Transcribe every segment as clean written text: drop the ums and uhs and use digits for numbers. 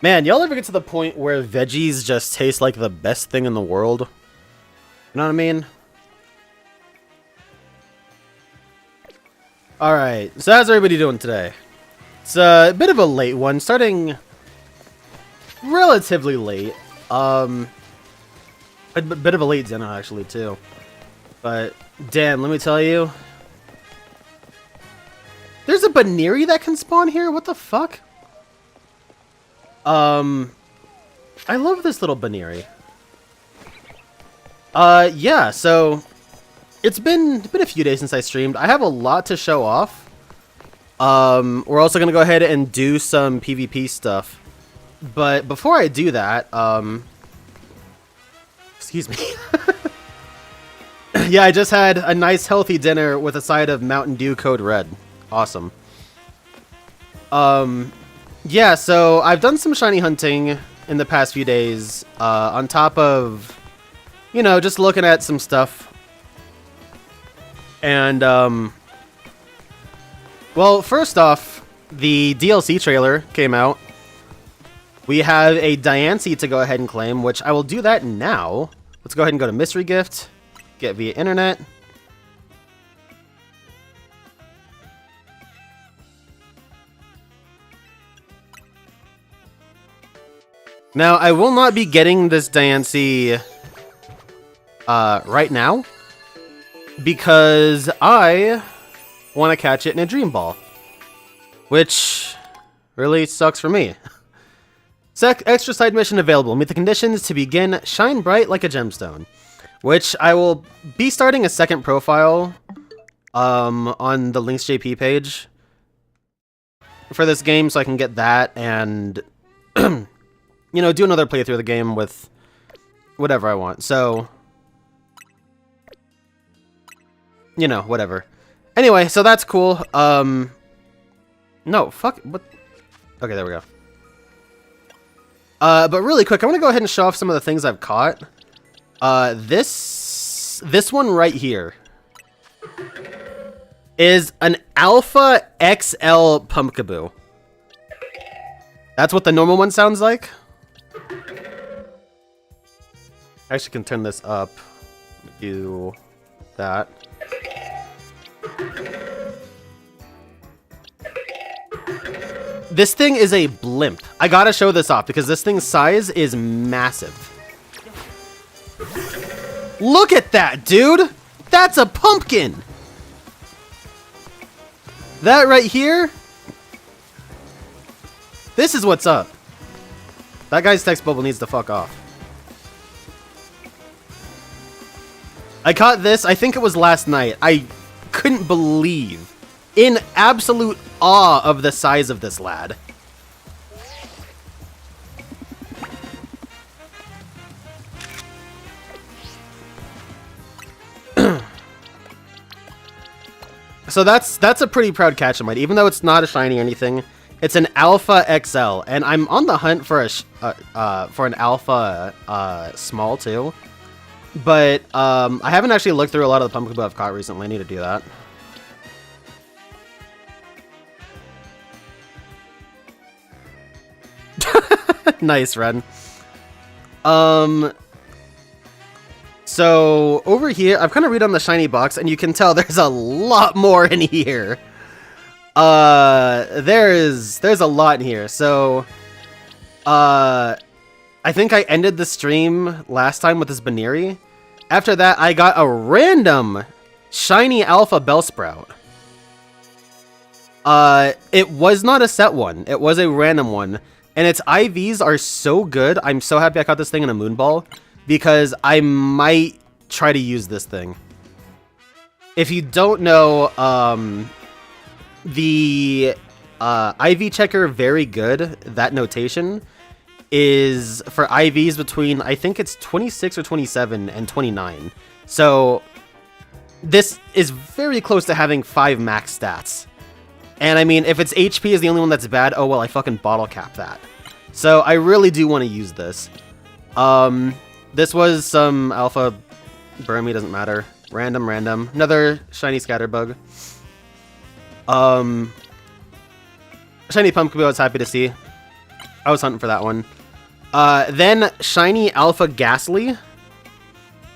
Man, y'all ever get to the point where veggies just taste like the best thing in the world? You know what I mean? Alright, so how's everybody doing today? It's a bit of a late one, starting relatively late. A bit of a late dinner, actually, too. But, damn, let me tell you. There's a Baneri that can spawn here? What the fuck? I love this little Baneri. Yeah, so it's been a few days since I streamed. I have a lot to show off. We're also gonna go ahead and do some PvP stuff. But before I do that, excuse me. Yeah, I just had a nice healthy dinner with a side of Mountain Dew Code Red. Awesome. Yeah, so I've done some shiny hunting in the past few days, on top of, you know, just looking at some stuff. And, well, first off, the DLC trailer came out. We have a Diancie to go ahead and claim, which I will do that now. Let's go ahead and go to Mystery Gift, get via internet. Now, I will not be getting this Diancie right now, because I want to catch it in a Dream Ball, which really sucks for me. Extra side mission available. Meet the conditions to begin Shine Bright Like a Gemstone, which I will be starting a second profile on the Links JP page for this game, so I can get that and you know, do another playthrough of the game with whatever I want. So, you know, whatever. Anyway, so that's cool. No, fuck, what? Okay, there we go. But really quick, I want to go ahead and show off some of the things I've caught. This one right here is an Alpha XL Pumpkaboo. That's what the normal one sounds like. I actually can turn this up. Do that. This thing is a blimp. I gotta show this off because this thing's size is massive. Look at that, dude! That's a pumpkin! That right here? This is what's up. That guy's text bubble needs to fuck off. I caught this, I think it was last night. I couldn't believe, in absolute awe of the size of this lad. So that's a pretty proud catch of mine, even though it's not a shiny or anything. It's an Alpha XL, and I'm on the hunt for an Alpha small too. But I haven't actually looked through a lot of the Pumpkaboo I've caught recently. I need to do that. Nice, Ren. So over here, I've kind of read on the shiny box, and you can tell there's a lot more in here. There's a lot in here. So, I think I ended the stream last time with this Baneri. After that, I got a random shiny Alpha Bellsprout. It was not a set one. It was a random one. And its IVs are so good. I'm so happy I caught this thing in a Moonball, because I might try to use this thing. If you don't know, the IV checker very good, that notation, is for IVs between, I think it's 26 or 27 and 29. So this is very close to having 5 max stats. And I mean, if its HP is the only one that's bad, oh well, I fucking bottle cap that. So I really do want to use this. This was some Alpha Burmy, doesn't matter. Random. Another shiny Scatterbug. Shiny Pumpkaboo, I was happy to see. I was hunting for that one. Then shiny Alpha Ghastly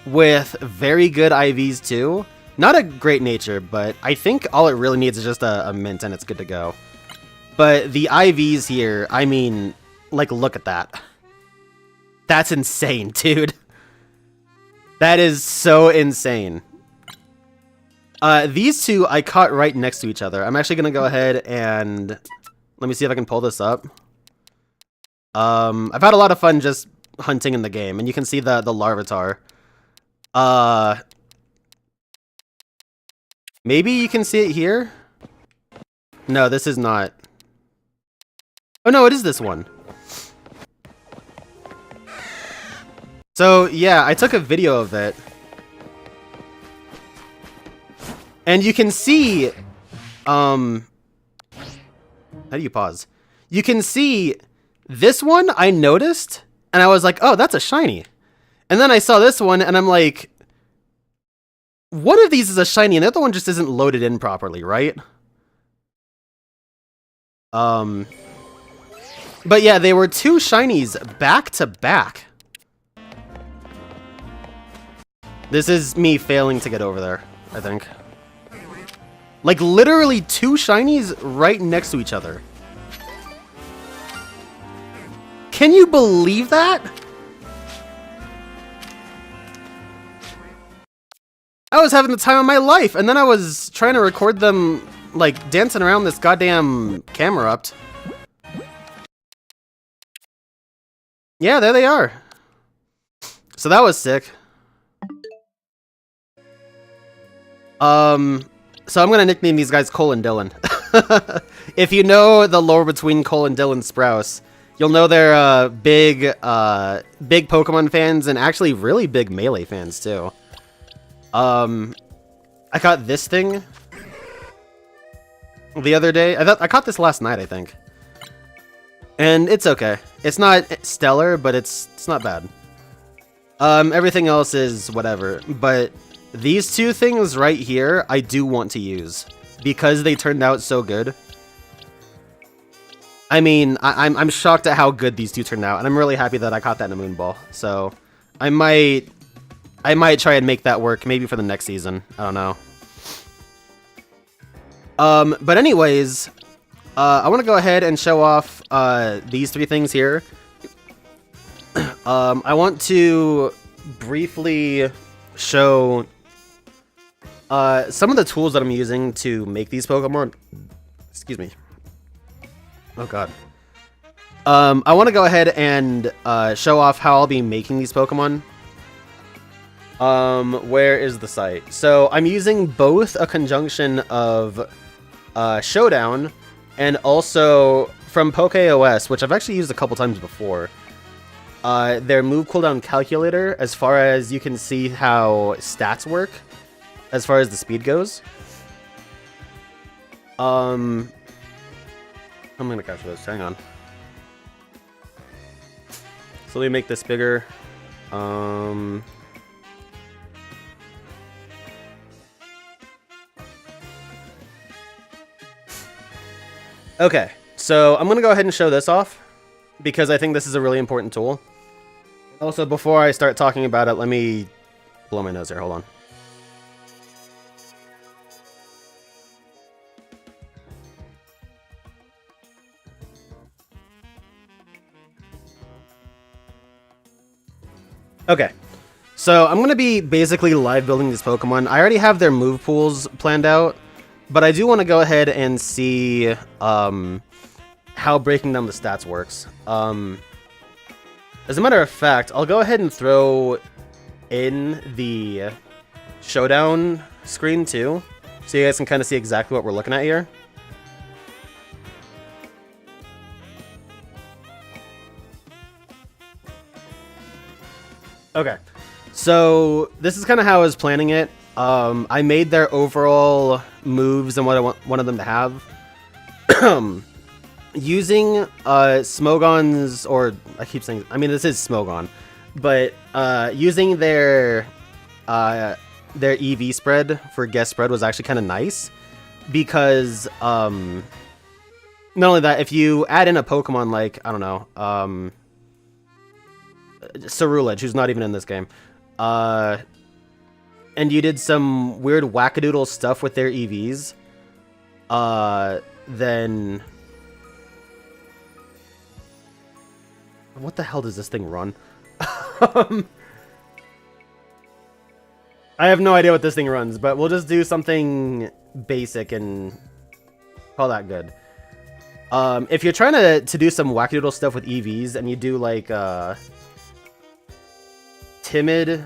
with very good IVs too. Not a great nature, but I think all it really needs is just a mint and it's good to go. But the IVs here, I mean, like, look at that. That's insane, dude. That is so insane. These two I caught right next to each other. I'm actually going to go ahead and let me see if I can pull this up. I've had a lot of fun just hunting in the game, and you can see the Larvitar. Maybe you can see it here? No, this is not. Oh no, it is this one. So yeah, I took a video of it. And you can see, how do you pause? You can see this one I noticed, and I was like, oh, that's a shiny. And then I saw this one, and I'm like, one of these is a shiny, and the other one just isn't loaded in properly, right? But yeah, they were two shinies back to back. This is me failing to get over there, I think. Like, literally two shinies right next to each other. Can you believe that? I was having the time of my life, and then I was trying to record them, like, dancing around this goddamn camera up. Yeah, there they are. So that was sick. So I'm gonna nickname these guys Cole and Dylan. If you know the lore between Cole and Dylan Sprouse, you'll know they're big Pokemon fans and actually really big Melee fans too. I caught this thing the other day. I caught this last night, I think. And it's okay. It's not stellar, but it's not bad. Everything else is whatever, but these two things right here, I do want to use because they turned out so good. I mean, I'm shocked at how good these two turned out, and I'm really happy that I caught that in a Moon Ball. So I might try and make that work, maybe for the next season. I don't know. But anyways, I want to go ahead and show off these three things here. I want to briefly show some of the tools that I'm using to make these Pokemon. Excuse me. Oh god. I want to go ahead and show off how I'll be making these Pokemon. Where is the site? So I'm using both a conjunction of Showdown and also from Poké OS, which I've actually used a couple times before. Their move cooldown calculator, as far as you can see how stats work, as far as the speed goes. I'm gonna capture this. Hang on. So let me make this bigger. Okay, so I'm gonna go ahead and show this off because I think this is a really important tool. Also, before I start talking about it, let me blow my nose here. Hold on. Okay, so I'm going to be basically live building these Pokemon. I already have their move pools planned out, but I do want to go ahead and see how breaking down the stats works. As a matter of fact, I'll go ahead and throw in the Showdown screen too, so you guys can kind of see exactly what we're looking at here. Okay, so this is kind of how I was planning it. I made their overall moves and what I wanted them to have. Using Smogon's, or I keep saying, I mean this is Smogon, but using their EV spread for guest spread was actually kind of nice because Not only that, if you add in a Pokemon like, I don't know, Cerulege, who's not even in this game, and you did some weird wackadoodle stuff with their EVs, then... What the hell does this thing run? I have no idea what this thing runs, but we'll just do something basic and call that good. If you're trying to do some wackadoodle stuff with EVs and you do like timid,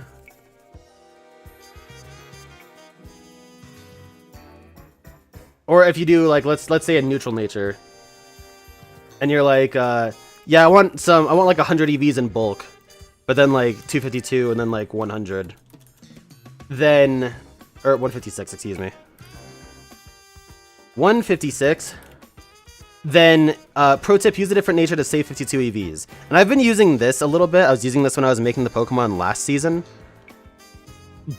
or if you do like let's say a neutral nature, and you're like yeah, I want like 100 EVs in bulk, but then like 252 and then like 100, then or 156, excuse me, 156. Then, pro tip, use a different nature to save 52 EVs. And I've been using this a little bit. I was using this when I was making the Pokemon last season.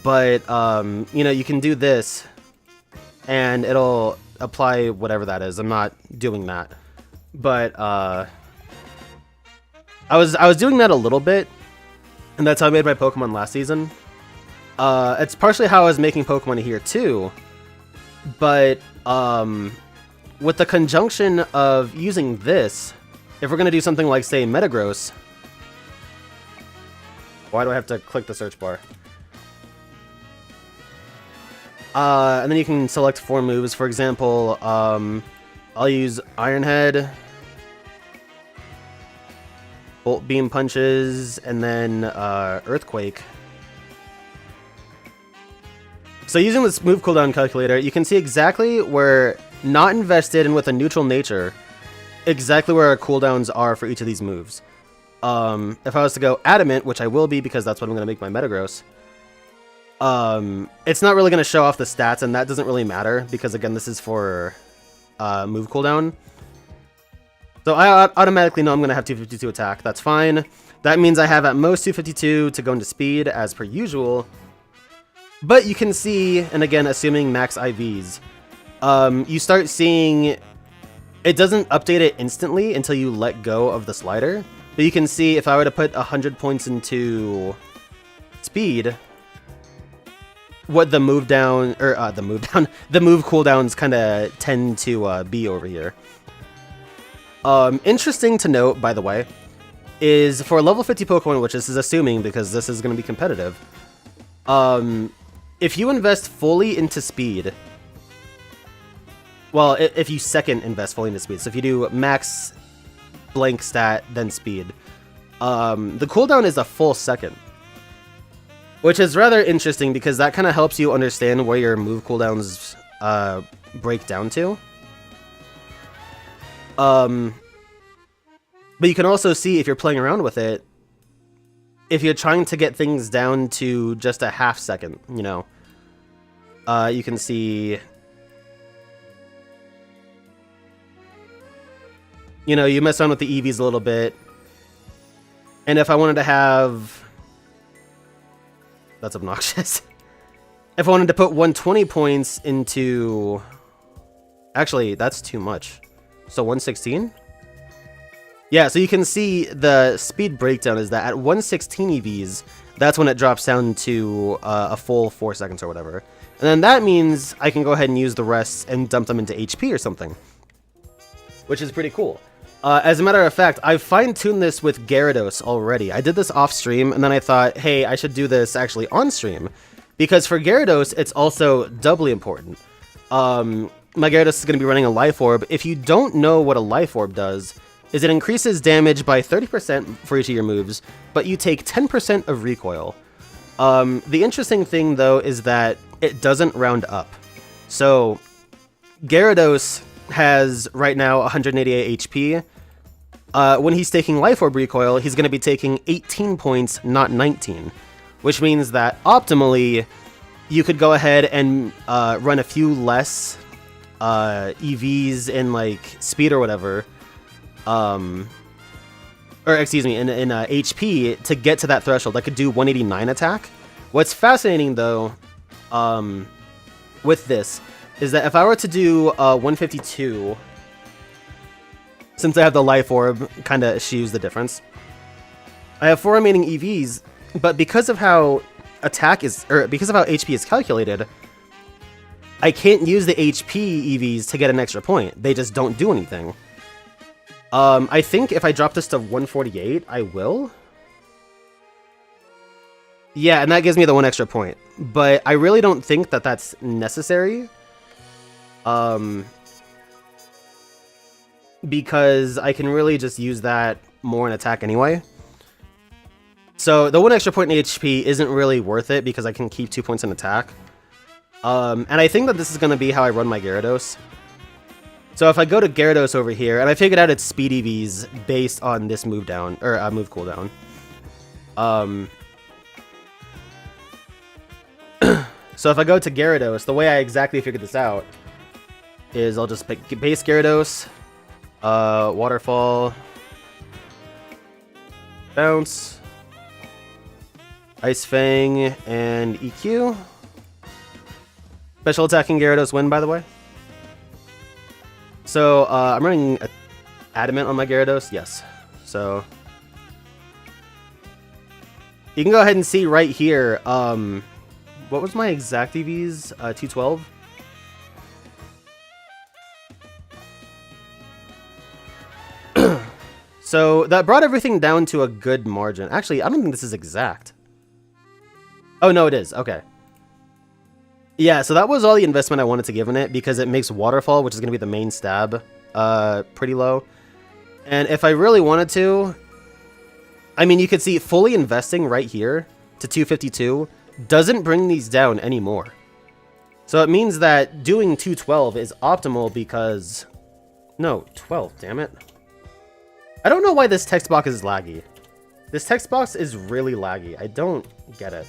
But, you know, you can do this, and it'll apply whatever that is. I'm not doing that. But, I was doing that a little bit, and that's how I made my Pokemon last season. It's partially how I was making Pokemon here, too. But, with the conjunction of using this, if we're going to do something like, say, Metagross... Why do I have to click the search bar? And then you can select 4 moves. For example, I'll use Iron Head, Bolt Beam Punches, and then Earthquake. So using this move cooldown calculator, you can see exactly where... not invested and with a neutral nature, exactly where our cooldowns are for each of these moves. If I was to go Adamant, which I will be because that's what I'm going to make my Metagross, it's not really going to show off the stats, and that doesn't really matter because, again, this is for move cooldown. So I automatically know I'm going to have 252 attack. That's fine. That means I have at most 252 to go into speed, as per usual. But you can see, and again, assuming max IVs, you start seeing it doesn't update it instantly until you let go of the slider. But you can see if I were to put 100 points into speed, what the move down, or the move cooldowns kind of tend to be over here. Interesting to note, by the way, is for a level 50 Pokemon, which this is assuming because this is going to be competitive, if you invest fully into speed, well, if you second invest fully into speed, so if you do max blank stat, then speed, the cooldown is a full second. Which is rather interesting because that kind of helps you understand where your move cooldowns break down to. But you can also see if you're playing around with it, if you're trying to get things down to just a half second, you know, you can see... You know, you mess around with the EVs a little bit. And if I wanted to have... That's obnoxious. If I wanted to put 120 points into... Actually, that's too much. So 116? Yeah, so you can see the speed breakdown is that at 116 EVs, that's when it drops down to a full 4 seconds or whatever. And then that means I can go ahead and use the rest and dump them into HP or something. Which is pretty cool. As a matter of fact, I've fine-tuned this with Gyarados already. I did this off-stream, and then I thought, hey, I should do this actually on-stream. Because for Gyarados, it's also doubly important. My Gyarados is going to be running a Life Orb. If you don't know what a Life Orb does, is it increases damage by 30% for each of your moves, but you take 10% of recoil. The interesting thing, though, is that it doesn't round up. So, Gyarados has right now 188 HP. When he's taking Life Orb recoil, he's going to be taking 18 points, not 19. Which means that optimally, you could go ahead and run a few less EVs in like speed or whatever, or excuse me, in HP to get to that threshold. I could do 189 attack. What's fascinating though, with this, is that if I were to do 152, since I have the Life Orb, kind of eschews the difference. I have 4 remaining EVs, but because of how because of how HP is calculated, I can't use the HP EVs to get an extra point. They just don't do anything. I think if I drop this to 148, I will. Yeah, and that gives me the 1 extra point. But I really don't think that that's necessary. Because I can really just use that more in attack anyway. So the 1 extra point in HP isn't really worth it because I can keep 2 points in attack. And I think that this is going to be how I run my Gyarados. So if I go to Gyarados over here, and I figured out its speed EVs based on this move down, or move cooldown. So if I go to Gyarados, the way I exactly figured this out is I'll just pick base Gyarados, Waterfall, Bounce, Ice Fang, and EQ. Special attacking Gyarados win, by the way. So, I'm running Adamant on my Gyarados, yes. So, you can go ahead and see right here, what was my exact EVs? 212? So, that brought everything down to a good margin. Actually, I don't think this is exact. Oh, no, it is. Okay. Yeah, so that was all the investment I wanted to give in it because it makes Waterfall, which is going to be the main stab, pretty low. And if I really wanted to, I mean, you could see fully investing right here to 252 doesn't bring these down anymore. So it means that doing 212 is optimal because... No, 12, damn it. I don't know why this text box is laggy. This text box is really laggy. I don't get it.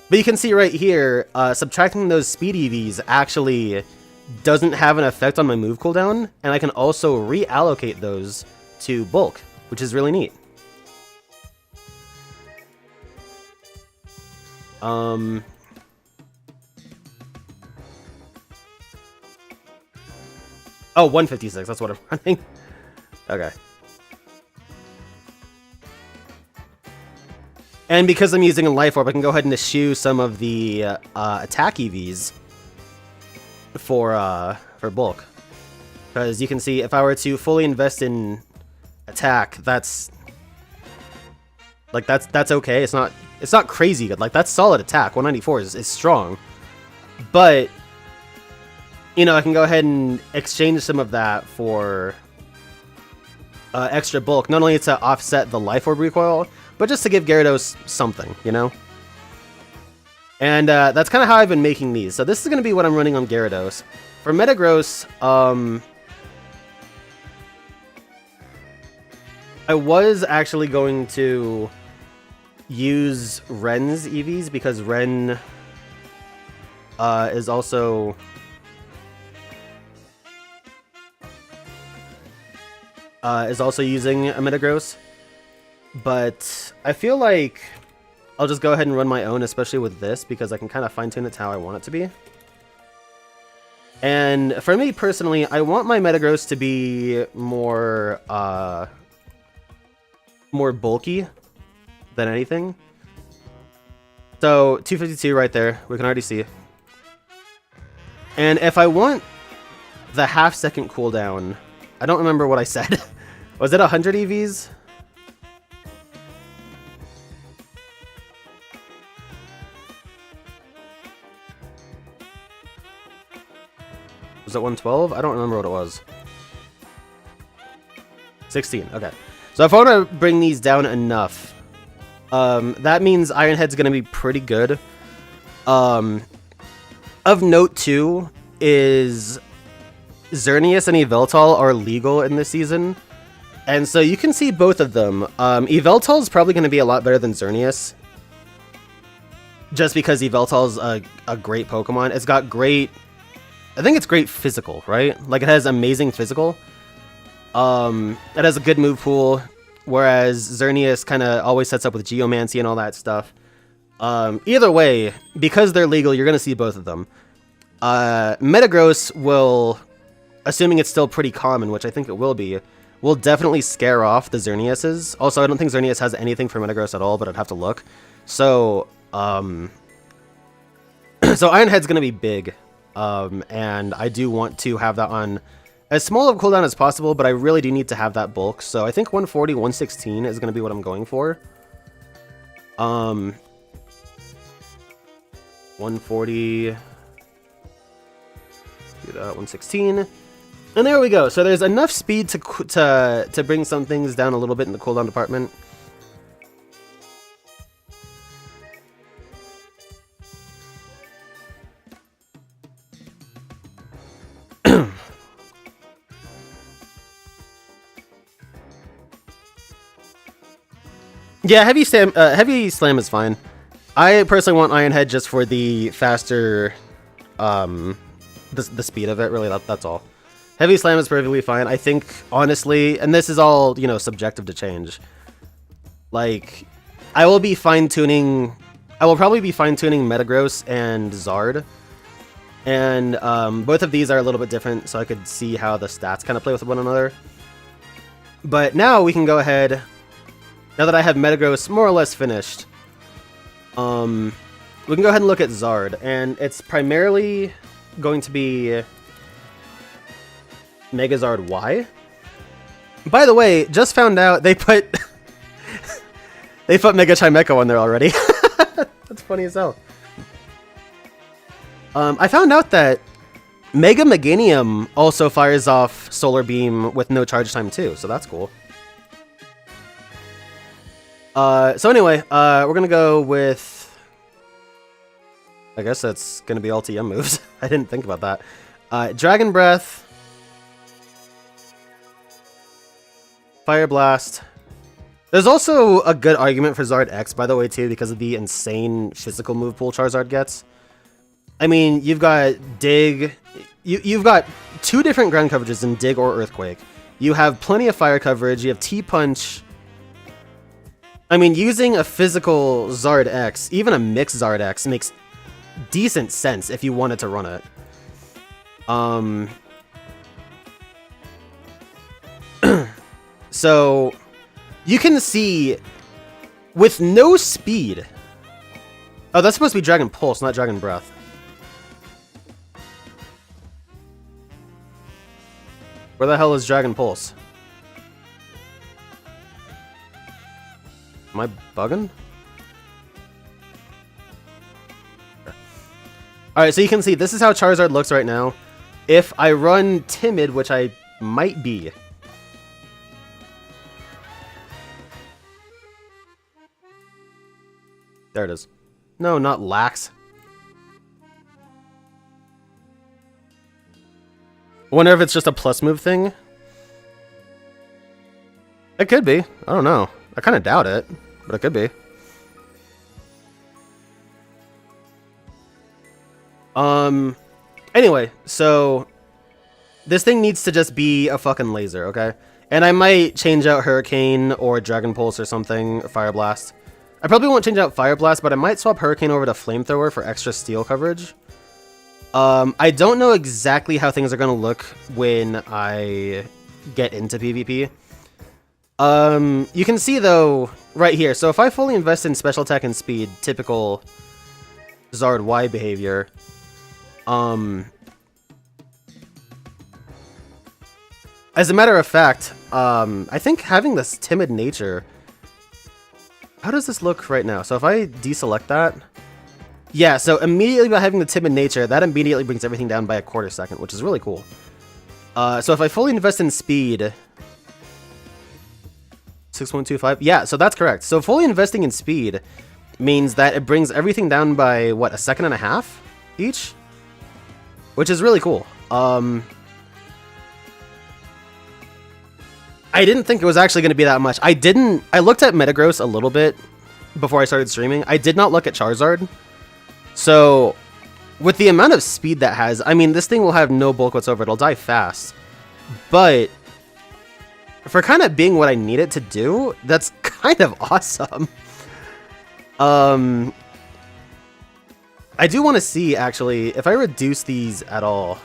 But you can see right here, subtracting those speed EVs actually doesn't have an effect on my move cooldown, and I can also reallocate those to bulk, which is really neat. Oh, 156, that's what I'm running. Okay. And because I'm using a Life Orb, I can go ahead and eschew some of the attack EVs for bulk. Because you can see, if I were to fully invest in attack, that's okay. It's not crazy good. Like, that's solid attack. 194 is strong. But, you know, I can go ahead and exchange some of that for extra bulk. Not only to offset the Life Orb recoil, but just to give Gyarados something, you know? And that's kind of how I've been making these. So this is going to be what I'm running on Gyarados. For Metagross, I was actually going to use Ren's EVs because Ren is also... using a Metagross. But I feel like I'll just go ahead and run my own, especially with this, because I can kind of fine-tune it to how I want it to be. And for me personally, I want my Metagross to be more bulky than anything. So 252 right there, we can already see. And if I want the half-second cooldown, I don't remember what I said. Was it 100 EVs? Was it 112? I don't remember what it was. 16, okay. So if I want to bring these down enough, that means Iron Head's going to be pretty good. Of note too is Xerneas and Yveltal are legal in this season. And so you can see both of them. Yveltal is probably going to be a lot better than Xerneas. Just because Yveltal's a great Pokemon. It's got great... I think it's great physical, right? Like, it has amazing physical. It has a good move pool. Whereas Xerneas kind of always sets up with Geomancy and all that stuff. Either way, because they're legal, you're going to see both of them. Metagross will assuming it's still pretty common, which I think it will be, will definitely scare off the Xerneases. Also, I don't think Xerneas has anything for Metagross at all, but I'd have to look. So, so Iron Head's going to be big, and I do want to have that on as small of a cooldown as possible, but I really do need to have that bulk. So I think 140, 116 is going to be what I'm going for. 140, do that, 116, and there we go. So there's enough speed to bring some things down a little bit in the cooldown department. Yeah, heavy slam is fine. I personally want Iron Head just for the faster, the speed of it. Really, that's all. Heavy slam is perfectly fine. I think honestly, and this is all subjective to change. Like, I will be fine tuning. I will probably be fine tuning Metagross and Zard, and both of these are a little bit different, so I could see how the stats kind of play with one another. But now we can go ahead. Now that I have Metagross more or less finished, we can go ahead and look at Zard, and it's primarily going to be Megazard Y. By the way, just found out they put they put Mega Chimecho on there already. That's funny as hell. I found out that Mega Meganium also fires off Solar Beam with no charge time too, so that's cool. So anyway, we're gonna go with, I guess that's gonna be all TM moves. I didn't think about that. Dragon Breath, Fire Blast. There's also a good argument for Zard X, by the way, too, because of the insane physical move pool Charizard gets. I mean, you've got Dig, you've got two different ground coverages in Dig or Earthquake. You have plenty of fire coverage, you have T-Punch. I mean, using a physical Zard X, even a mixed Zard X, makes decent sense if you wanted to run it. So, you can see, with no speed... Oh, that's supposed to be Dragon Pulse, not Dragon Breath. Where the hell is Dragon Pulse? Am I bugging? Alright, so you can see this is how Charizard looks right now. If I run Timid, which I might be. There it is. No, not Lax. I wonder if it's just a plus move thing. It could be. I don't know. I kind of doubt it, but it could be. Anyway, so this thing needs to just be a fucking laser, okay? And I might change out Hurricane or Dragon Pulse or something, or Fire Blast. I probably won't change out Fire Blast, but I might swap Hurricane over to Flamethrower for extra steel coverage. I don't know exactly how things are going to look when I get into PvP. You can see, though, right here. So if I fully invest in Special Attack and Speed, typical Zard Y behavior, as a matter of fact, I think having this timid nature... How does this look right now? So if I deselect that... Yeah, so immediately by having the timid nature, that immediately brings everything down by a quarter second, which is really cool. So if I fully invest in speed... 6.25? Yeah, so that's correct. So fully investing in speed means that it brings everything down by, what, a second and a half each? Which is really cool. I didn't think it was actually going to be that much. I looked at Metagross a little bit before I started streaming. I did not look at Charizard. So, with the amount of speed that has, I mean, this thing will have no bulk whatsoever. It'll die fast. But, for kind of being what I need it to do, that's kind of awesome. I do want to see, actually, if I reduce these at all.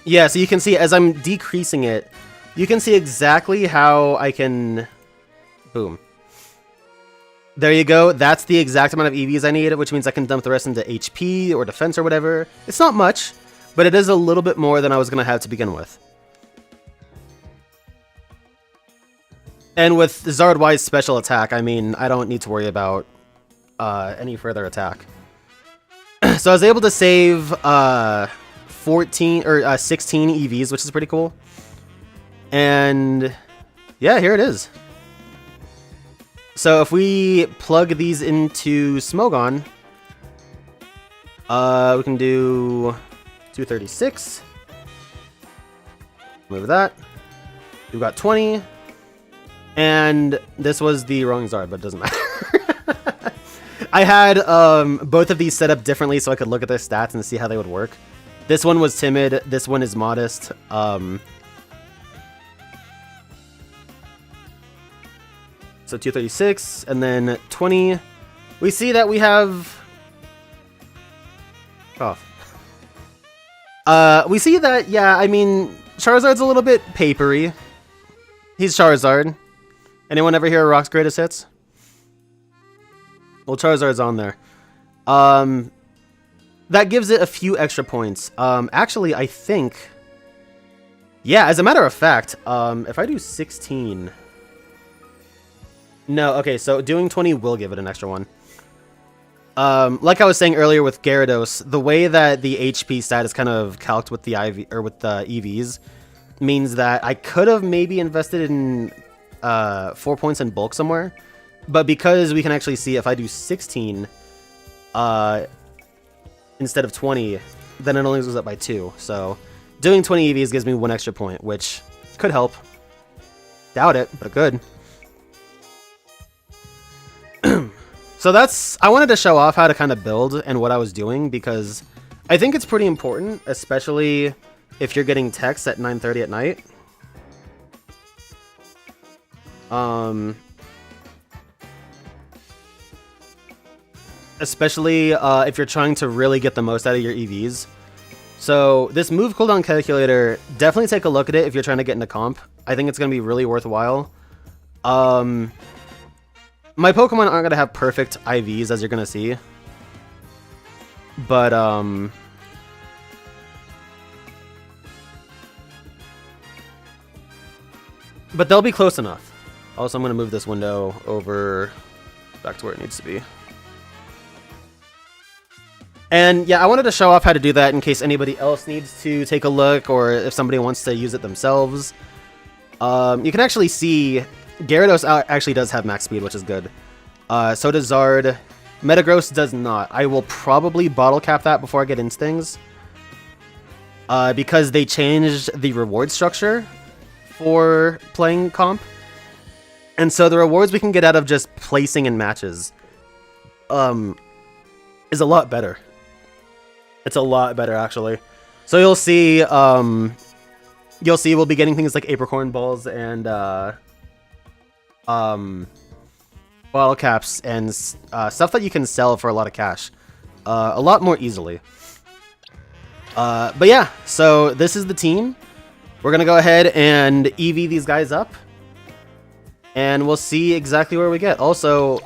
Yeah, so you can see as I'm decreasing it, you can see exactly how I can... Boom. There you go. That's the exact amount of EVs I need, which means I can dump the rest into HP or defense or whatever. It's not much, but it is a little bit more than I was going to have to begin with. And with Zard-Y's special attack, I mean, I don't need to worry about any further attack. So I was able to save 14 or 16 EVs, which is pretty cool. And yeah, here it is. So if we plug these into Smogon, we can do 236. Move that. We've got 20. And this was the wrong Zard, but it doesn't matter. I had both of these set up differently so I could look at their stats and see how they would work. This one was timid. This one is modest. So 236 and then 20. We see that we have... Oh. We see that, yeah, I mean, Charizard's a little bit papery. He's Charizard. Anyone ever hear Rock's greatest hits? Well, Charizard's on there. That gives it a few extra points. Actually, I think... Yeah, as a matter of fact, if I do 16... No, okay, so doing 20 will give it an extra one. Like I was saying earlier with Gyarados, the way that the HP stat is kind of calced with the IV or with the EVs means that I could have maybe invested in 4 points in bulk somewhere, but because we can actually see if I do 16 instead of 20, then it only goes up by 2. So doing 20 EVs gives me 1 extra point, which could help. Doubt it, but it could. So that's, I wanted to show off how to kind of build and what I was doing because I think it's pretty important, especially if you're getting texts at 9:30 at night. Especially if you're trying to really get the most out of your EVs. So this move cooldown calculator, definitely take a look at it if you're trying to get into comp. I think it's going to be really worthwhile. My Pokemon aren't going to have perfect IVs, as you're going to see. But, they'll be close enough. Also, I'm going to move this window over back to where it needs to be. And, yeah, I wanted to show off how to do that in case anybody else needs to take a look or if somebody wants to use it themselves. You can actually see... Gyarados actually does have max speed, which is good. So does Zard. Metagross does not. I will probably bottle cap that before I get into things. Because they changed the reward structure for playing comp. And so the rewards we can get out of just placing in matches is a lot better. It's a lot better, actually. So you'll see we'll be getting things like Apricorn Balls and... bottle caps and stuff that you can sell for a lot of cash a lot more easily. But yeah, so this is the team. We're gonna go ahead and EV these guys up and we'll see exactly where we get. Also,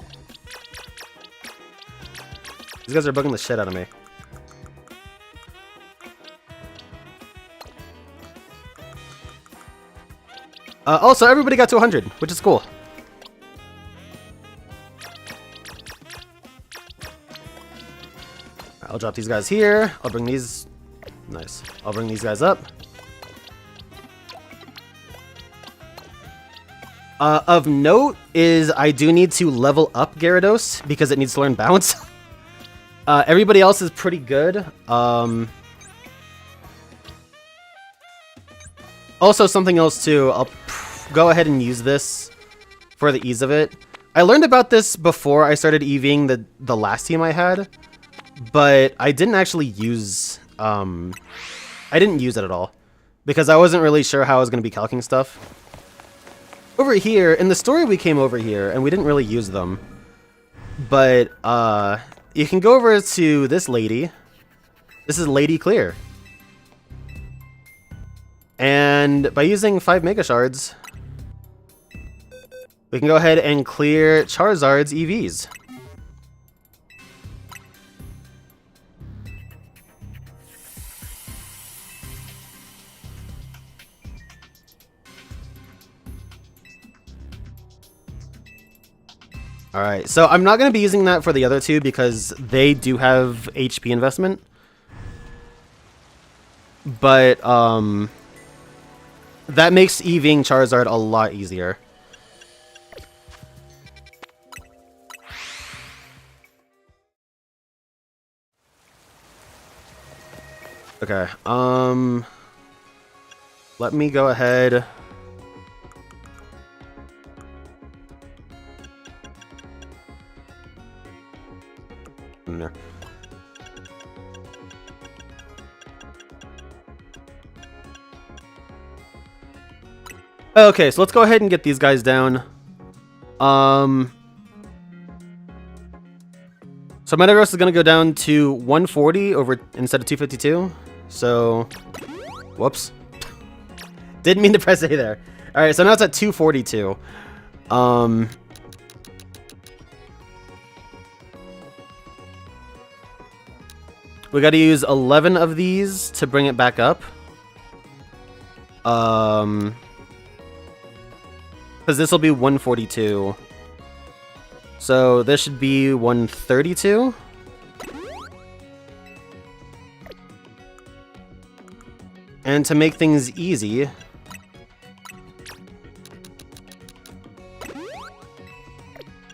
these guys are bugging the shit out of me. Also, everybody got to 100, which is cool. I'll drop these guys here. I'll bring these... Nice. I'll bring these guys up. Of note is I do need to level up Gyarados because it needs to learn Bounce. Everybody else is pretty good. Also, something else too. I'll go ahead and use this for the ease of it. I learned about this before I started EVing the last team I had. But I didn't actually use, I didn't use it at all. Because I wasn't really sure how I was going to be calcing stuff. Over here, in the story we came over here, and we didn't really use them. But, you can go over to this lady. This is Lady Clear. And by using 5 Mega Shards, we can go ahead and clear Charizard's EVs. Alright, so I'm not going to be using that for the other two because they do have HP investment. But, that makes EVing Charizard a lot easier. Okay, let me go ahead. In there. Okay, so let's go ahead and get these guys down. So Metagross is gonna go down to 140 over instead of 252. So, whoops. Didn't mean to press A there. All right, so now it's at 242. We got to use 11 of these to bring it back up. Because this will be 142. So this should be 132. And to make things easy,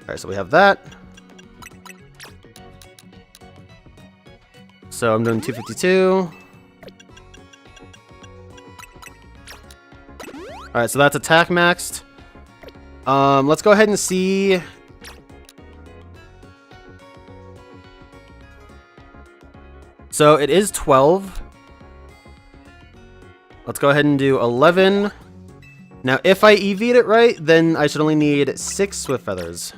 alright, so we have that. So I'm doing 252. Alright, so that's attack maxed. Let's go ahead and see. So it is 12. Let's go ahead and do 11. Now, if I EV'd it right, then I should only need 6 Swift Feathers.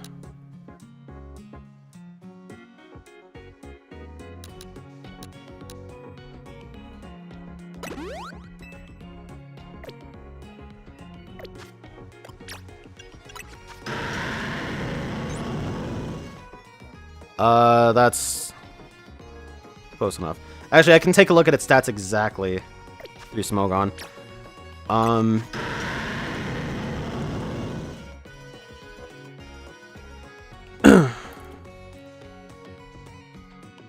That's close enough. Actually, I can take a look at its stats exactly. Do Smogon.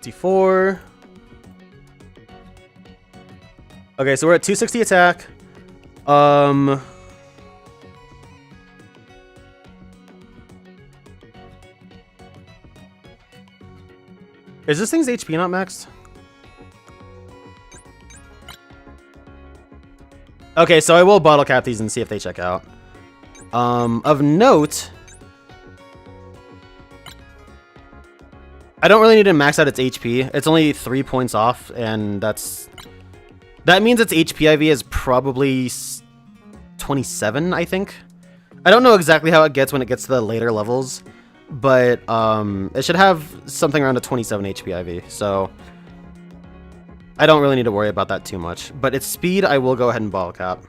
54. Okay, so we're at 260 attack. Is this thing's HP not maxed? Okay, so I will bottle cap these and see if they check out. Of note, I don't really need to max out its HP. It's only 3 points off, and that means its HP IV is probably 27, I think. I don't know exactly how it gets when it gets to the later levels, but it should have something around a 27 HP IV, so I don't really need to worry about that too much. But its speed, I will go ahead and bottle cap.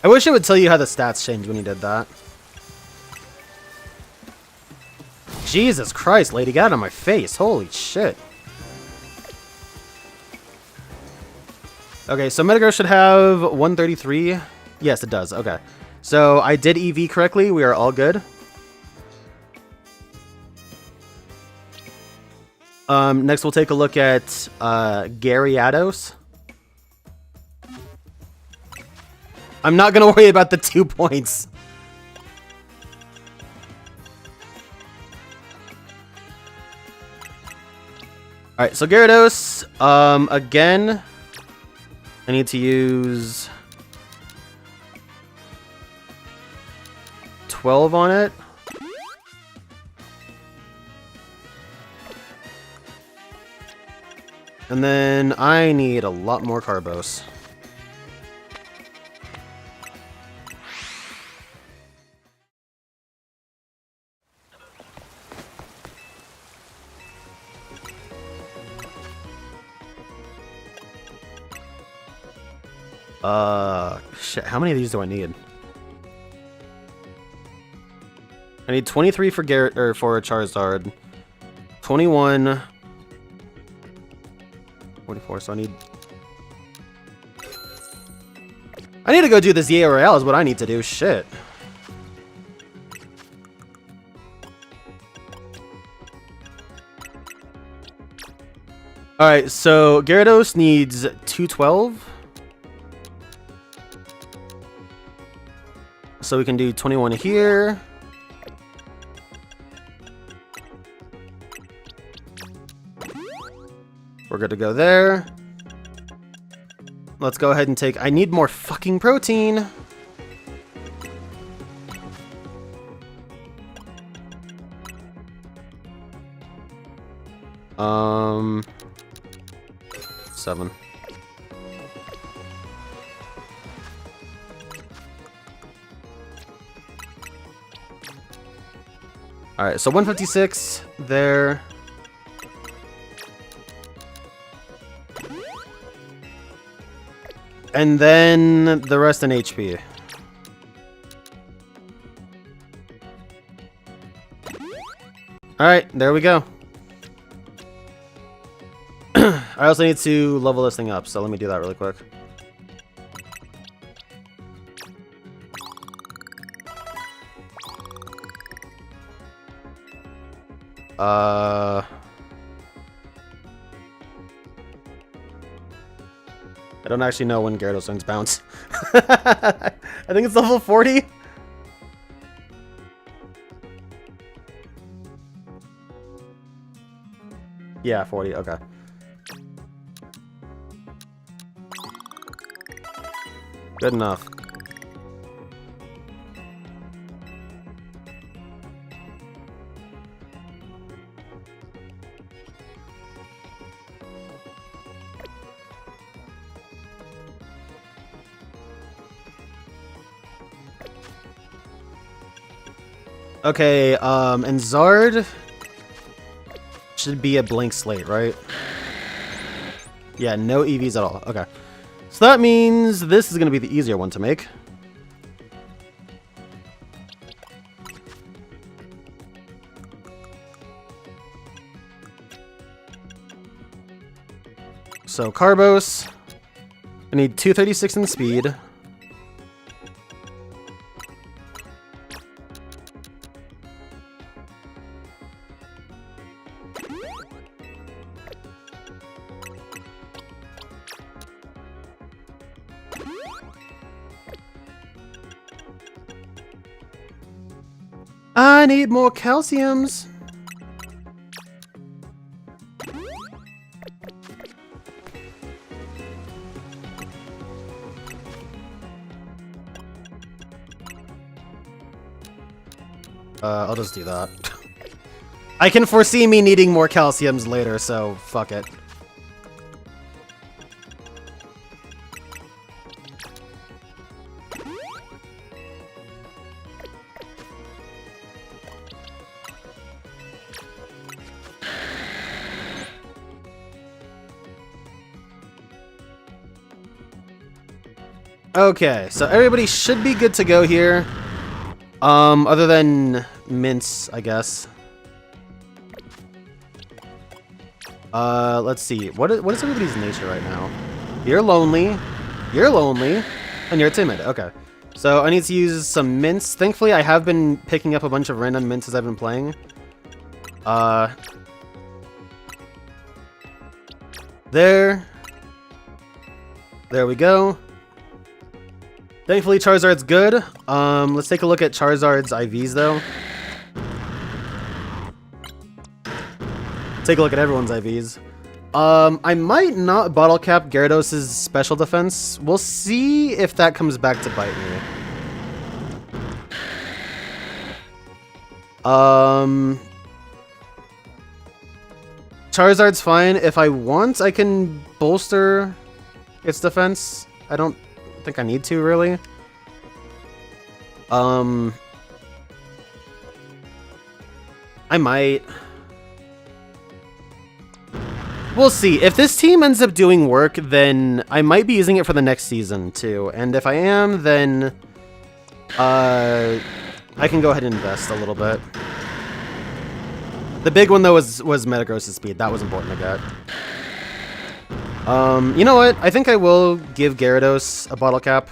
I wish it would tell you how the stats changed when you did that. Jesus Christ, lady, get out of my face. Holy shit. Okay, so Metagross should have 133. Yes, it does. Okay. So I did EV correctly. We are all good. Next, we'll take a look at Gyarados. I'm not going to worry about the 2 points. Alright, so Gyarados, again, I need to use 12 on it. And then I need a lot more Carbos. Shit, how many of these do I need? I need 23 for for Charizard, 21, 44, so I need to go do this Yay Royale is what I need to do, shit. Alright, so Gyarados needs 212. So we can do 21 here. We're good to go there. Let's go ahead and take... I need more fucking protein. Seven. Alright, so 156 there. And then the rest in HP. Alright, there we go. I also need to level this thing up, so let me do that really quick. I don't actually know when Gyarados wings bounce. I think it's level 40. Yeah, 40, okay. Good enough. Okay, and Zard should be a blank slate, right? Yeah, no EVs at all. Okay. So that means this is going to be the easier one to make. So Carbos, I need 236 in speed. I need more calciums. I'll just do that. I can foresee me needing more calciums later, so fuck it. Okay, so everybody should be good to go here. Other than Mince, I guess. Let's see. What is everybody's nature right now? You're lonely, and you're timid. Okay. So I need to use some mints. Thankfully, I have been picking up a bunch of random mints as I've been playing. There we go. Thankfully, Charizard's good. Let's take a look at Charizard's IVs, though. Take a look at everyone's IVs. I might not bottle cap Gyarados' special defense. We'll see if that comes back to bite me. Charizard's fine. If I want, I can bolster its defense. I don't think I need to, really. I might. We'll see. If this team ends up doing work, then I might be using it for the next season, too. And if I am, then I can go ahead and invest a little bit. The big one, though, was Metagross's speed. That was important to get. You know what? I think I will give Gyarados a bottle cap.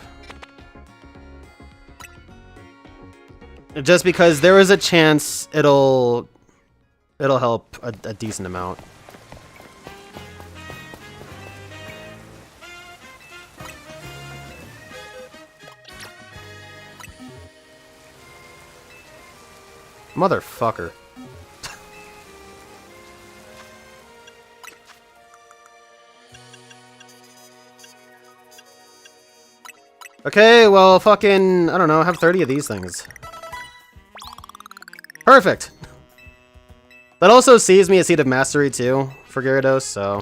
Just because there is a chance it'll help a decent amount. Motherfucker. Okay, well, fucking, I don't know, have 30 of these things. Perfect! That also saves me a Seed of Mastery, too, for Gyarados, so...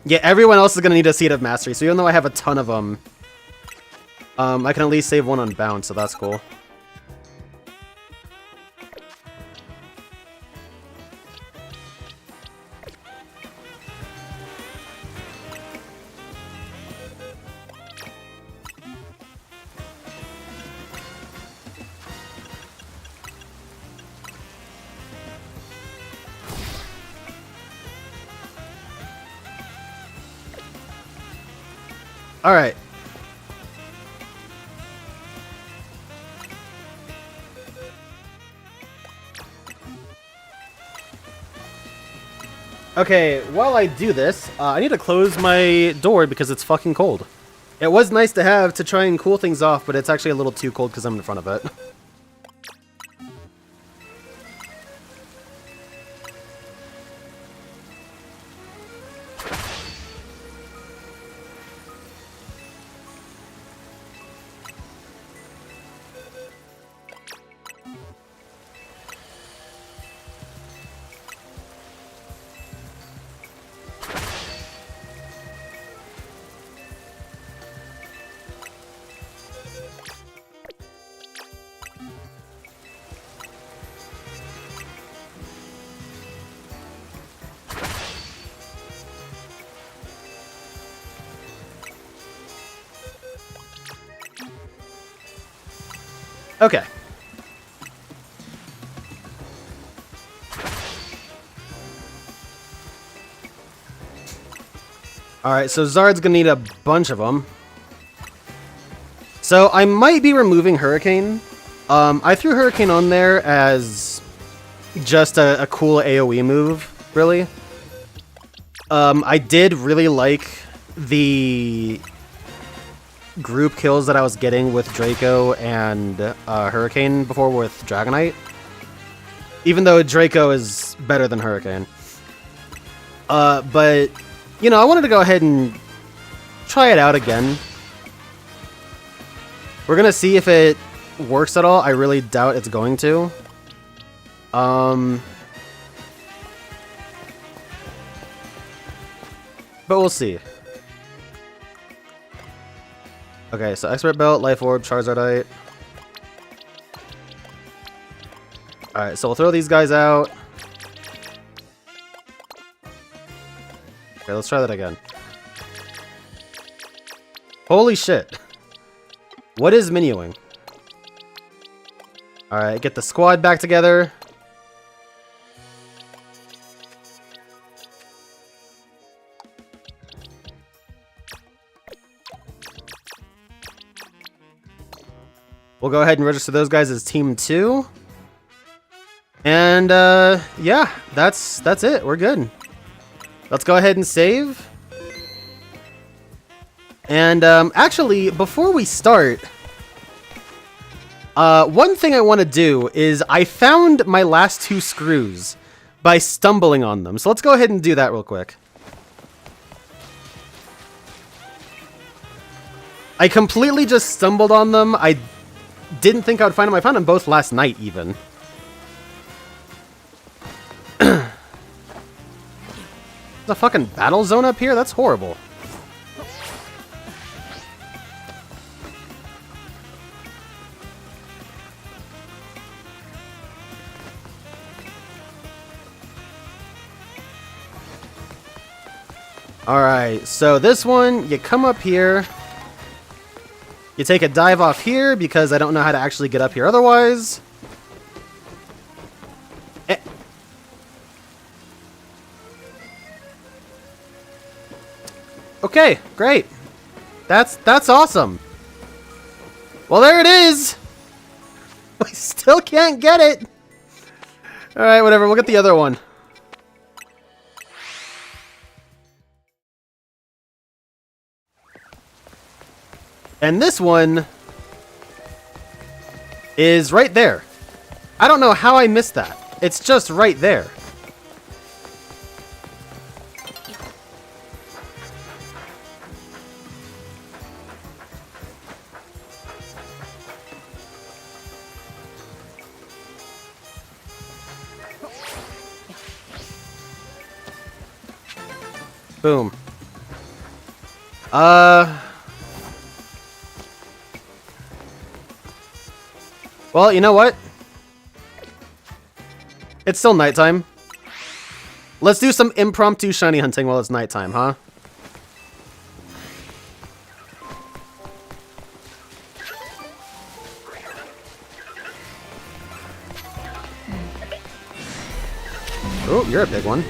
Yeah, everyone else is gonna need a Seed of Mastery, so even though I have a ton of them, I can at least save one on bounce, so that's cool. Alright. Okay, while I do this, I need to close my door because it's fucking cold. It was nice to have to try and cool things off, but it's actually a little too cold because I'm in front of it. Okay. Alright, so Zard's gonna need a bunch of them. So I might be removing Hurricane. I threw Hurricane on there as just a cool AoE move, really. I did really like the group kills that I was getting with Draco and Hurricane before with Dragonite. Even though Draco is better than Hurricane. But, you know, I wanted to go ahead and try it out again. We're gonna see if it works at all. I really doubt it's going to. But we'll see. Okay, so Expert Belt, Life Orb, Charizardite. Alright, so we'll throw these guys out. Okay, let's try that again. Holy shit. What is menuing? Alright, get the squad back together. We'll go ahead and register those guys as Team 2. And, yeah, that's it. We're good. Let's go ahead and save. And, actually, before we start, one thing I want to do is I found my last 2 screws by stumbling on them. So let's go ahead and do that real quick. I completely just stumbled on them. didn't think I would find them. I found them both last night, even. There's a fucking battle zone up here? That's horrible. Alright, so this one, you come up here. You take a dive off here because I don't know how to actually get up here otherwise. Okay, great. That's awesome. Well, there it is. We still can't get it. Alright, whatever, we'll get the other one. And this one is right there. I don't know how I missed that. It's just right there. Boom. Well, you know what? It's still nighttime. Let's do some impromptu shiny hunting while it's nighttime, huh? Oh, you're a big one.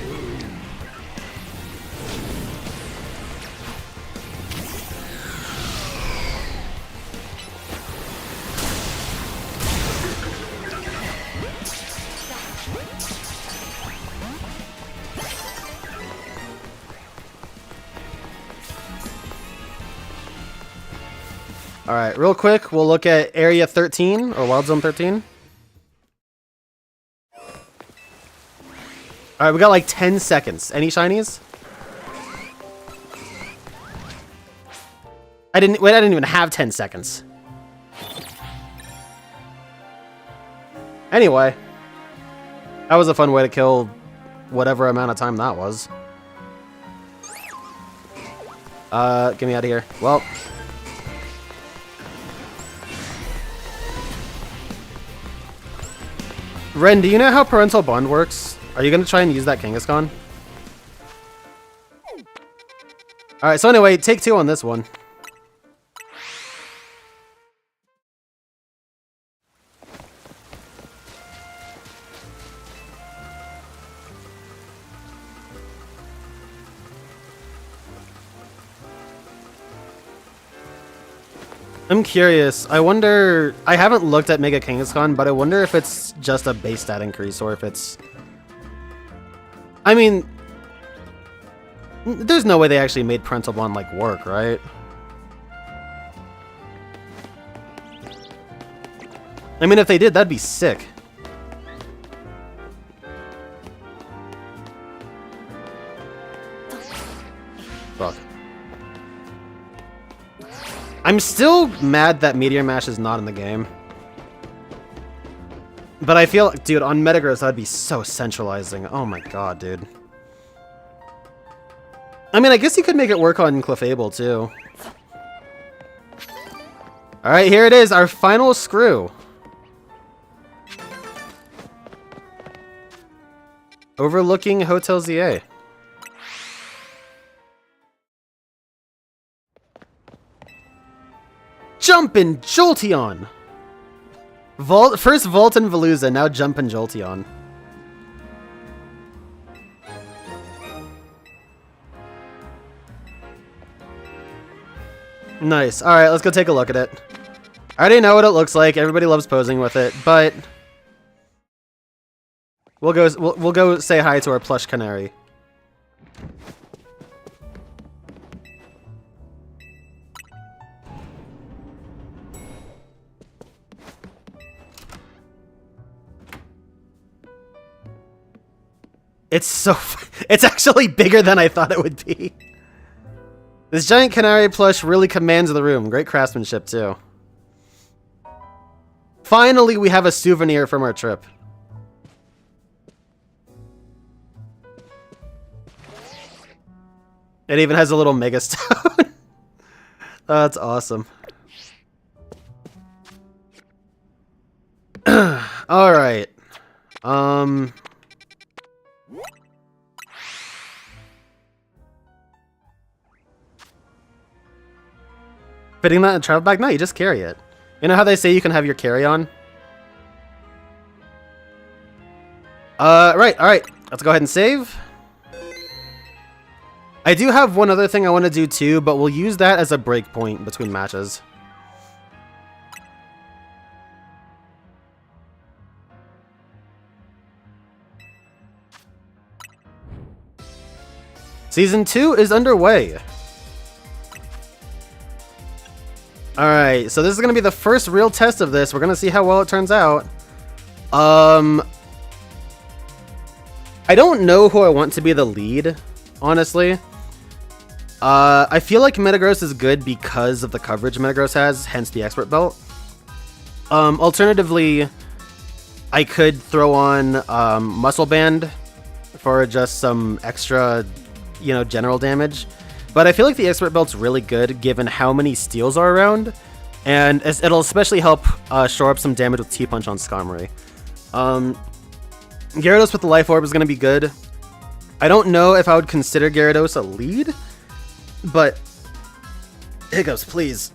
Alright, real quick, we'll look at Area 13, or Wild Zone 13. Alright, we got like 10 seconds. Any shinies? I didn't even have 10 seconds. Anyway. That was a fun way to kill whatever amount of time that was. Get me out of here. Well... Ren, do you know how parental bond works? Are you going to try and use that Kangaskhan? Alright, so anyway, take 2 on this one. I'm curious. I wonder... I haven't looked at Mega Kangaskhan, but I wonder if it's just a base stat increase or if it's... I mean... There's no way they actually made Parental Bond, like, work, right? I mean, if they did, that'd be sick. Fuck. I'm still mad that Meteor Mash is not in the game. But I feel, dude, on Metagross that'd be so centralizing. Oh my god, dude. I mean, I guess you could make it work on Clefable, too. Alright, here it is, our final screw. Overlooking Hotel ZA. Jumpin' Jolteon! First Volt and Veluza, now Jumpin' Jolteon. Nice. Alright, let's go take a look at it. I already know what it looks like. Everybody loves posing with it, but... We'll go say hi to our plush canary. It's actually bigger than I thought it would be. This giant canary plush really commands the room. Great craftsmanship, too. Finally, we have a souvenir from our trip. It even has a little Mega Stone. That's awesome. All right. Fitting that in a travel bag? No, you just carry it. You know how they say you can have your carry-on? Right, alright. Let's go ahead and save. I do have one other thing I want to do too, but we'll use that as a break point between matches. Season 2 is underway. Alright, so this is going to be the first real test of this. We're going to see how well it turns out. I don't know who I want to be the lead, honestly. I feel like Metagross is good because of the coverage Metagross has, hence the expert belt. Alternatively, I could throw on Muscle Band for just some extra, you know, general damage. But I feel like the expert belt's really good given how many steals are around, and it'll especially help shore up some damage with T-Punch on Skarmory. Gyarados with the Life Orb is going to be good. I don't know if I would consider Gyarados a lead, but hiccups, please.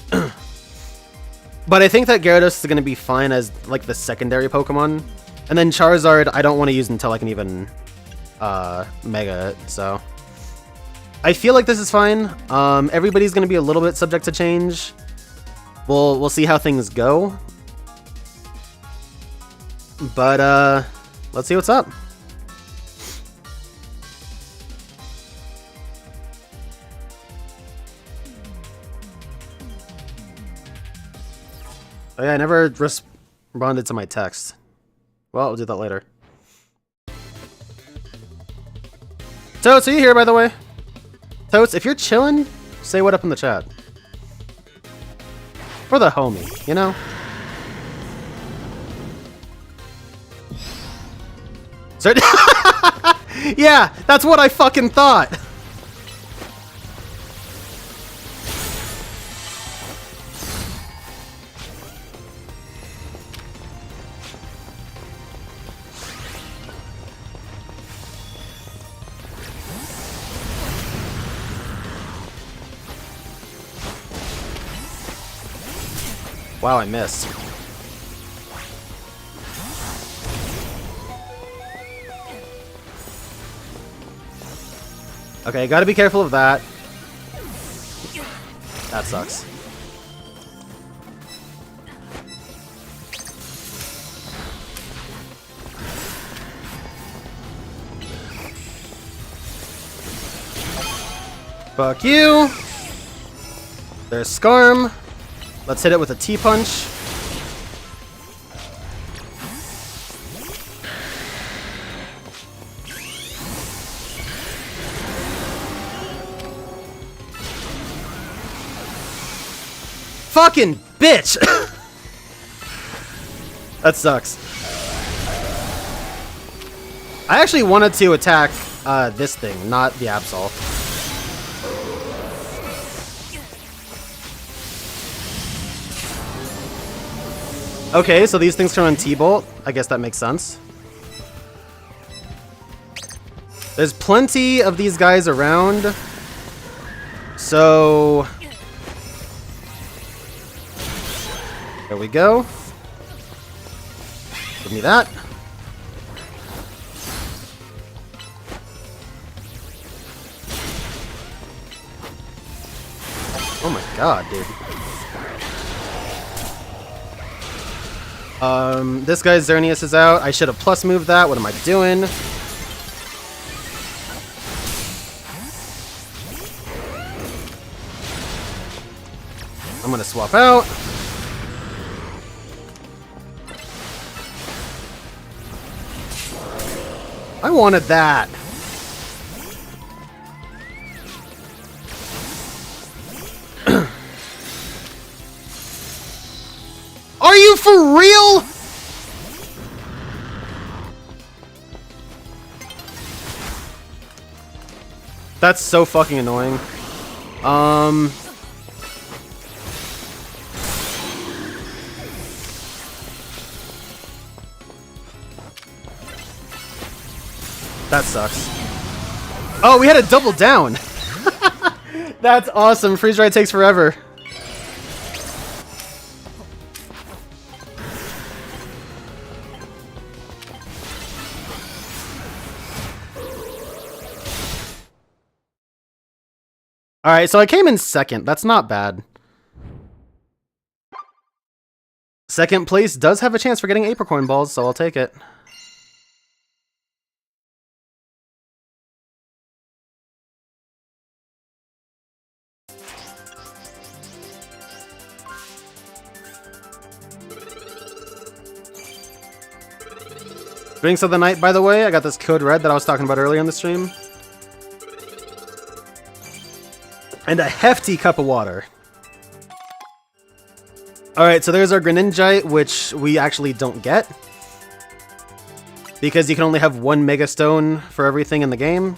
But I think that Gyarados is going to be fine as like the secondary Pokemon, and then Charizard I don't want to use until I can even Mega it, so I feel like this is fine. Everybody's going to be a little bit subject to change. We'll see how things go. But let's see what's up. Oh yeah, I never responded to my text. Well, I'll do that later. Totes, are you here, by the way? Totes, if you're chilling, say what up in the chat. For the homie, you know? So yeah, that's what I fucking thought! Wow, I missed. Okay, gotta be careful of that. That sucks. Fuck you! There's Skarm. Let's hit it with a T-Punch. Fucking bitch! That sucks. I actually wanted to attack this thing, not the Absol. Okay, so these things turn on T-Bolt. I guess that makes sense. There's plenty of these guys around. So there we go. Give me that. Oh my god, dude. This guy Xerneas is out. I should have plus moved that. What am I doing? I'm gonna swap out. I wanted that. Are for real? That's so fucking annoying. That sucks. Oh, we had a double down. That's awesome. Freeze ride takes forever. Alright, so I came in second. That's not bad. Second place does have a chance for getting apricorn balls, so I'll take it. Drinks of the night, by the way, I got this Code Red that I was talking about earlier in the stream. And a hefty cup of water. Alright, so there's our Greninjite, which we actually don't get. Because you can only have one Mega Stone for everything in the game.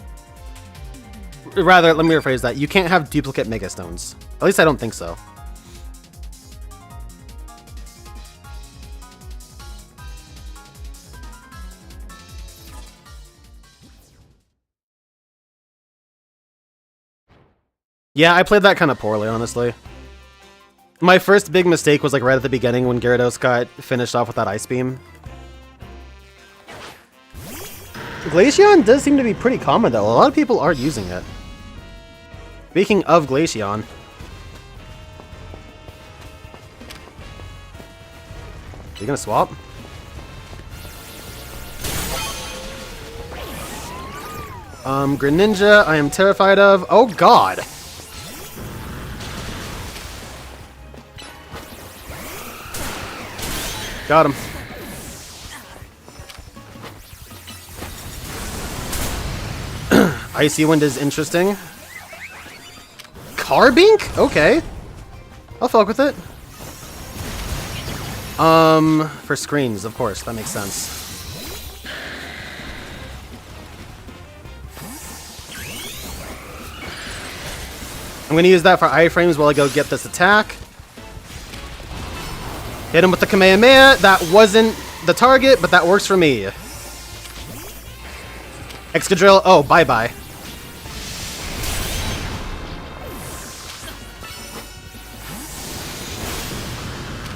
Rather, let me rephrase that. You can't have duplicate Mega Stones. At least I don't think so. Yeah, I played that kind of poorly, honestly. My first big mistake was like right at the beginning when Gyarados got finished off with that Ice Beam. Glaceon does seem to be pretty common though. A lot of people are using it. Speaking of Glaceon. You gonna swap? Greninja, I am terrified of. Oh god! Got him. Icy Wind is interesting. Carbink? Okay. I'll fuck with it. For screens, of course. That makes sense. I'm gonna use that for iframes while I go get this attack. Hit him with the Kamehameha. That wasn't the target, but that works for me. Excadrill. Oh, bye-bye.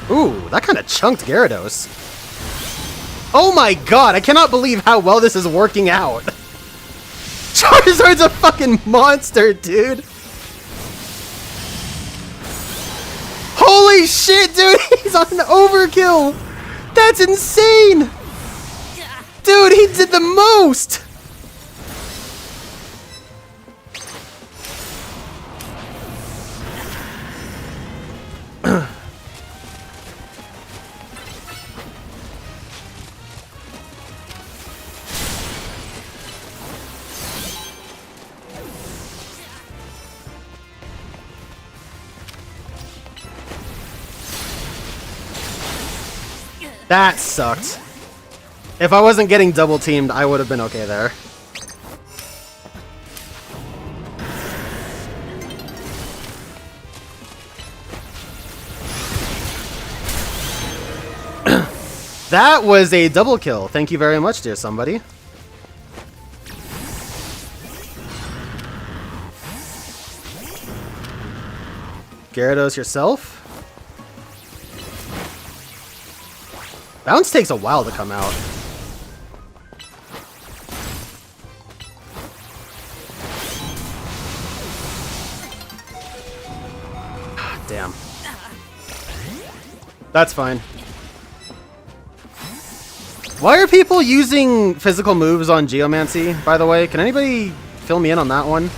Ooh, that kind of chunked Gyarados. Oh my god, I cannot believe how well this is working out. Charizard's a fucking monster, dude. Holy shit, dude! He's on overkill! That's insane! Dude, he did the most! That sucked. If I wasn't getting double teamed, I would have been okay there. That was a double kill. Thank you very much, dear somebody. Gyarados yourself? Bounce takes a while to come out. Damn. That's fine. Why are people using physical moves on Geomancy, by the way? Can anybody fill me in on that one?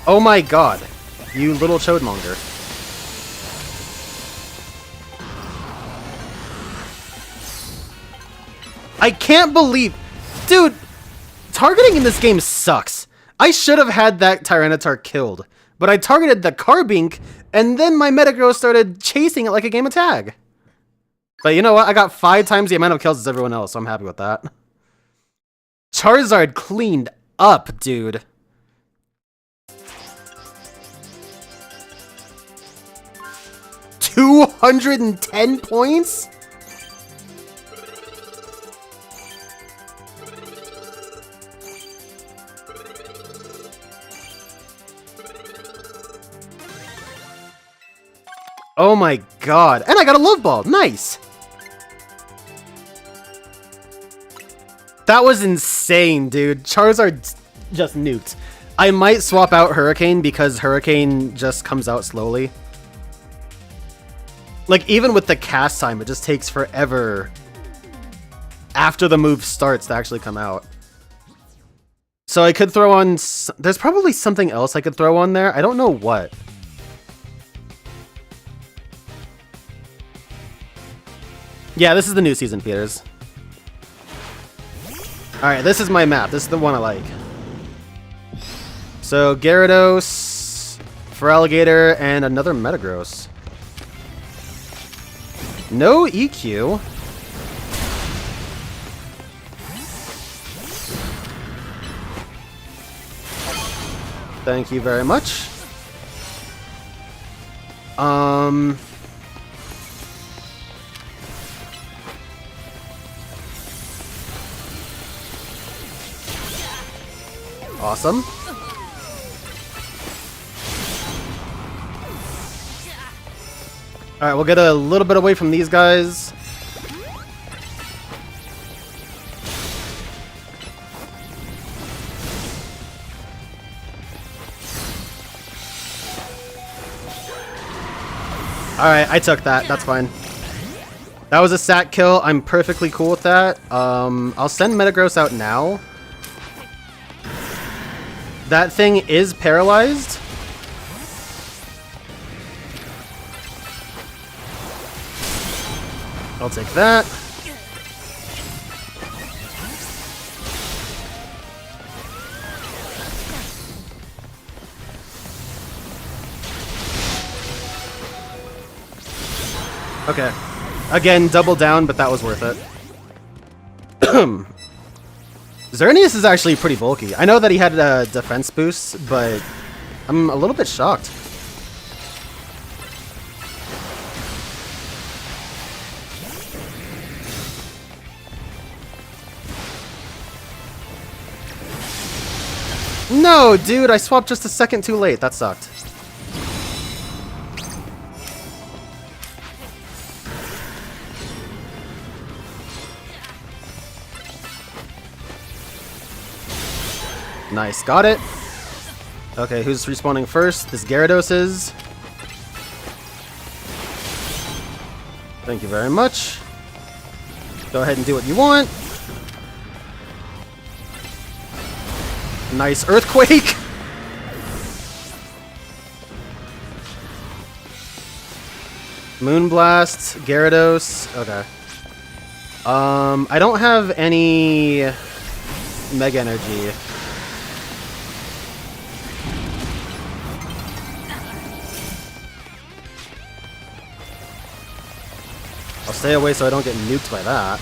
Oh my god. You little chodemonger. I can't believe... Dude, targeting in this game sucks. I should have had that Tyranitar killed but I targeted the Carbink, and then my Metagross started chasing it like a game of tag. But you know what? I got 5 times the amount of kills as everyone else, so I'm happy with that. Charizard cleaned up, dude. $210 points? Oh my god. And I got a Love Ball. Nice. That was insane, dude. Charizard just nuked. I might swap out Hurricane because Hurricane just comes out slowly. Like, even with the cast time, it just takes forever after the move starts to actually come out. So I could throw on... There's probably something else I could throw on there. I don't know what. Yeah, this is the new season, Peters. Alright, this is my map. This is the one I like. So, Gyarados, Feraligatr, and another Metagross. No EQ. Thank you very much. Awesome. Alright, we'll get a little bit away from these guys. Alright, I took that. That's fine. That was a sack kill. I'm perfectly cool with that. I'll send Metagross out now. That thing is paralyzed. I'll take that. Okay. Again, double down, but that was worth it. Xerneas is actually pretty bulky. I know that he had a defense boost, but I'm a little bit shocked. No, dude, I swapped just a second too late. That sucked. Nice, got it. Okay, who's respawning first? This Gyarados is. Thank you very much. Go ahead and do what you want. Nice Earthquake! Moonblast, Gyarados. Okay. I don't have any Mega Energy. I'll stay away so I don't get nuked by that.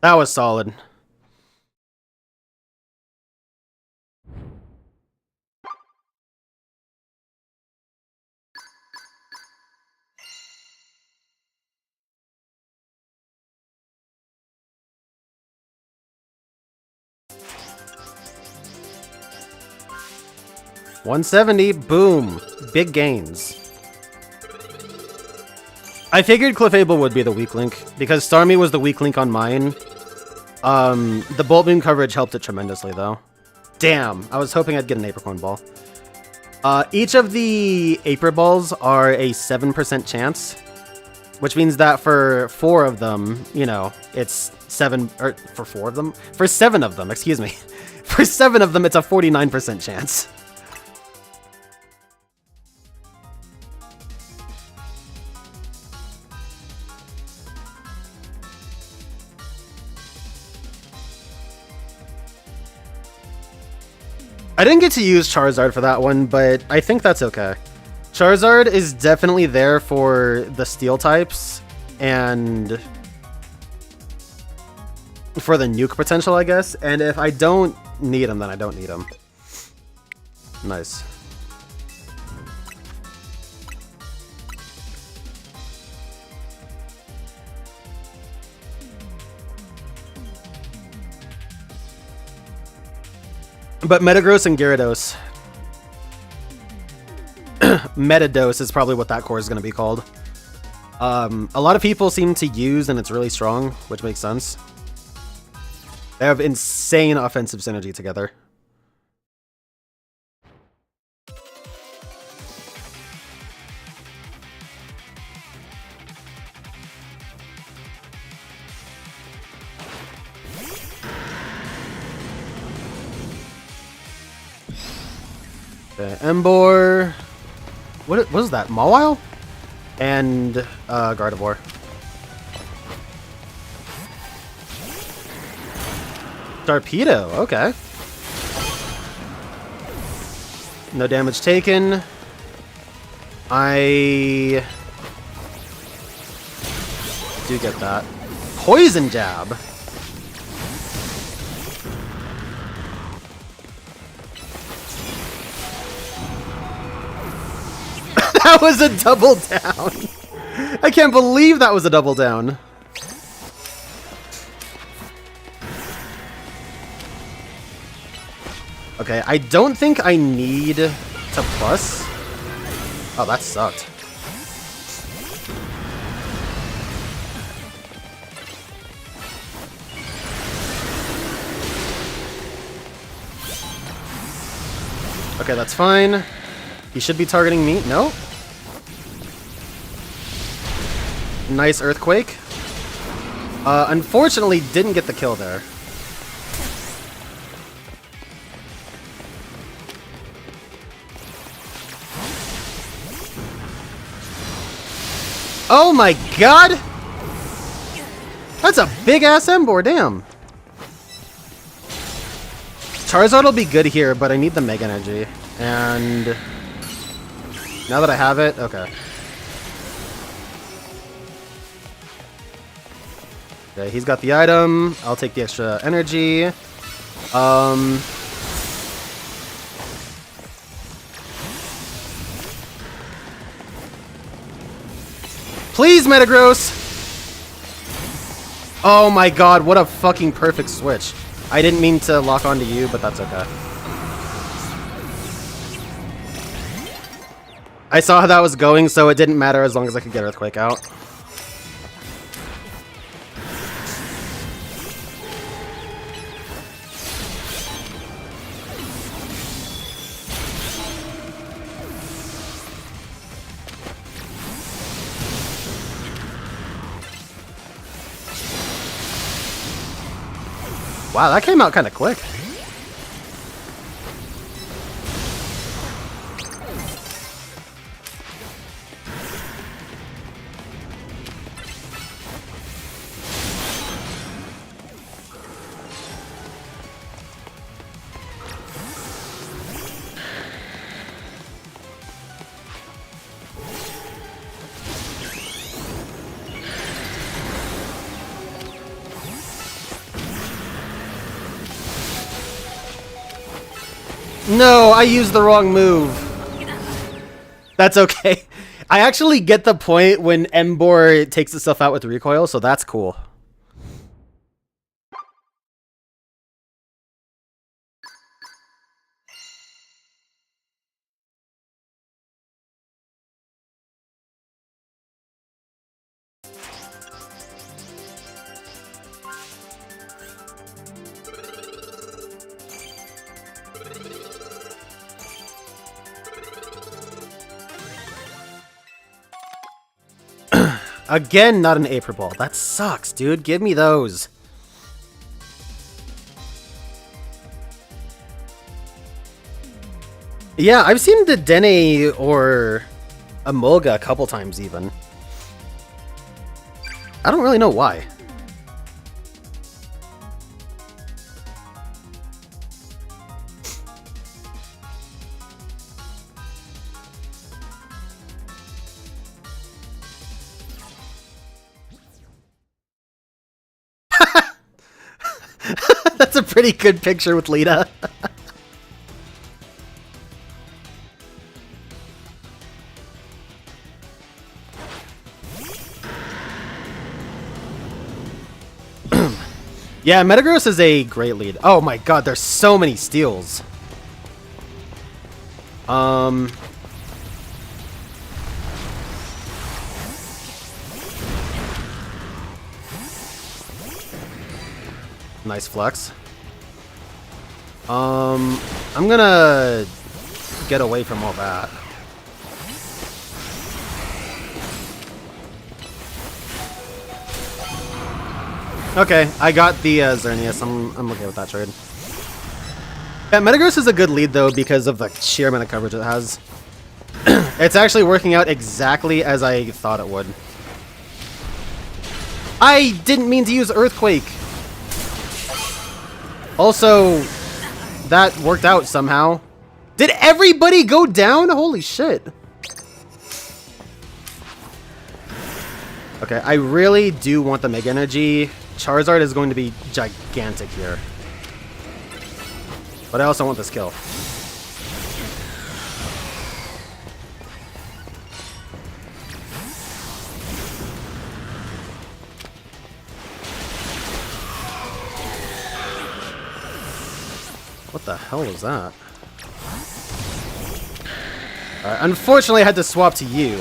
That was solid. $170, boom, big gains. I figured Clefable would be the weak link, because Starmie was the weak link on mine. The Bolt Beam coverage helped it tremendously, though. Damn, I was hoping I'd get an Apricorn Ball. Each of the Aper Balls are a 7% chance. Which means that for 4 of them, you know, it's 7, or for 4 of them? For 7 of them, excuse me. For 7 of them, it's a 49% chance. I didn't get to use Charizard for that one, but I think that's okay. Charizard is definitely there for the steel types and for the nuke potential, I guess. And if I don't need him, then I don't need him. Nice. But Metagross and Gyarados. Metados is probably what that core is going to be called. A lot of people seem to use, and it's really strong, which makes sense. They have insane offensive synergy together. Okay, Emboar. What was that? Mawile? And Gardevoir. Torpedo, okay. No damage taken. I do get that. Poison Jab. That was a double down. I can't believe that was a double down. Okay, I don't think I need to plus. Oh, that sucked. Okay, that's fine. He should be targeting me. No? Nice Earthquake. Unfortunately, didn't get the kill there. Oh my god! That's a big-ass Emboar, damn! Charizard will be good here, but I need the Mega Energy. And now that I have it, okay. Okay, he's got the item. I'll take the extra energy. Please, Metagross! Oh my god, what a fucking perfect switch. I didn't mean to lock onto you, but that's okay. I saw how that was going, so it didn't matter as long as I could get Earthquake out. Wow, that came out kind of quick. No, I used the wrong move. That's okay. I actually get the point when Emboar takes itself out with recoil, so that's cool. Again, not an Aper Ball. That sucks, dude. Give me those. Yeah, I've seen the Dene or Emolga a couple times even. I don't really know why. That's a pretty good picture with Lita. Yeah, Metagross is a great lead. Oh my god, there's so many steals. Nice flex. I'm gonna get away from all that. Okay, I got the Xerneas. I'm okay with that trade. Yeah, Metagross is a good lead though because of the sheer amount of coverage it has. It's actually working out exactly as I thought it would. I didn't mean to use Earthquake. Also, that worked out somehow. Did everybody go down? Holy shit. Okay, I really do want the Mega Energy. Charizard is going to be gigantic here. But I also want this kill. What the hell was that? Alright, unfortunately I had to swap to you.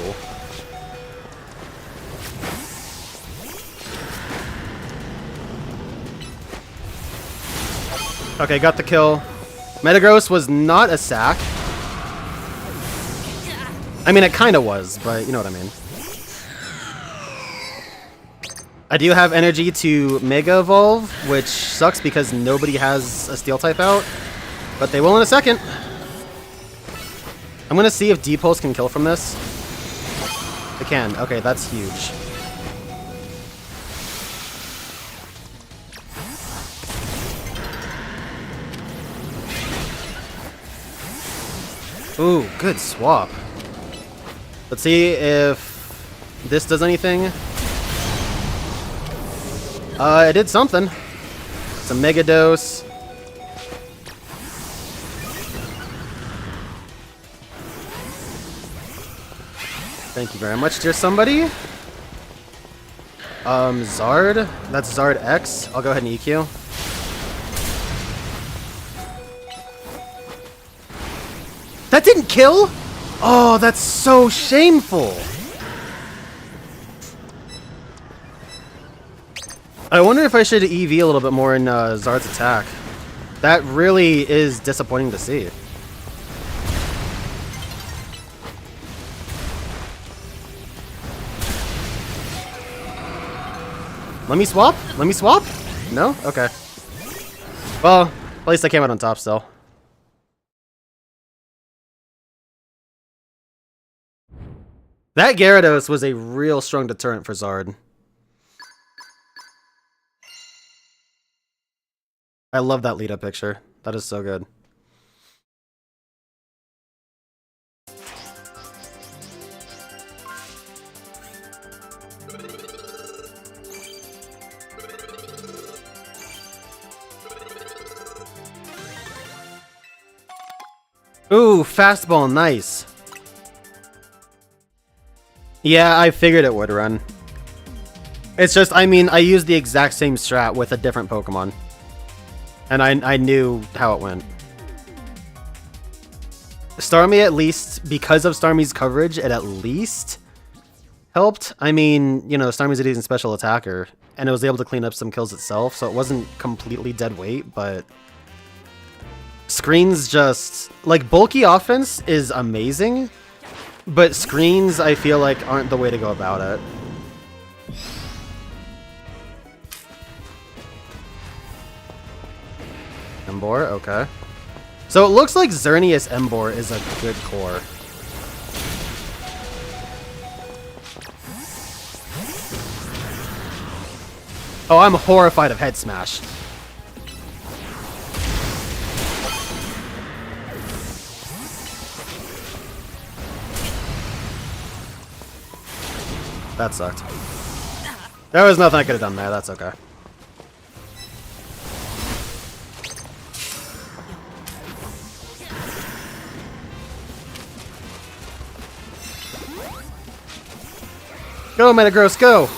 Okay, got the kill. Metagross was not a sack. I mean, it kind of was, but you know what I mean. I do have energy to Mega Evolve, which sucks because nobody has a Steel type out. But they will in a second. I'm gonna see if D-Pulse can kill from this. It can. Okay, that's huge. Ooh, good swap. Let's see if this does anything. It did something. It's a Mega Dose. Thank you very much, dear somebody. Zard. That's Zard X. I'll go ahead and EQ. That didn't kill? Oh, that's so shameful. I wonder if I should EV a little bit more in Zard's attack. That really is disappointing to see. Let me swap? Let me swap? No? Okay. Well, at least I came out on top still. That Gyarados was a real strong deterrent for Zard. I love that lead-up picture. That is so good. Ooh, fastball, nice. Yeah, I figured it would run. It's just, I mean, I used the exact same strat with a different Pokemon. And I knew how it went. Starmie, at least, because of Starmie's coverage, it at least helped. I mean, you know, Starmie's a decent special attacker, and it was able to clean up some kills itself, so it wasn't completely dead weight, but... Screens just... Like, bulky offense is amazing, but screens, I feel like, aren't the way to go about it. Embor, okay. So it looks like Xerneas Embor is a good core. Oh, I'm horrified of Head Smash. That sucked. There was nothing I could have done there, that's okay. Go, Metagross, go!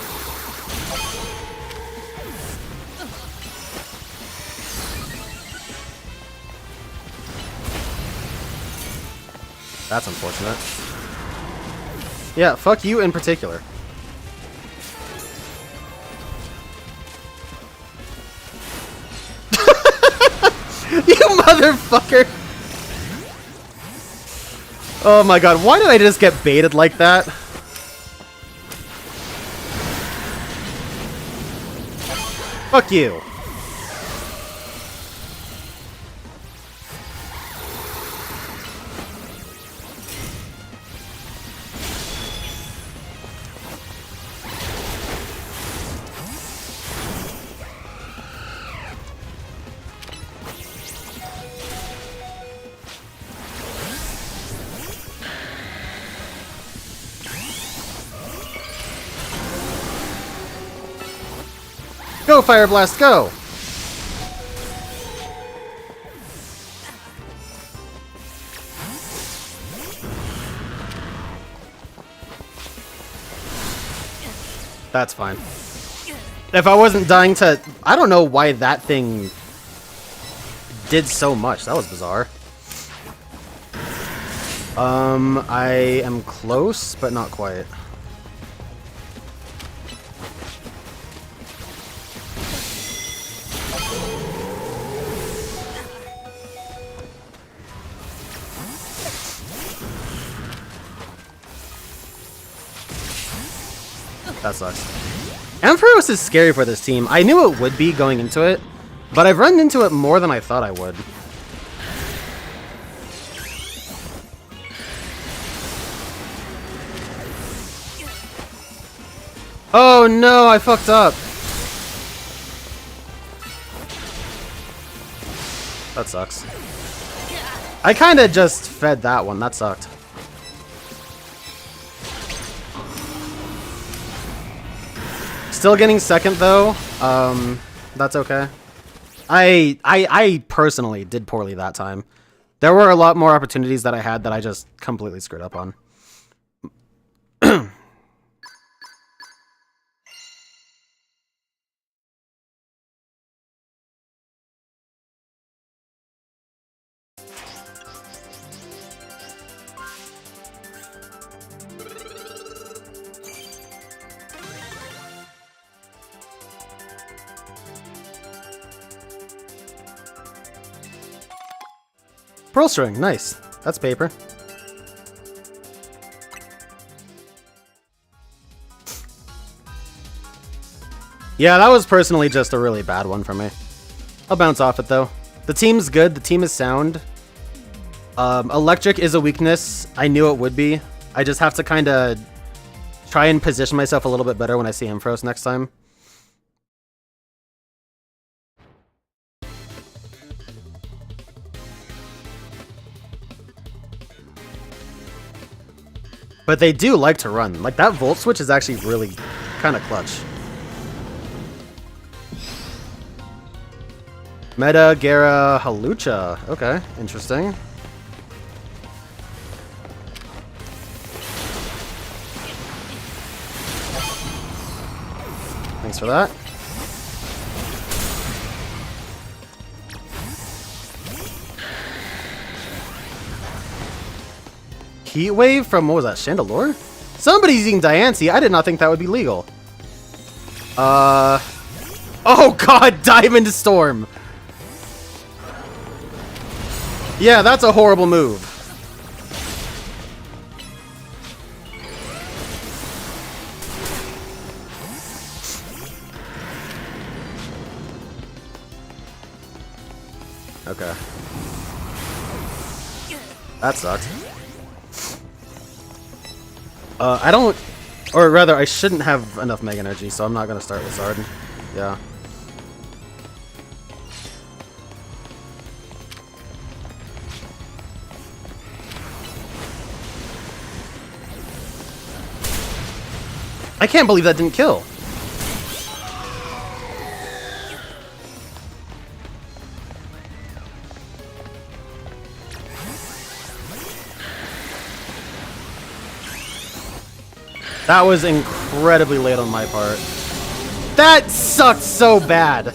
That's unfortunate. Yeah, fuck you in particular. You motherfucker! Oh my god, why did I just get baited like that? Fuck you. Go, Fire Blast, go! That's fine. If I wasn't dying to... I don't know why that thing did so much. That was bizarre. I am close, but not quite. That sucks. Ampharos is scary for this team. I knew it would be going into it, but I've run into it more than I thought I would. Oh no, I fucked up. That sucks. I kinda just fed that one. That sucked. Still getting second though. That's okay. I personally did poorly that time. There were a lot more opportunities that I had that I just completely screwed up on. Pearl string, nice. That's paper. Yeah, that was personally just a really bad one for me. I'll bounce off it though. The team's good, the team is sound. Electric is a weakness. I knew it would be. I just have to kind of try and position myself a little bit better when I see Ampharos next time. But they do like to run. Like, that Volt Switch is actually really kind of clutch. Meta Gara Halucha. Okay, interesting. Thanks for that. Heat Wave from, what was that, Chandelure? Somebody's eating Diancie. I did not think that would be legal. Oh god, Diamond Storm! Yeah, that's a horrible move. Okay. That sucked. I don't... Or rather, I shouldn't have enough Mega Energy, so I'm not gonna start with Zard. Yeah. I can't believe that didn't kill. That was incredibly late on my part. That sucked so bad.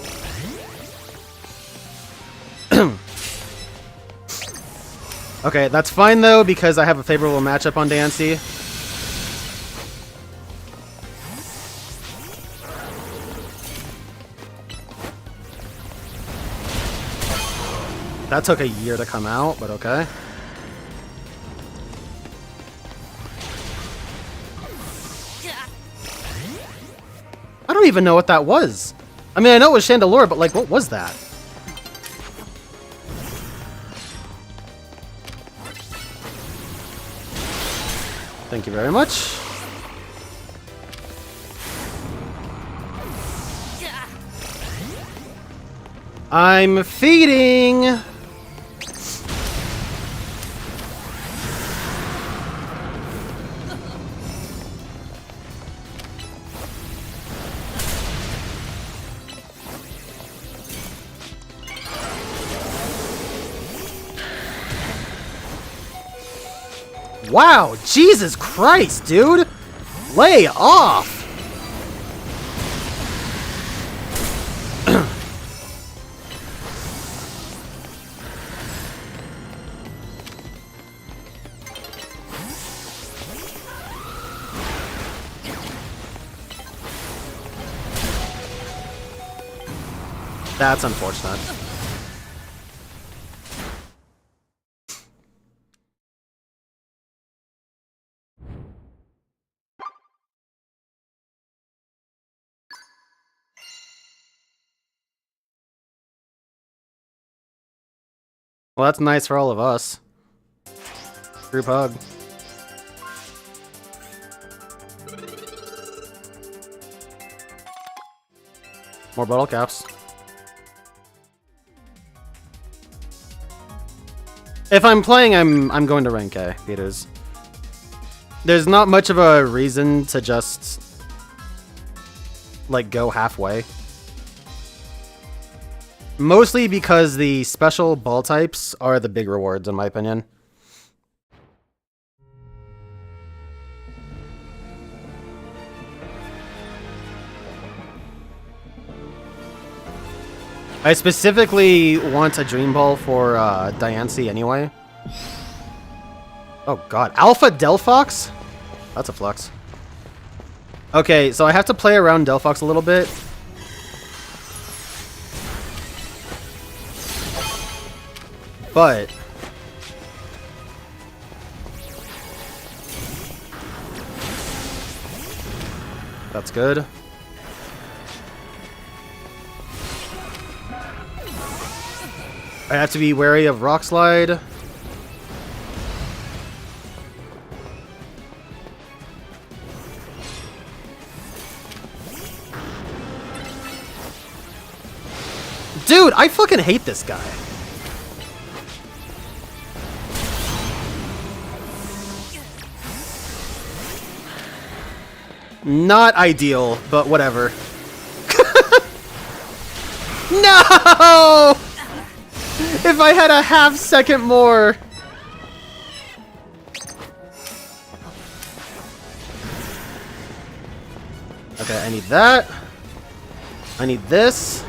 Okay, that's fine though, because I have a favorable matchup on Dancy. That took a year to come out, but okay. I don't even know what that was. I mean, I know it was Chandelure, but like, what was that? Thank you very much. I'm feeding. Wow, Jesus Christ, dude! Lay off! That's unfortunate. Well, that's nice for all of us. Group hug. More bottle caps. If I'm playing, I'm going to rank A, Peters. There's not much of a reason to just like go halfway. Mostly because the special ball types are the big rewards, in my opinion. I specifically want a Dream Ball for Diancie anyway. Oh god, Alpha Delphox? That's a flex. Okay, so I have to play around Delphox a little bit. But that's good. I have to be wary of Rock Slide. Dude, I fucking hate this guy. Not ideal, but whatever. No! If I had a half second more. Okay, I need that. I need this.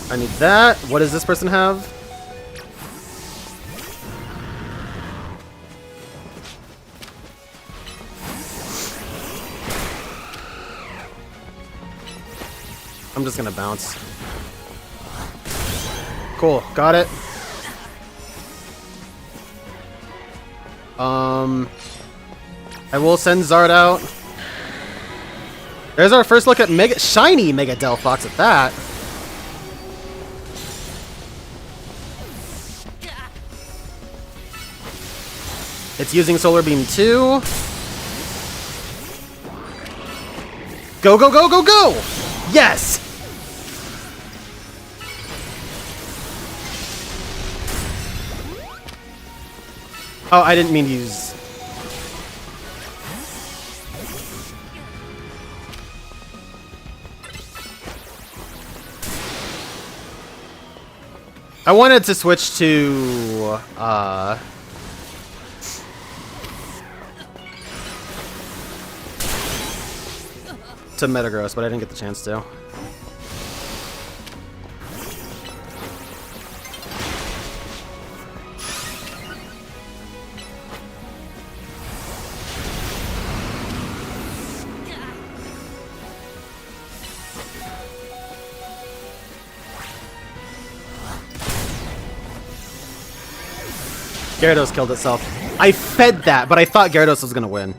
I need that. What does this person have? I'm just gonna bounce. Cool, got it. I will send Zard out. There's our first look at shiny Mega Delphox at that. It's using Solar Beam 2. Go, go, go, go, go! Yes! Oh, I didn't mean to use... I wanted to switch to, Metagross, but I didn't get the chance to. Gyarados killed itself. I fed that, but I thought Gyarados was gonna win.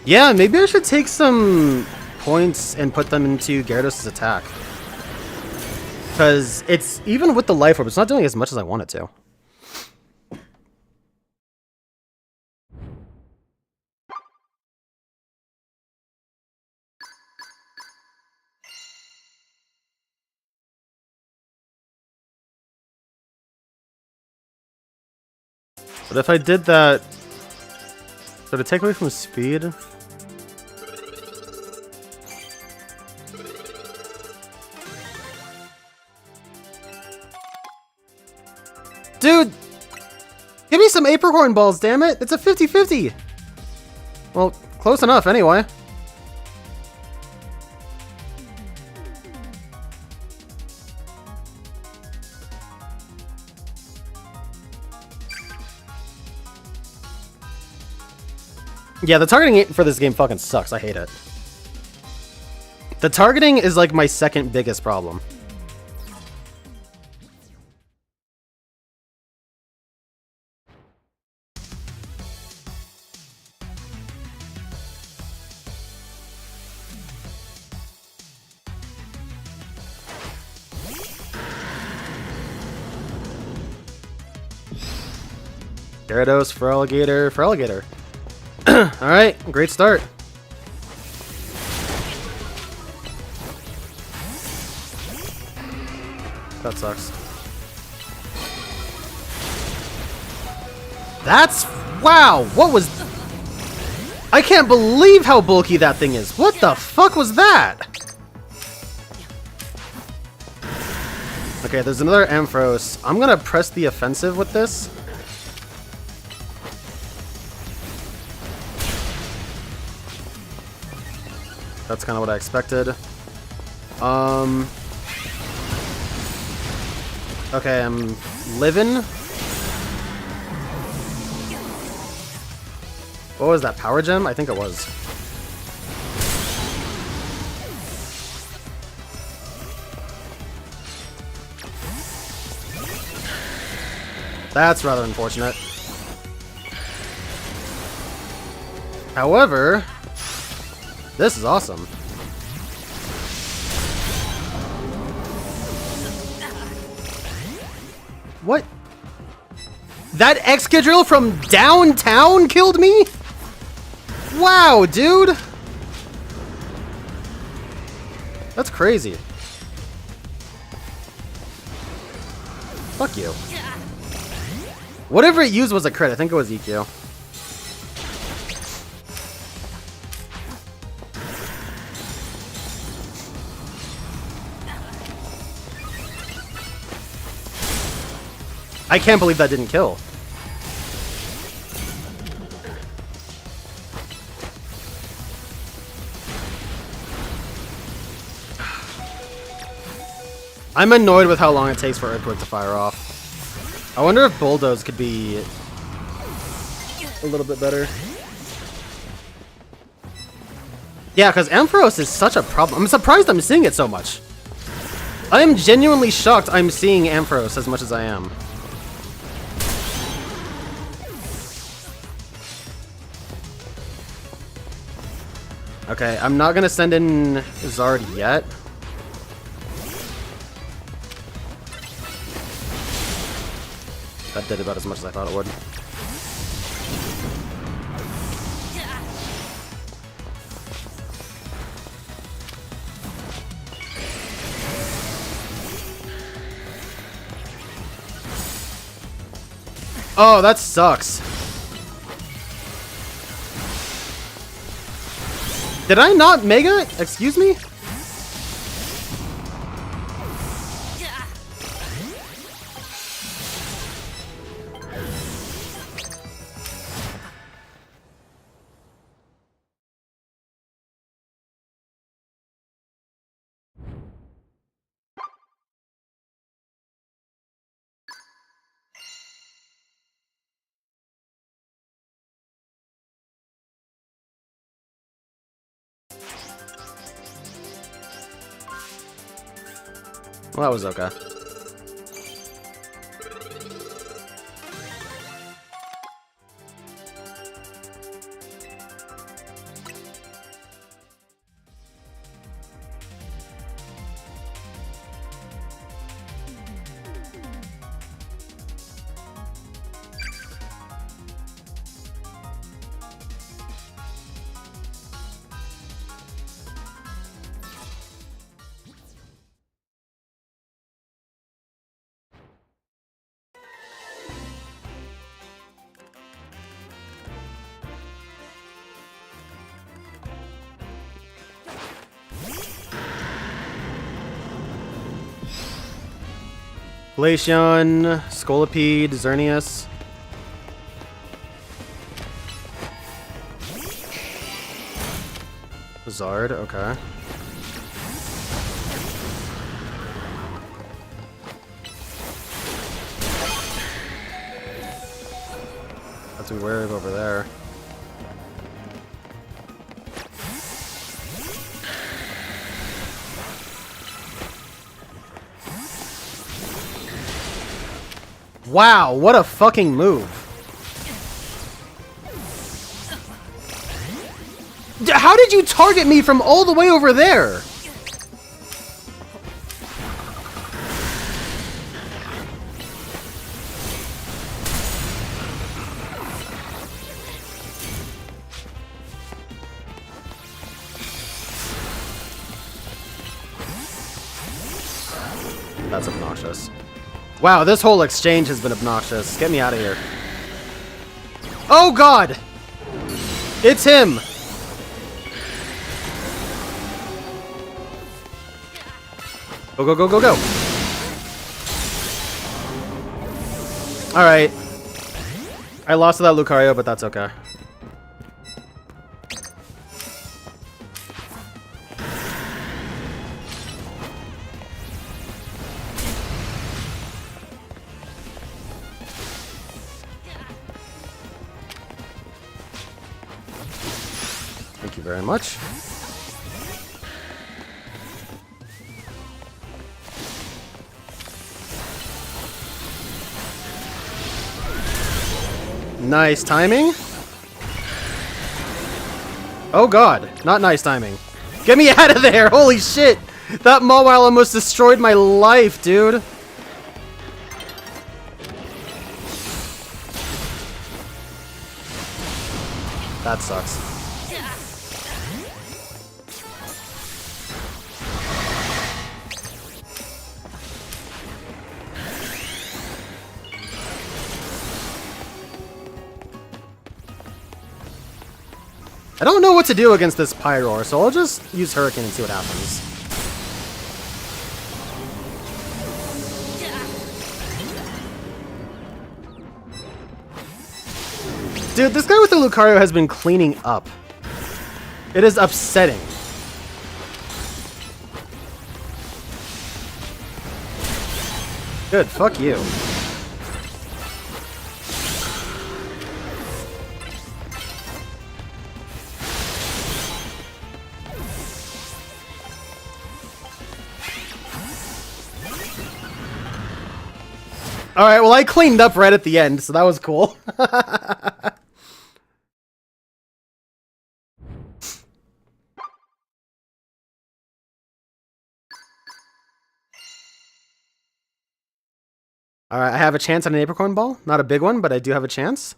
Yeah, maybe I should take some points and put them into Gyarados' attack. Because it's, even with the Life Orb, it's not doing as much as I want it to. But if I did that, would it take away from speed? Dude! Give me some Apricorn balls, damn it! It's a 50-50! Well, close enough anyway. Yeah, the targeting for this game fucking sucks. I hate it. The targeting is like my second biggest problem. Gyarados, Feraligatr, Feraligatr. Alright, great start. That sucks. That's... wow! What was... I can't believe how bulky that thing is! What the fuck was that? Okay, there's another Ampharos. I'm gonna press the offensive with this. That's kind of what I expected. Okay, I'm living. What was that, Power Gem? I think it was. That's rather unfortunate. However, this is awesome. What? That Excadrill from downtown killed me? Wow, dude! That's crazy. Fuck you. Whatever it used was a crit. I think it was EQ. I can't believe that didn't kill. I'm annoyed with how long it takes for Earthquake to fire off. I wonder if Bulldoze could be a little bit better. Yeah, because Ampharos is such a problem. I'm surprised I'm seeing it so much. I am genuinely shocked I'm seeing Ampharos as much as I am. Okay, I'm not gonna send in Zard yet. That did about as much as I thought it would. Oh, that sucks. Did I not Mega? Excuse me? Well, that was okay. Glaceon, Scolipede, Xerneas. Zard, okay. That's be wary of over there. Wow, what a fucking move. How did you target me from all the way over there? That's obnoxious. Wow, this whole exchange has been obnoxious. Get me out of here. Oh god! It's him! Go, go, go, go, go! Alright. I lost to that Lucario, but that's okay. Thank you very much. Nice timing. Oh god, not nice timing. Get me out of there! Holy shit! That Mawile almost destroyed my life, dude. That sucks. I don't know what to do against this Pyroar, so I'll just use Hurricane and see what happens. Dude, this guy with the Lucario has been cleaning up. It is upsetting. Good, fuck you. Alright, well I cleaned up right at the end, so that was cool. Alright, I have a chance at an apricorn ball. Not a big one, but I do have a chance.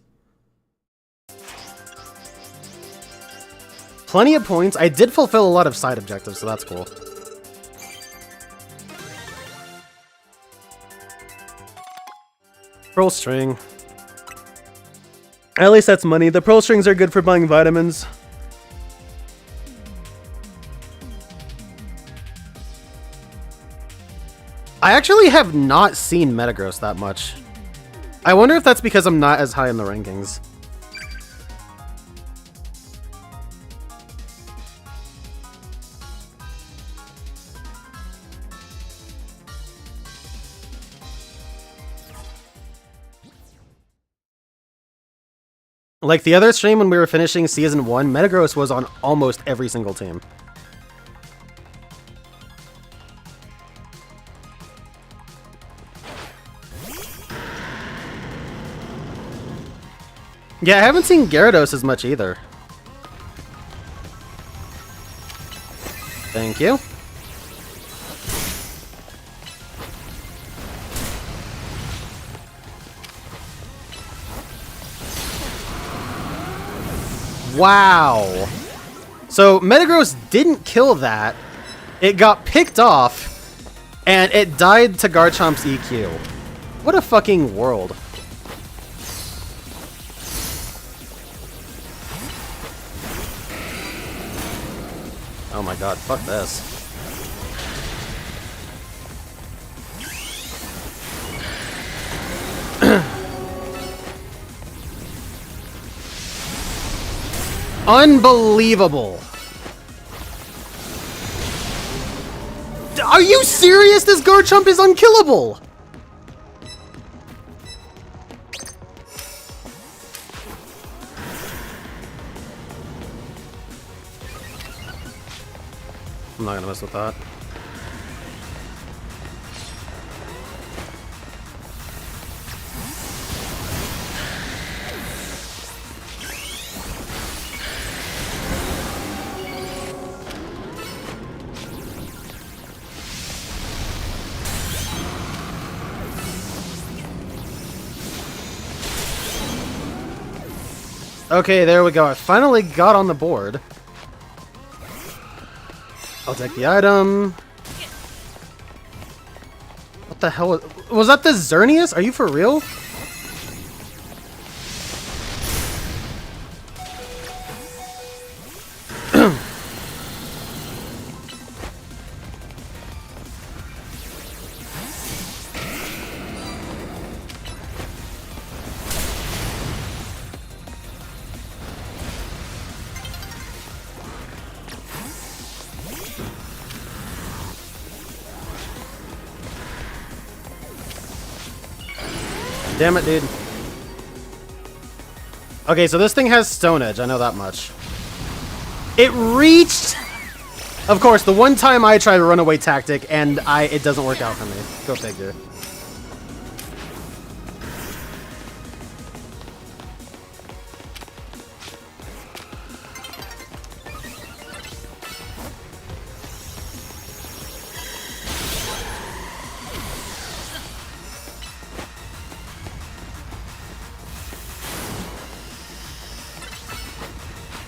Plenty of points. I did fulfill a lot of side objectives, so that's cool. Pearl string. At least that's money. The pearl strings are good for buying vitamins. I actually have not seen Metagross that much. I wonder if that's because I'm not as high in the rankings. Like the other stream when we were finishing Season 1, Metagross was on almost every single team. Yeah, I haven't seen Gyarados as much either. Thank you. Wow. So Metagross didn't kill that. It got picked off, and it died to Garchomp's EQ. What a fucking world. Oh my god, fuck this. Unbelievable. Are you serious? This Garchomp is unkillable. I'm not gonna mess with that. Okay, there we go. I finally got on the board. I'll take the item. What the hell was that? The Xerneas? Are you for real? Damn it, dude. Okay, so this thing has Stone Edge. I know that much. It reached... Of course, the one time I try a runaway tactic, and it doesn't work out for me. Go figure.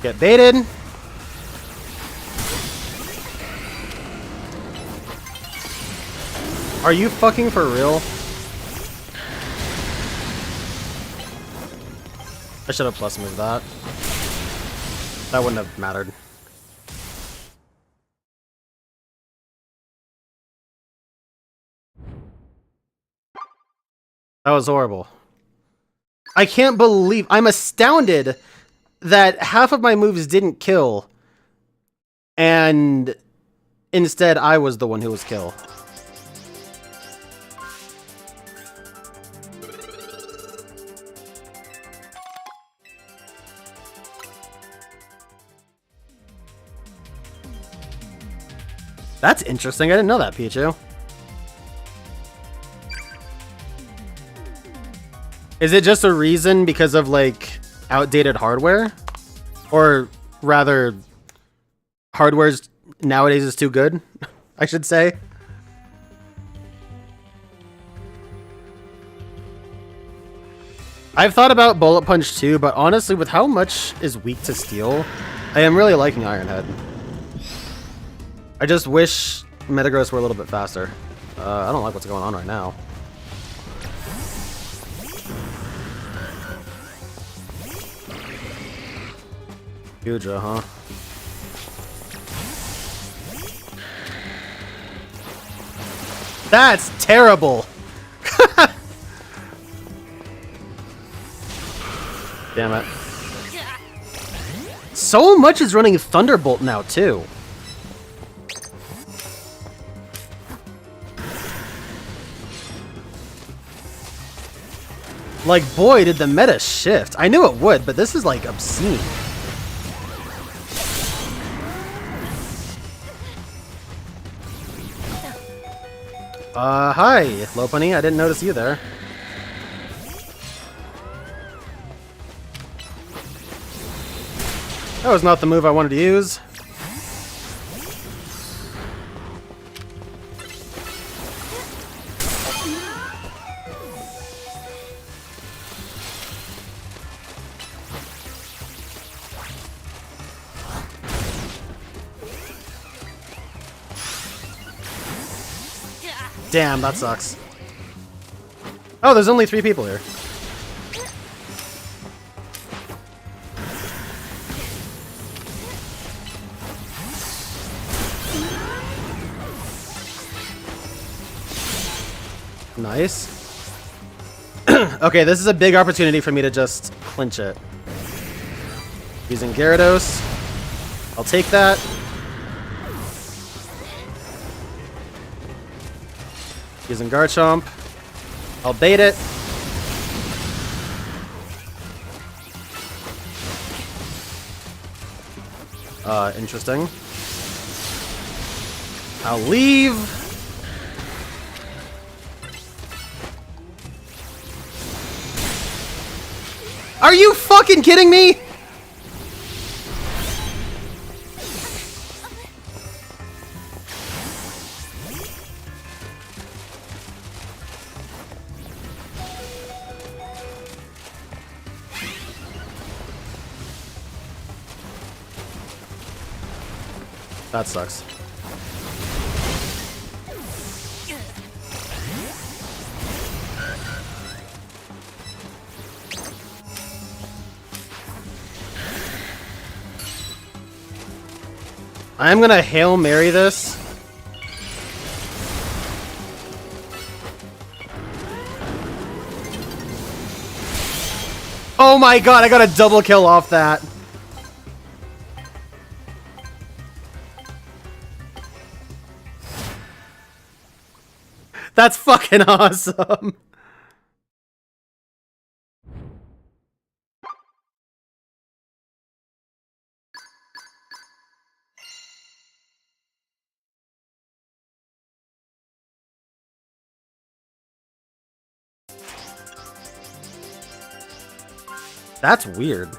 Get baited. Are you fucking for real? I should have plus moved that. That wouldn't have mattered. That was horrible. I can't believe... I'm astounded that half of my moves didn't kill, and instead I was the one who was killed. That's interesting. I didn't know that, Pichu. Is it just a reason because of, like, outdated hardware? Or rather, hardware's nowadays is too good, I should say. I've thought about Bullet Punch too, but honestly, with how much is weak to steel, I am really liking Iron Head. I just wish Metagross were a little bit faster. I don't like what's going on right now. Gudra, huh? That's terrible! Damn it. So much is running Thunderbolt now, too. Like, boy, did the meta shift. I knew it would, but this is, like, obscene. Hi, Lopunny. I didn't notice you there. That was not the move I wanted to use. Damn, that sucks. Oh, there's only 3 people here. Nice. Okay, this is a big opportunity for me to just clinch it. Using Gyarados. I'll take that. Using Garchomp. I'll bait it. Interesting. I'll leave. Are you fucking kidding me? That sucks. I'm gonna Hail Mary this. Oh my god, I got a double kill off that. That's fucking awesome. That's weird.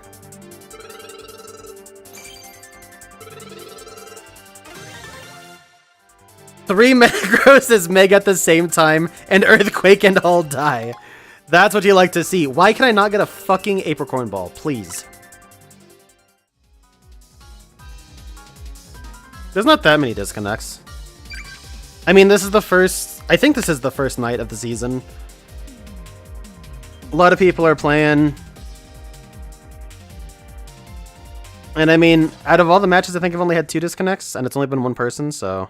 Three Metagrosses Meg at the same time, and Earthquake and all die. That's what you like to see. Why can I not get a fucking Apricorn Ball, please? There's not that many disconnects. I mean, this is the first... I think this is the first night of the season. A lot of people are playing... And I mean, out of all the matches, I think I've only had 2 disconnects, and it's only been 1 person, so...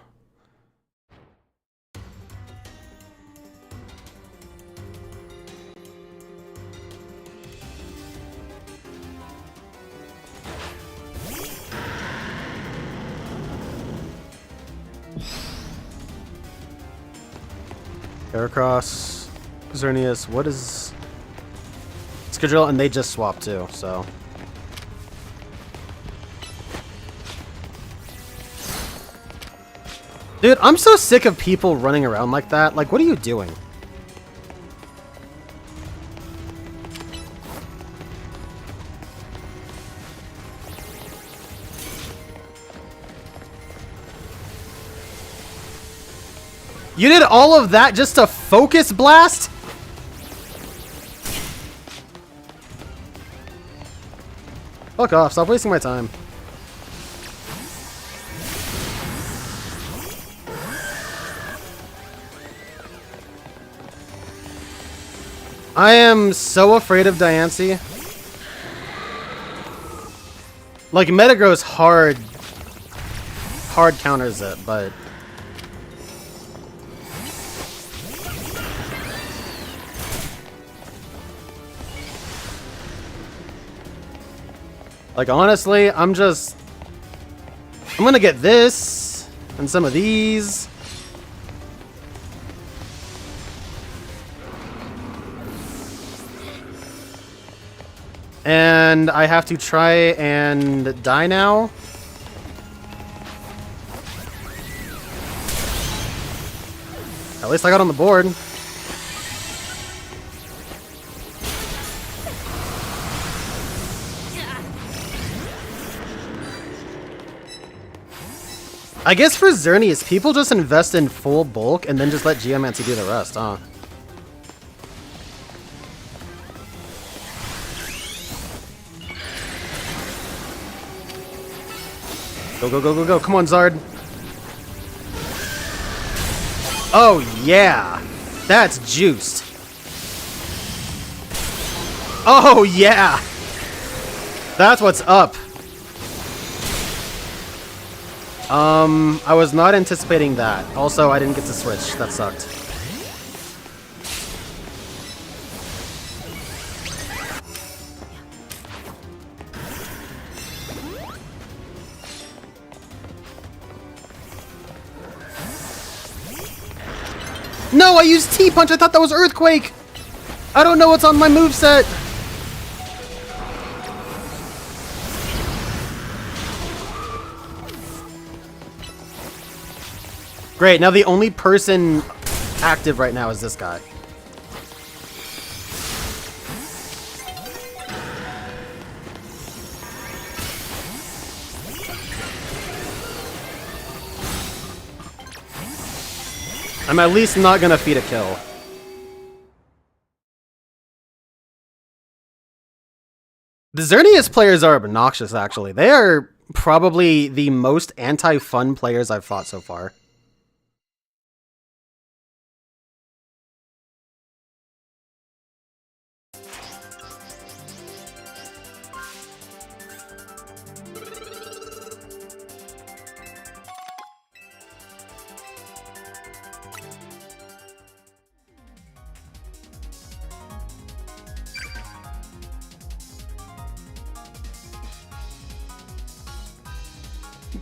Heracross, Xerneas, what is... Skadrill, and they just swapped too, so... Dude, I'm so sick of people running around like that. Like, what are you doing? You did all of that just to focus blast? Fuck off, stop wasting my time. I am so afraid of Diancie. Like, Metagross hard counters it, but... Like, honestly, I'm gonna get this, and some of these. And I have to try and die now. At least I got on the board. I guess for Xerneas, people just invest in full bulk and then just let Geomancy do the rest, huh? Go, go, go, go, go. Come on, Zard. Oh, yeah. That's juiced. Oh, yeah. That's what's up. I was not anticipating that. Also, I didn't get to switch. That sucked. No, I used T-Punch. I thought that was Earthquake. I don't know what's on my moveset. Great, now the only person active right now is this guy. I'm at least not gonna feed a kill. The Xerneas players are obnoxious, actually. They are probably the most anti-fun players I've fought so far.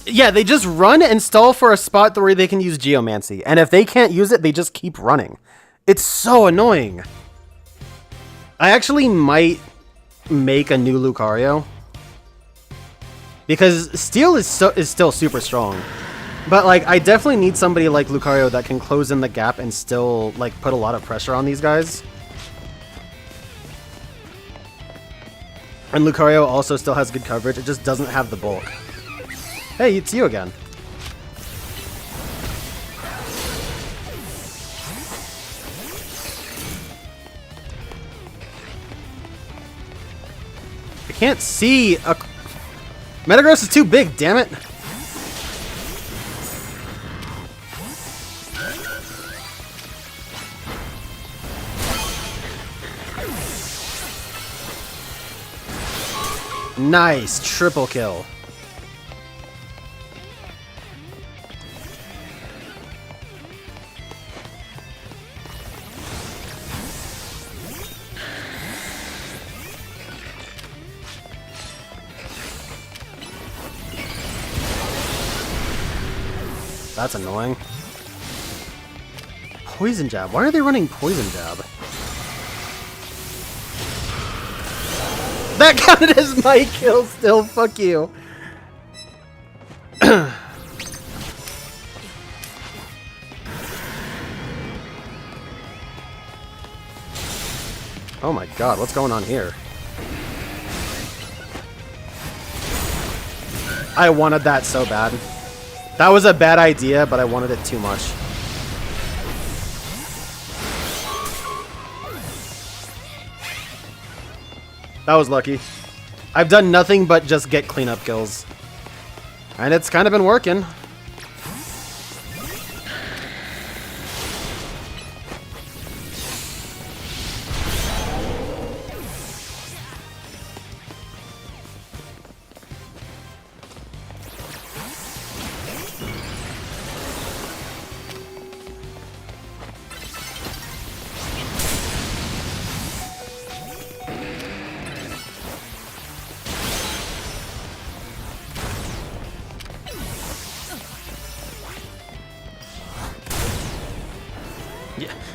Yeah, they just run and stall for a spot where they can use Geomancy. And if they can't use it, they just keep running. It's so annoying. I actually might make a new Lucario. Because Steel is still super strong. But, like, I definitely need somebody like Lucario that can close in the gap and still, like, put a lot of pressure on these guys. And Lucario also still has good coverage. It just doesn't have the bulk. Hey, it's you again. I can't see a... Metagross is too big, damn it. Nice, triple kill. That's annoying. Poison Jab. Why are they running Poison Jab? That counted as my kill still. Fuck you. Oh my god, what's going on here? I wanted that so bad. That was a bad idea, but I wanted it too much. That was lucky. I've done nothing but just get cleanup kills. And it's kind of been working.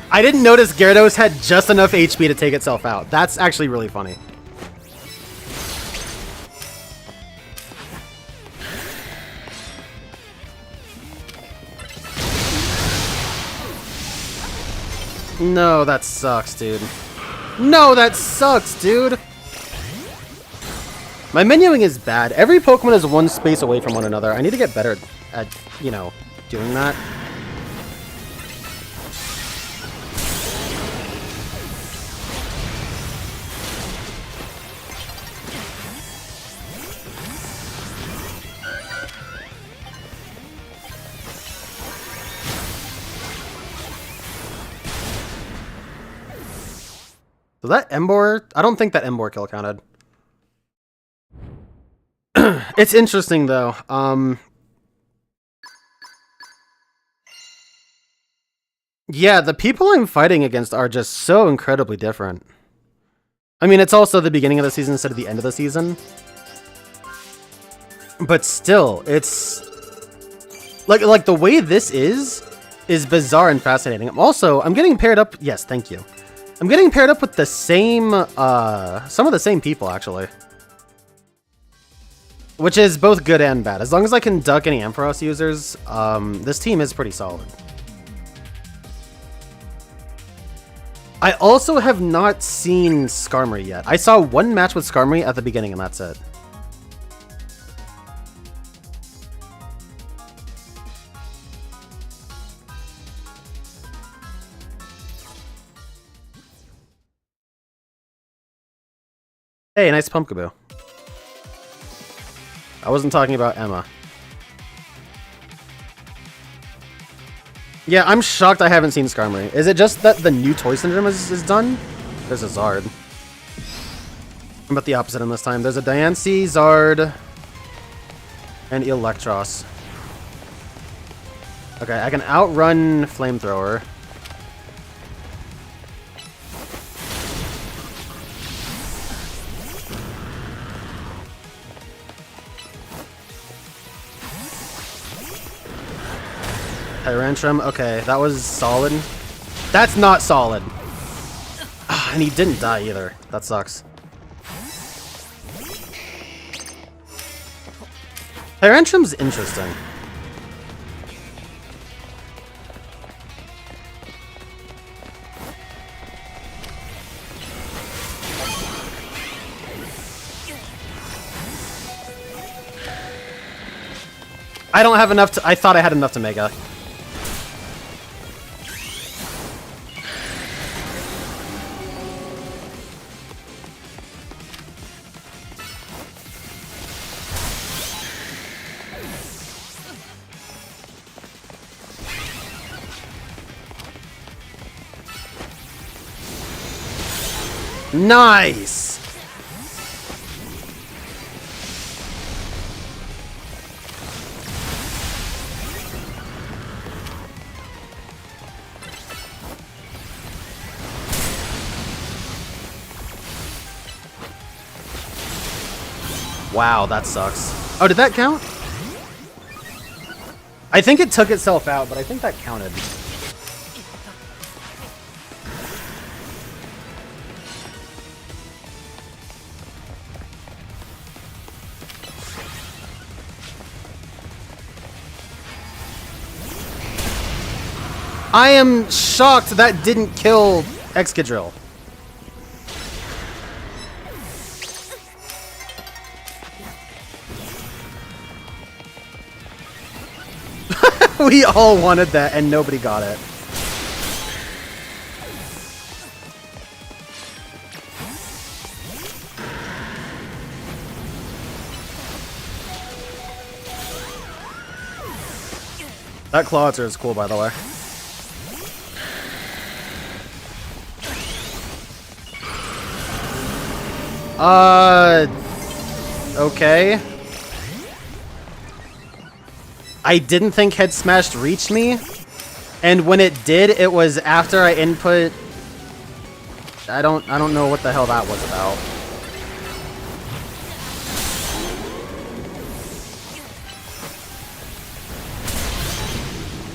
I didn't notice Gyarados had just enough HP to take itself out. That's actually really funny. No, that sucks, dude. No, that sucks, dude! My menuing is bad. Every Pokemon is one space away from one another. I need to get better at, you know, doing that. So that Emboar, I don't think that Emboar kill counted. It's interesting though. Yeah, the people I'm fighting against are just so incredibly different. I mean, it's also the beginning of the season instead of the end of the season. But still, it's like the way this is bizarre and fascinating. I'm getting paired up. Yes, thank you. I'm getting paired up with the same, some of the same people, actually. Which is both good and bad. As long as I can duck any Ampharos users, this team is pretty solid. I also have not seen Skarmory yet. I saw one match with Skarmory at the beginning, and that's it. Hey, nice Pumpkaboo. I wasn't talking about Emma. Yeah, I'm shocked I haven't seen Skarmory. Is it just that the new Toy Syndrome is done? There's a Zard. I'm about the opposite in this time. There's a Diancie, Zard, and Electros. Okay, I can outrun Flamethrower. Tyrantrum, okay, that was solid. That's not solid. And he didn't die either. That sucks. Tyrantrum's interesting. I don't have enough to... I thought I had enough to Mega. Nice! Wow, that sucks. Oh, did that count? I think it took itself out, but I think that counted. I am shocked that didn't kill Excadrill. We all wanted that and nobody got it. That Clawitzer is cool, by the way. Okay. I didn't think Head Smashed reached me, and when it did, it was after I input. I don't know what the hell that was about.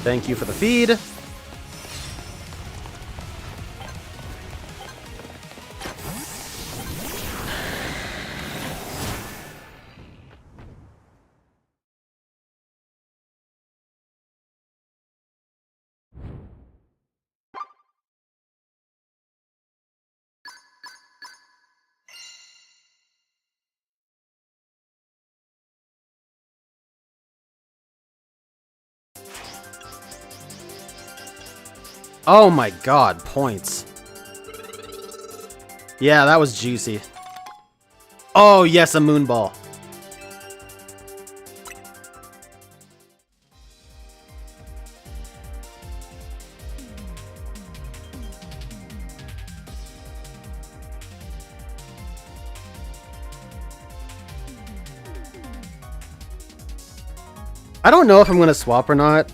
Thank you for the feed. Oh my god, points. Yeah, that was juicy. Oh yes, a moon ball. I don't know if I'm gonna swap or not.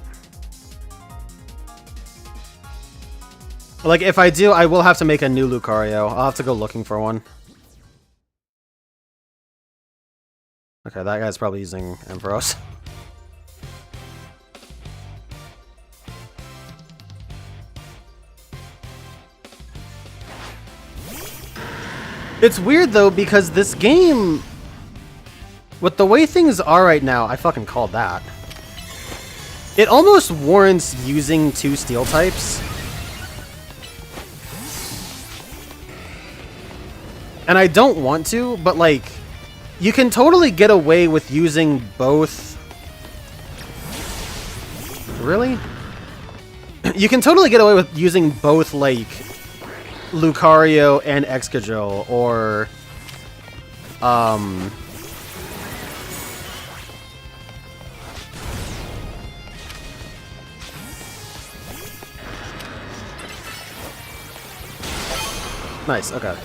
Like, if I do, I will have to make a new Lucario. I'll have to go looking for one. Okay, that guy's probably using Ampharos. It's weird, though, because this game... With the way things are right now, I fucking called that. It almost warrants using 2 steel types. And I don't want to, but like, you can totally get away with using both. Really? You can totally get away with using both, like, Lucario and Excadrill, or, Nice, okay.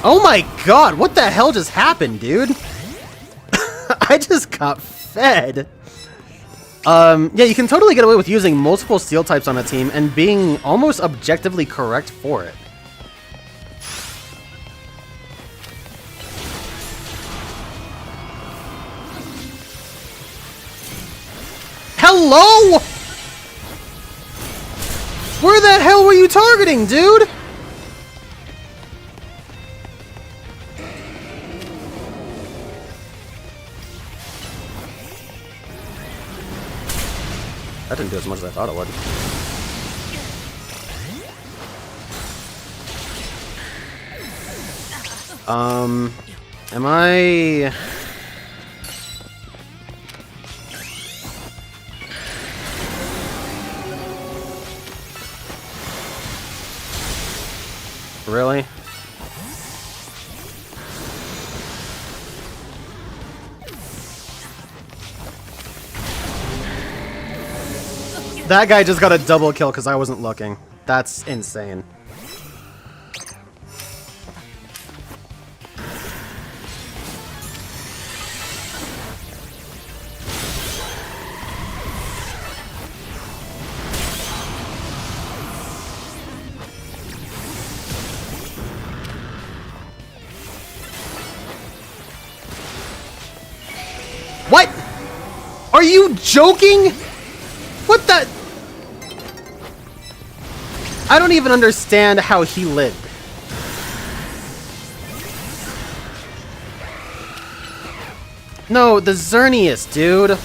Oh my god, what the hell just happened, dude? I just got fed. Yeah, you can totally get away with using multiple steel types on a team and being almost objectively correct for it. Hello? Where the hell were you targeting, dude? That didn't do as much as I thought it would. Am I... Really? That guy just got a double kill because I wasn't looking. That's insane. What? Are you joking? What the? I don't even understand how he lived. No, the Xerneas, dude.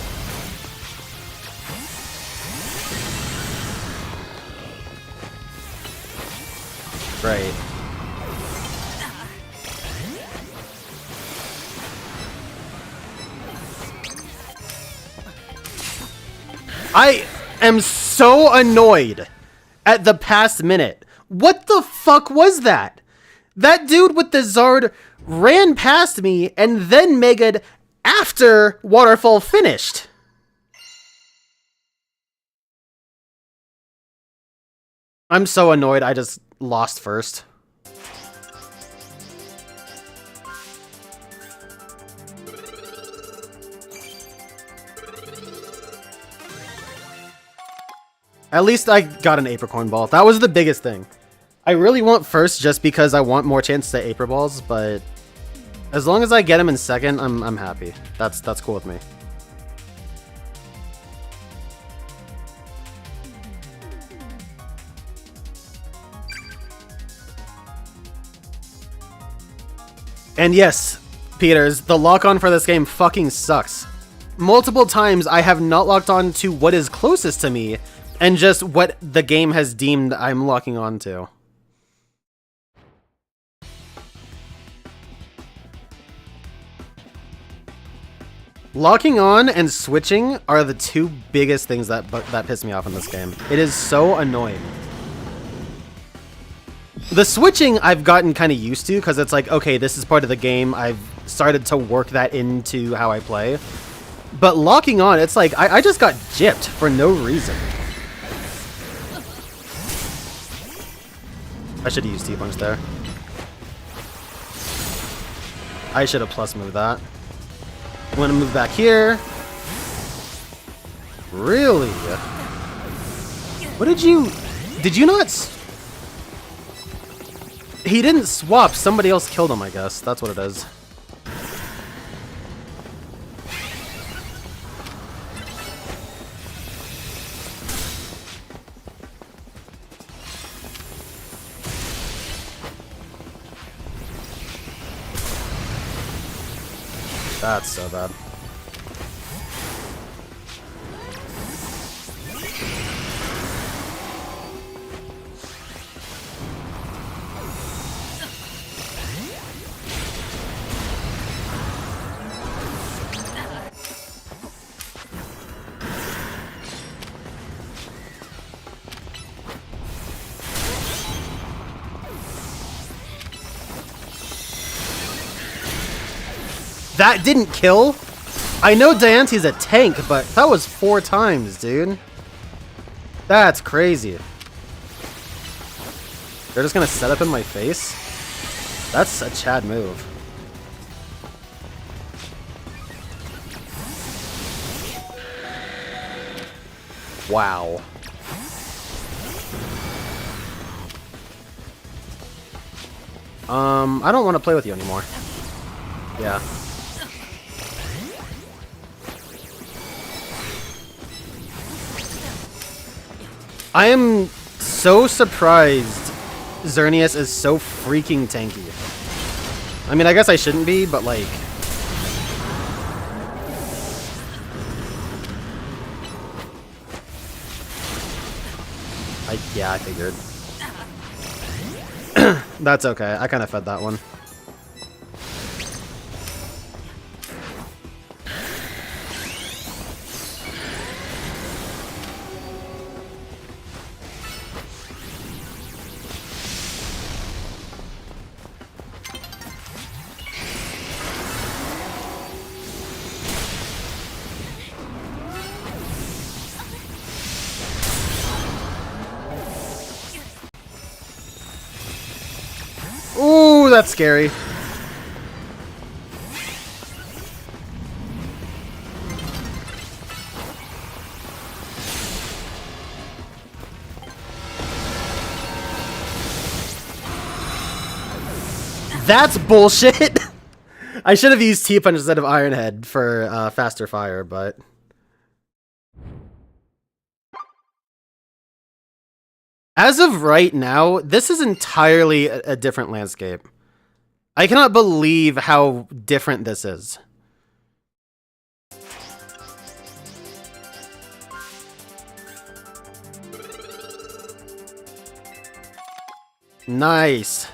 Right. I am so annoyed at the past minute What the fuck was that? That dude with the Zard ran past me and then Mega'd after Waterfall finished. I'm so annoyed I just lost first. At least I got an Apricorn Ball. That was the biggest thing. I really want first just because I want more chance to Aper Balls, but as long as I get him in second, I'm happy. That's cool with me. And yes, Peters, the lock-on for this game fucking sucks. Multiple times I have not locked on to what is closest to me, and just what the game has deemed I'm locking on to. Locking on and switching are the two biggest things that piss me off in this game. It is so annoying. The switching I've gotten kind of used to because it's like, okay, this is part of the game. I've started to work that into how I play. But locking on, it's like, I just got gypped for no reason. I should have used T-Punch there. I should have plus moved that. I'm gonna move back here. Really? What did you not... He didn't swap, somebody else killed him, I guess. That's what it is. That's so bad. That didn't kill? I know Diante's a tank, but that was 4 times, dude. That's crazy. They're just gonna set up in my face? That's a Chad move. Wow. I don't want to play with you anymore. Yeah. I am so surprised Xerneas is so freaking tanky. I mean, I guess I shouldn't be, but like... yeah, I figured. That's okay. I kind of fed that one. Ooh, that's scary. That's bullshit. I should have used T-Punch instead of Iron Head for faster fire, but... As of right now, this is entirely a different landscape. I cannot believe how different this is. Nice.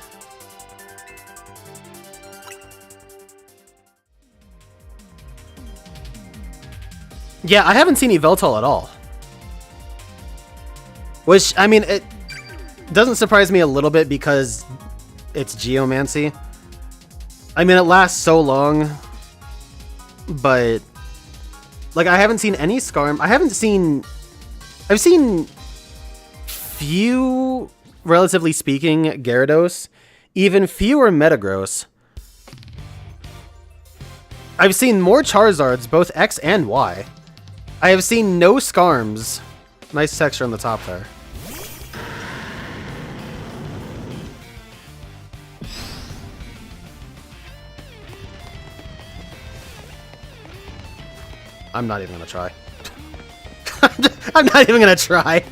Yeah, I haven't seen Yveltal at all. Which, I mean, doesn't surprise me a little bit because it's geomancy. I mean, it lasts so long, but like I haven't seen any Scarm. I've seen few, relatively speaking, Gyarados, even fewer Metagross. I've seen more Charizards, both X and Y. I have seen no Scarms. Nice texture on the top there. I'm not even gonna try. I'm not even gonna try.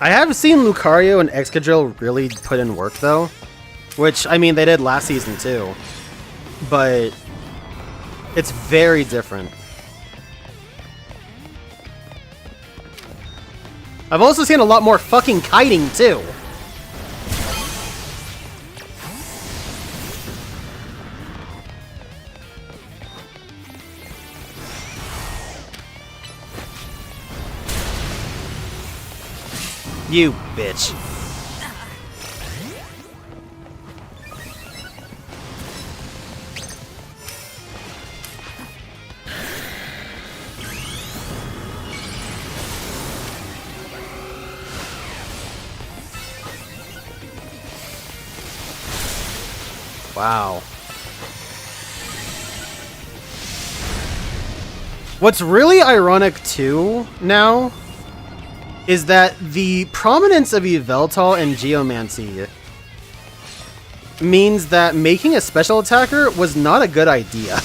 I have seen Lucario and Excadrill really put in work, though. Which, I mean, they did last season, too. But it's very different. I've also seen a lot more fucking kiting, too. You bitch. Wow. What's really ironic too now is that the prominence of Yveltal and Geomancy means that making a special attacker was not a good idea.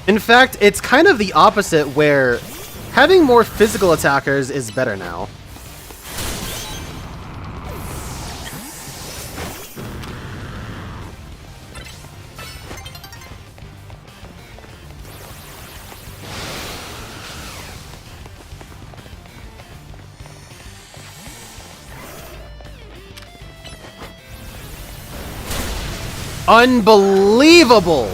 In fact, it's kind of the opposite, where having more physical attackers is better now. Unbelievable!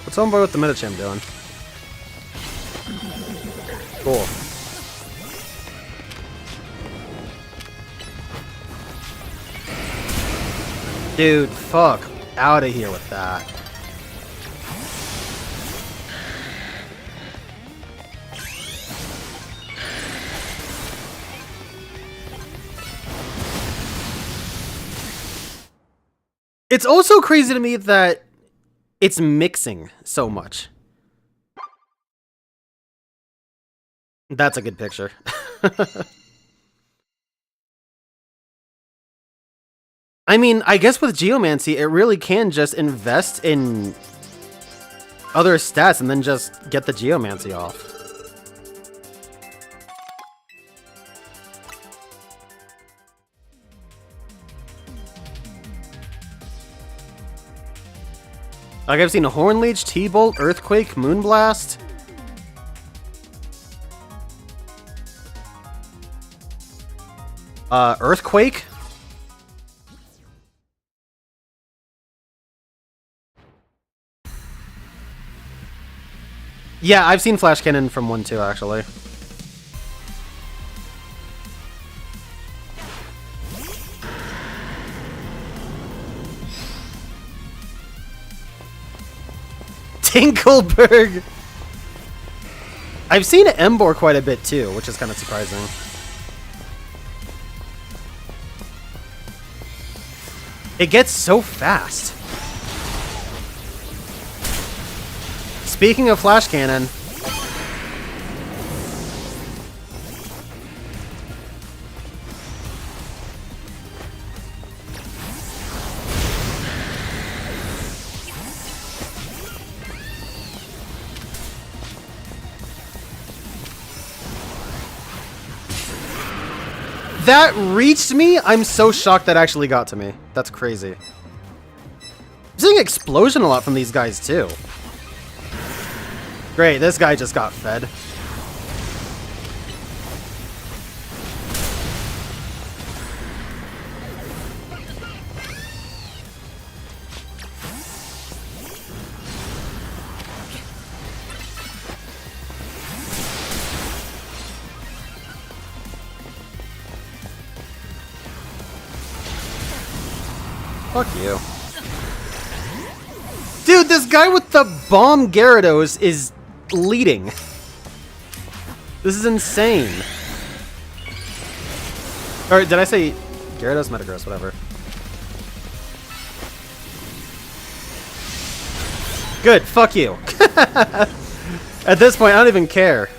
What's homeboy with the Medicham doing? Cool. Dude, fuck out of here with that. It's also crazy to me that it's mixing so much. That's a good picture. I mean, I guess with Geomancy, it really can just invest in other stats and then just get the Geomancy off. Like, I've seen a Hornleech, T-Bolt, Earthquake, Moonblast. Earthquake? Yeah, I've seen Flash Cannon from 1-2, actually. Tinkleberg! I've seen Emboar quite a bit, too, which is kind of surprising. It gets so fast. Speaking of Flash Cannon, that reached me? I'm so shocked that actually got to me. That's crazy. I'm seeing explosion a lot from these guys too. Great, this guy just got fed. Fuck you. Dude, this guy with the bomb Gyarados is leading. This is insane. Or did I say Gyarados? Metagross, whatever. Good, fuck you. At this point, I don't even care.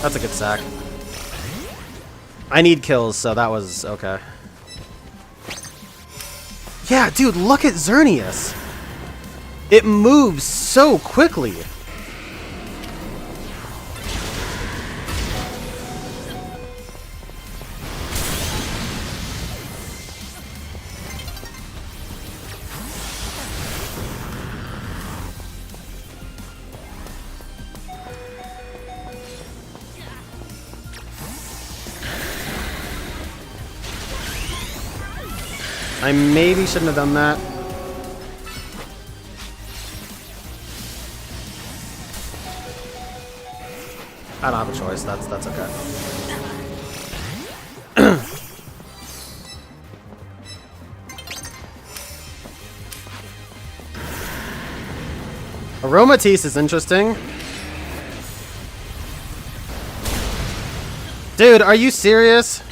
That's a good sack. I need kills, so that was okay. Yeah, dude, look at Xerneas. It moves so quickly. I maybe shouldn't have done that. I don't have a choice. That's okay. Aromatisse is interesting. Dude, are you serious?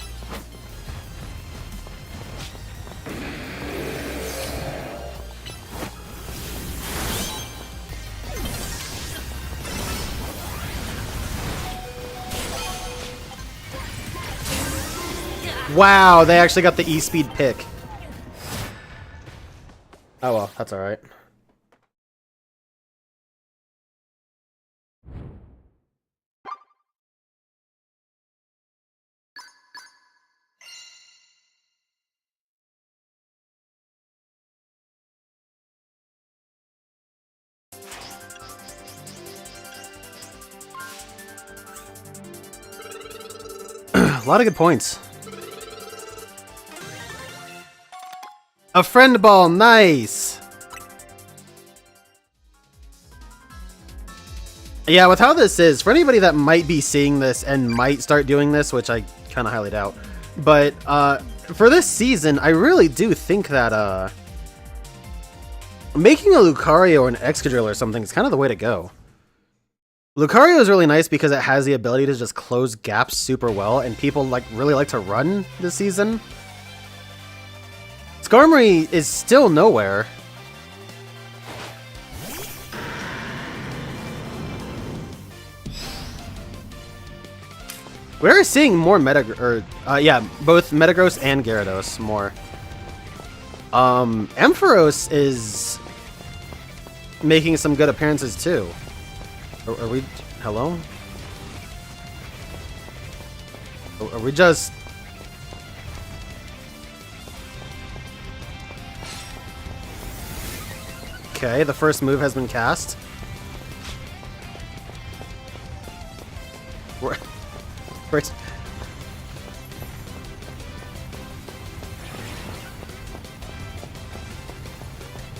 Wow, they actually got the E-Speed pick. Oh well, that's alright. A lot of good points. A friend ball, nice! Yeah, with how this is, for anybody that might be seeing this and might start doing this, which I kind of highly doubt, but for this season, I really do think that making a Lucario or an Excadrill or something is kind of the way to go. Lucario is really nice because it has the ability to just close gaps super well, and people really like to run this season. Skarmory is still nowhere. We're seeing more yeah, both Metagross and Gyarados more. Ampharos is making some good appearances too. Are we... Hello? Are we just... Okay, the first move has been cast.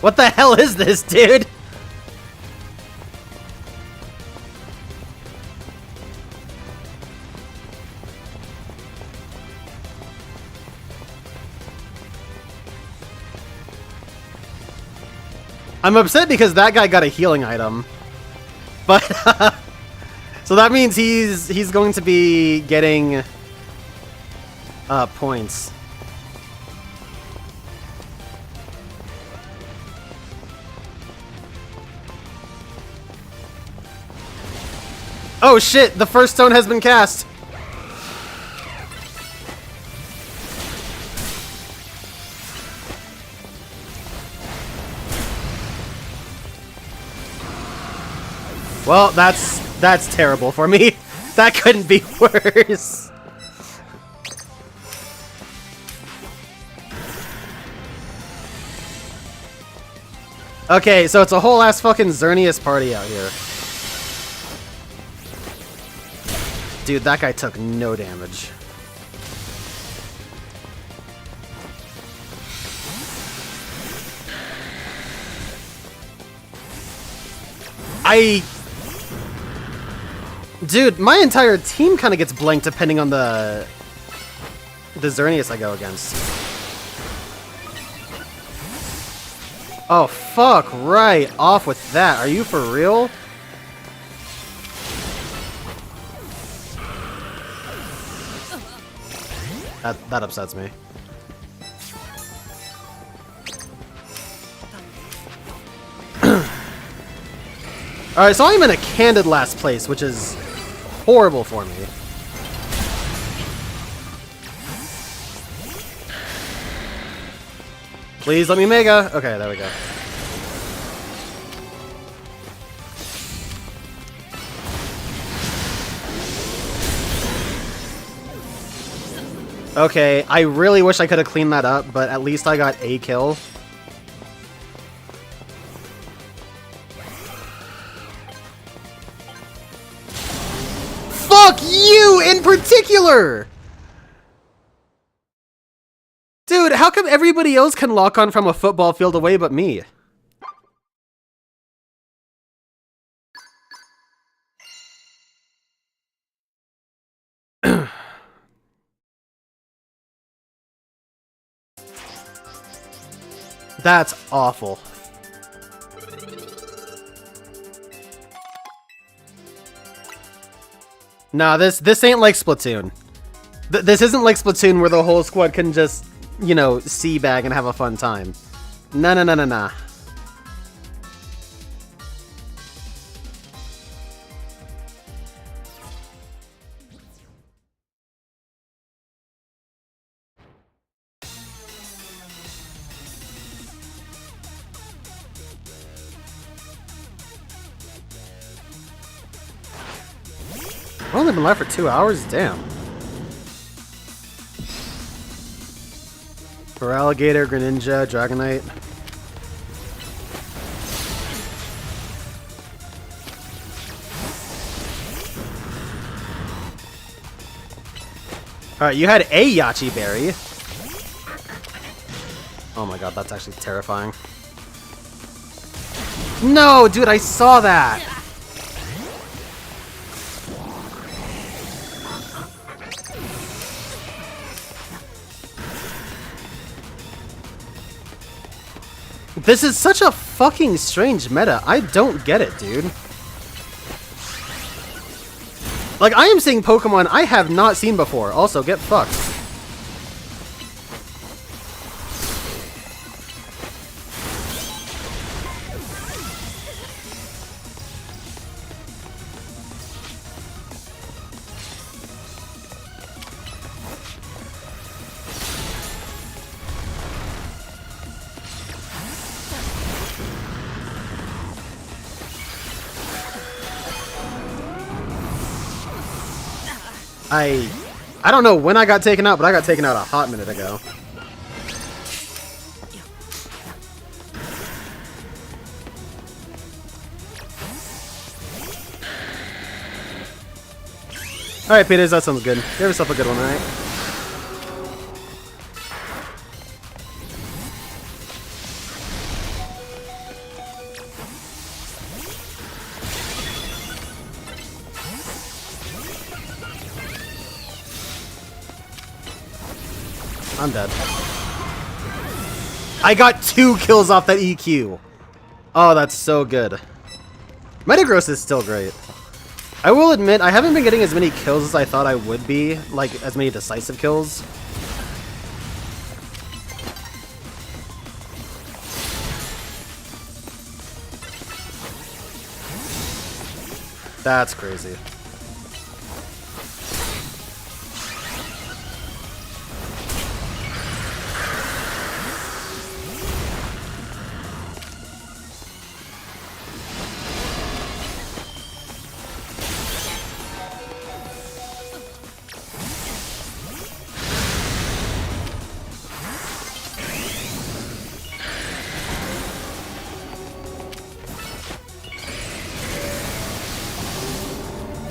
What the hell is this, dude? I'm upset because that guy got a healing item. But so that means he's going to be getting points. Oh shit, the first stone has been cast. Well, that's terrible for me. That couldn't be worse. Okay, so it's a whole ass fucking Xerneas party out here. Dude, that guy took no damage. Dude, my entire team kind of gets blanked depending on the Xerneas I go against. Oh, fuck, right. Off with that. Are you for real? That upsets me. Alright, so I'm in a candid last place, which is horrible for me. Please let me Mega. Okay, there we go. Okay, I really wish I could have cleaned that up, but at least I got a kill. Fuck you in particular! Dude, how come everybody else can lock on from a football field away but me? That's awful. Nah, this ain't like Splatoon. This isn't like Splatoon where the whole squad can just, you know, seabag and have a fun time. Nah, nah, nah, nah, nah. I've only been live for 2 hours? Damn. For Alligator, Greninja, Dragonite. Alright, you had a Yachi Berry. Oh my god, that's actually terrifying. No, dude, I saw that! This is such a fucking strange meta. I don't get it, dude. Like, I am seeing Pokemon I have not seen before. Also, get fucked. I don't know when I got taken out, but I got taken out a hot minute ago. Alright, Peters, that sounds good. Give yourself a good one, alright? I'm dead. I got 2 kills off that EQ. Oh, that's so good. Metagross is still great. I will admit, I haven't been getting as many kills as I thought I would be. Like, as many decisive kills. That's crazy.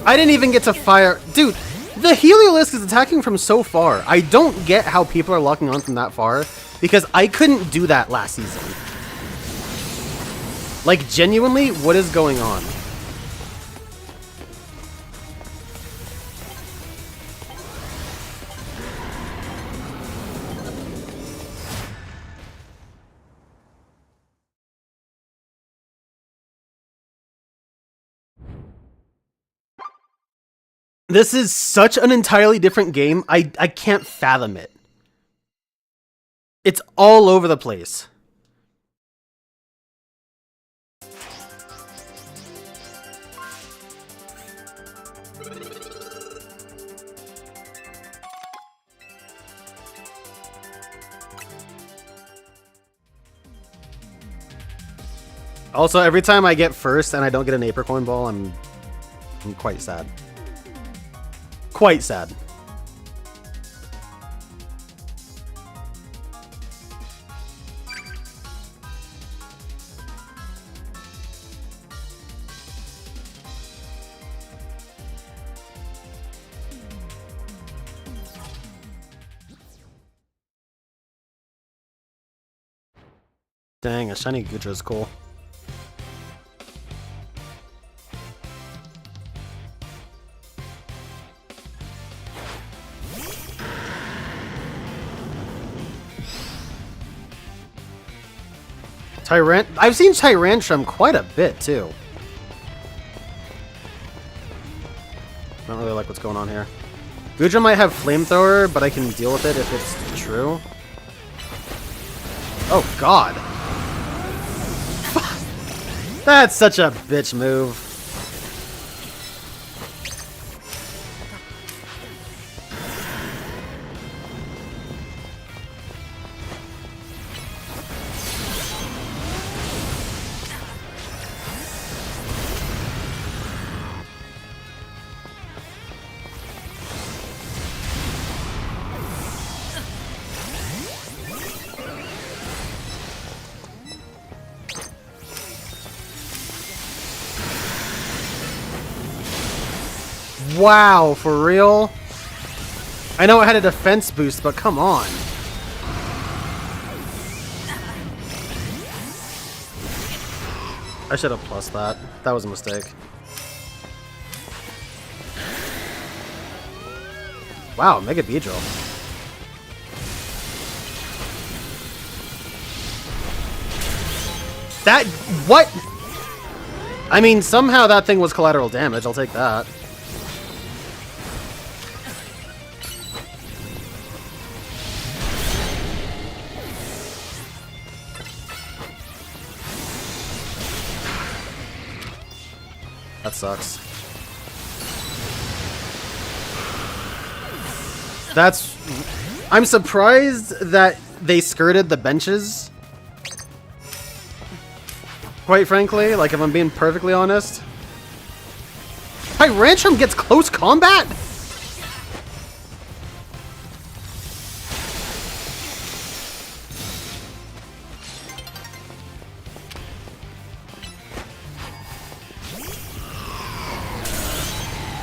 I didn't even get to fire. Dude, the Heliolisk is attacking from so far. I don't get how people are locking on from that far, because I couldn't do that last season. Like, genuinely, what is going on? This is such an entirely different game, I can't fathom it. It's all over the place. Also, every time I get first and I don't get an Apricorn Ball, I'm quite sad. Quite sad. Dang, a shiny Gudra is cool. I've seen Tyrantrum quite a bit, too. I don't really like what's going on here. Gudra might have Flamethrower, but I can deal with it if it's true. Oh, God. That's such a bitch move. Wow, for real? I know it had a defense boost, but come on. I should have plus that. That was a mistake. Wow, Mega Beedrill. That... what? I mean, somehow that thing was collateral damage. I'll take that. That sucks. That's... I'm surprised that they skirted the benches. Quite frankly, like if I'm being perfectly honest. Tyrantrum gets close combat?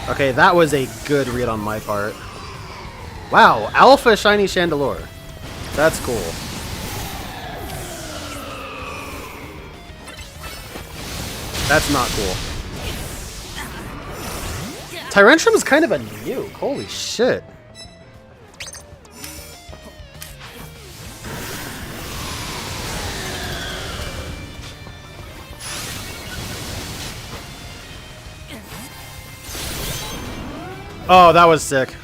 Okay, that was a good read on my part. Wow, Alpha Shiny Chandelure. That's cool. That's not cool. Tyrantrum is kind of a nuke. Holy shit. Oh, that was sick.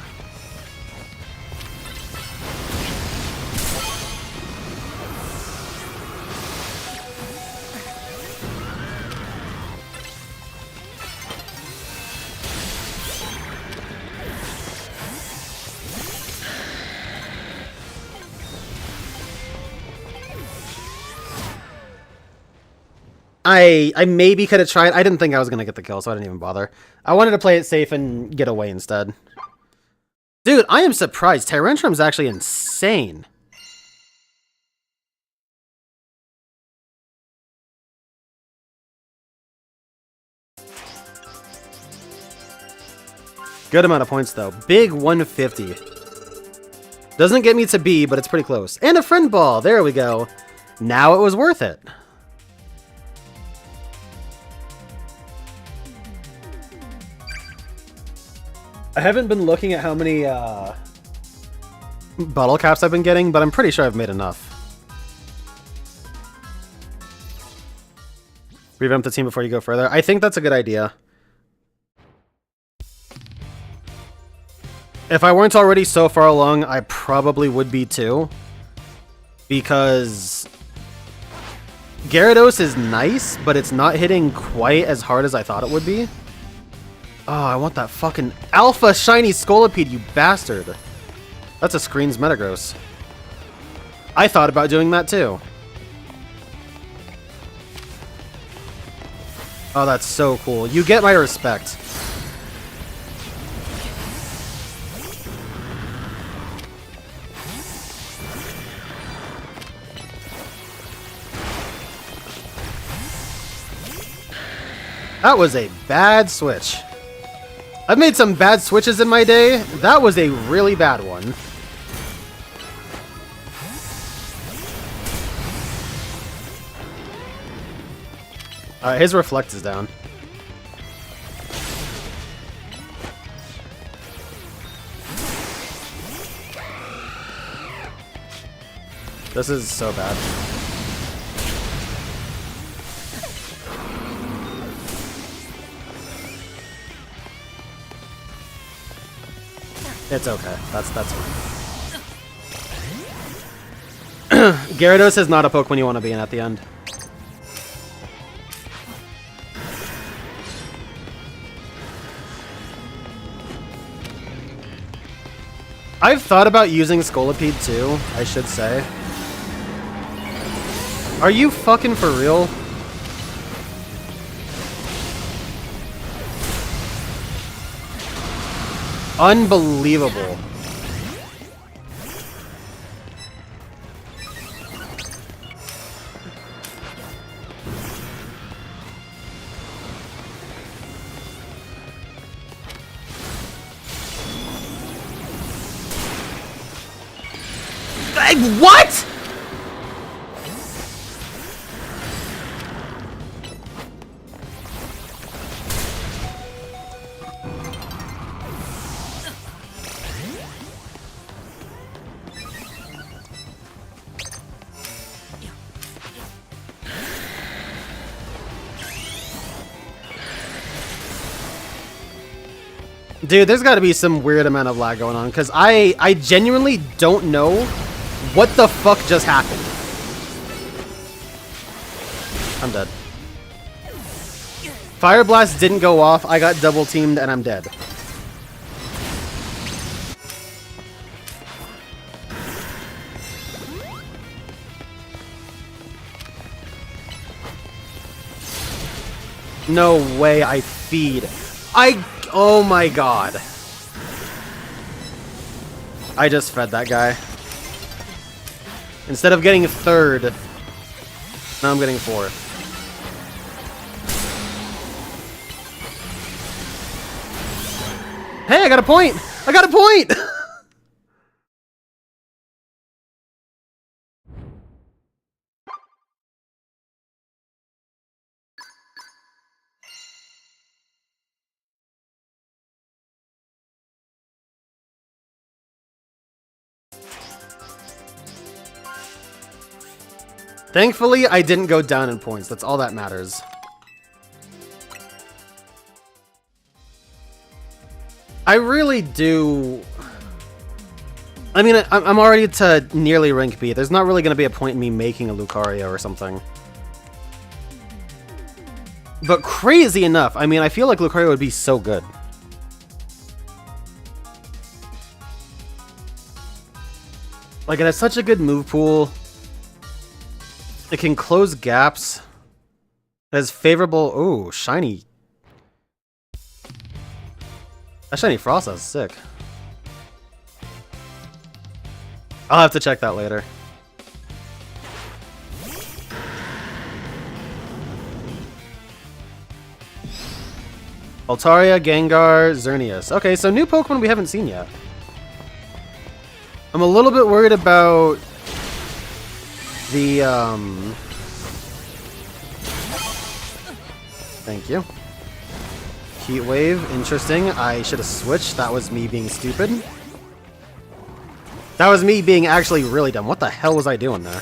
I maybe could have tried. I didn't think I was going to get the kill, so I didn't even bother. I wanted to play it safe and get away instead. Dude, I am surprised. Tyrantrum's actually insane. Good amount of points, though. Big 150. Doesn't get me to B, but it's pretty close. And a friend ball. There we go. Now it was worth it. I haven't been looking at how many bottle caps I've been getting, but I'm pretty sure I've made enough. Revamp the team before you go further. I think that's a good idea. If I weren't already so far along, I probably would be too. Because Gyarados is nice, but it's not hitting quite as hard as I thought it would be. Oh, I want that fucking Alpha Shiny Scolipede, you bastard. That's a Screens Metagross. I thought about doing that too. Oh, that's so cool. You get my respect. That was a bad switch. I've made some bad switches in my day. That was a really bad one. His reflect is down. This is so bad. It's okay. That's fine. Gyarados is not a Pokemon you want to be in at the end. I've thought about using Scolipede too, I should say. Are you fucking for real? Unbelievable. What? Dude, there's got to be some weird amount of lag going on, because I genuinely don't know what the fuck just happened. I'm dead. Fire Blast didn't go off, I got double teamed, and I'm dead. No way I feed. Oh my god. I just fed that guy. Instead of getting third, now I'm getting fourth. Hey, I got a point! I got a point! Thankfully, I didn't go down in points. That's all that matters. I really do... I mean, I'm already to nearly rank B. There's not really going to be a point in me making a Lucario or something. But crazy enough, I mean, I feel like Lucario would be so good. Like, it has such a good move pool. It can close gaps. It has favorable... Ooh, shiny. That shiny Frost is sick. I'll have to check that later. Altaria, Gengar, Xerneas. Okay, so new Pokemon we haven't seen yet. I'm a little bit worried about the, Thank you. Heat Wave, interesting. I should have switched. That was me being stupid. That was me being actually really dumb. What the hell was I doing there?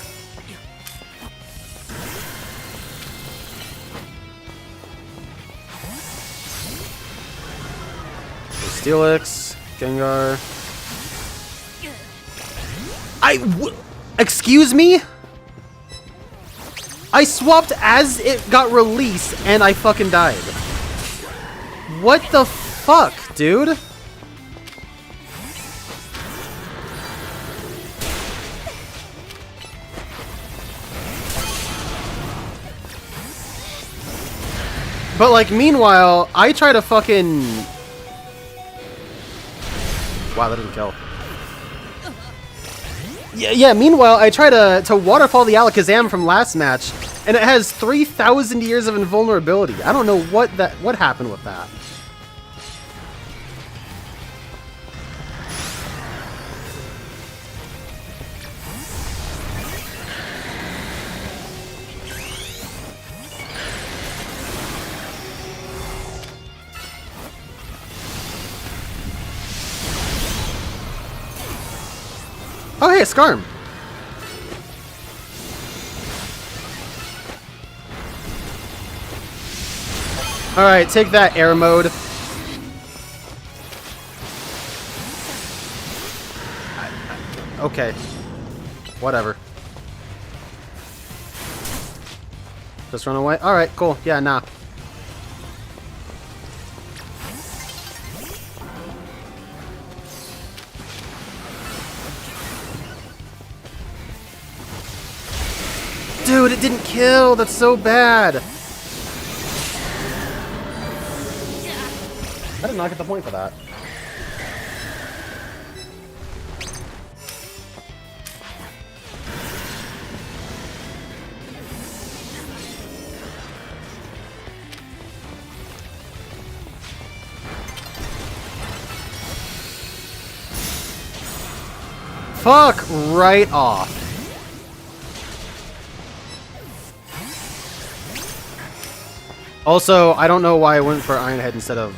Steelix, Gengar. Excuse me? I swapped as it got released and I fucking died. What the fuck, dude? But like, meanwhile, I try to fucking... Wow, that didn't kill. Yeah, meanwhile, I try to waterfall the Alakazam from last match, and it has 3,000 years of invulnerability. I don't know what happened with that. Oh, hey, a Skarm. Alright, take that, air mode. Okay. Whatever. Just run away? Alright, cool. Yeah, nah. Dude, it didn't kill! That's so bad! I did not get the point for that. Fuck right off. Also, I don't know why I went for Iron Head instead of...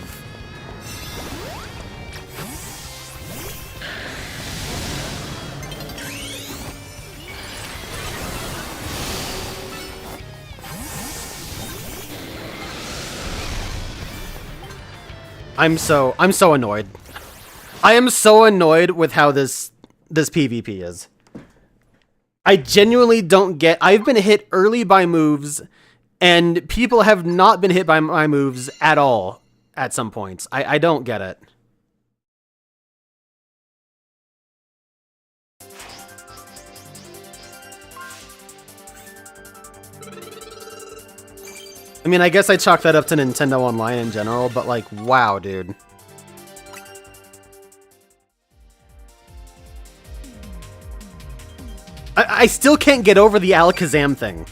I'm so annoyed. I am so annoyed with how this PvP is. I genuinely don't get... I've been hit early by moves... And people have not been hit by my moves at all at some points. I don't get it. I mean, I guess I chalk that up to Nintendo Online in general, but like, wow, dude. I still can't get over the Alakazam thing.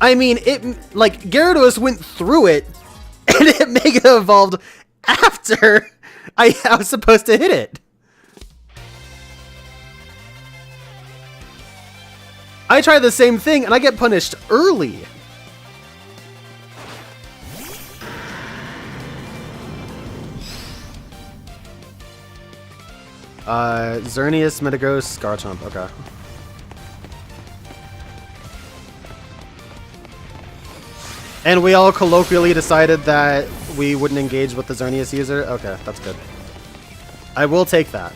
I mean, like, Gyarados went through it, and it Mega Evolved after I was supposed to hit it. I try the same thing, and I get punished early. Xerneas, Metagross, Garchomp, okay. And we all colloquially decided that we wouldn't engage with the Xerneas user? Okay, that's good. I will take that.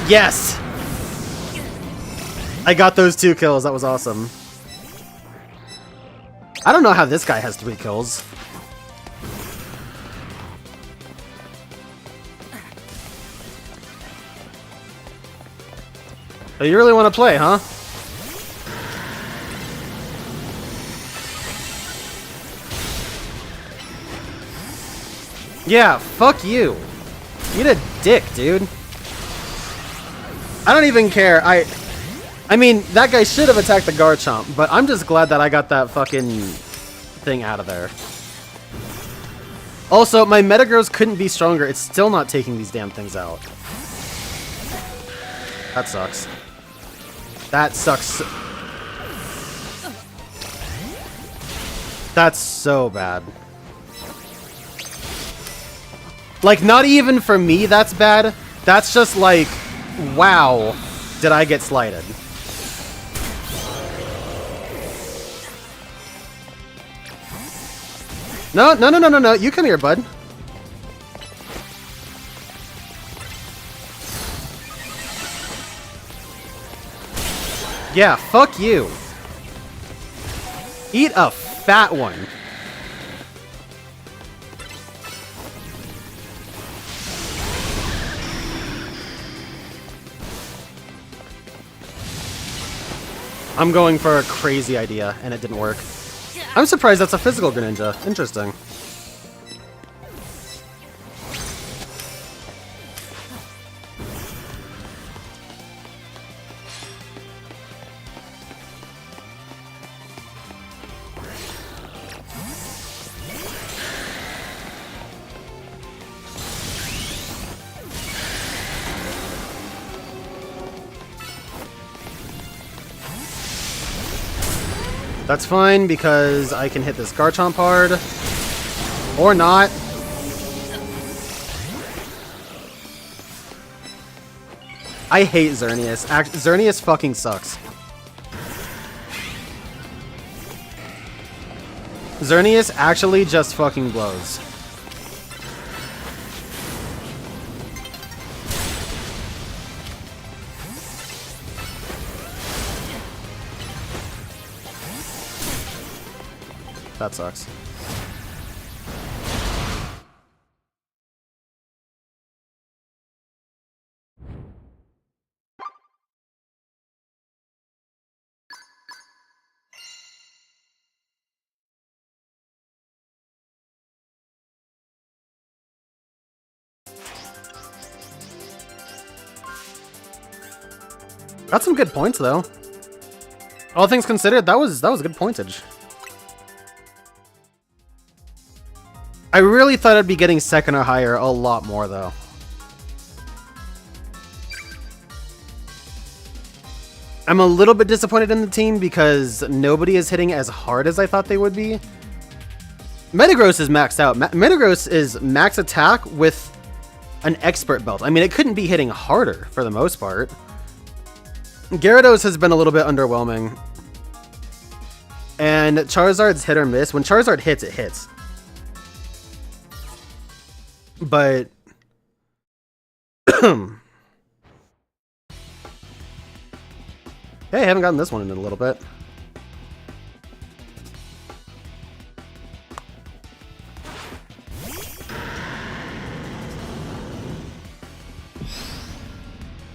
Yes! I got those 2 kills, that was awesome. I don't know how this guy has 3 kills. Oh, you really want to play, huh? Yeah, fuck you. Eat a dick, dude. I don't even care. I mean, that guy should have attacked the Garchomp, but I'm just glad that I got that fucking thing out of there. Also, my Metagross couldn't be stronger. It's still not taking these damn things out. That sucks. That sucks. That's so bad. Like, not even for me that's bad. That's just like, wow, did I get slighted. No, no, no, no, no, no. You come here, bud. Yeah, fuck you. Eat a fat one. I'm going for a crazy idea, and it didn't work. I'm surprised that's a physical Greninja. Interesting. That's fine, because I can hit this Garchomp hard. Or not. I hate Xerneas. Xerneas fucking sucks. Xerneas actually just fucking blows. That sucks. Got some good points though. All things considered, that was good pointage. I really thought I'd be getting second or higher a lot more, though. I'm a little bit disappointed in the team because nobody is hitting as hard as I thought they would be. Metagross is maxed out. Metagross is max attack with an expert belt. I mean, it couldn't be hitting harder for the most part. Gyarados has been a little bit underwhelming. And Charizard's hit or miss. When Charizard hits, it hits. But hey, I haven't gotten this one in a little bit.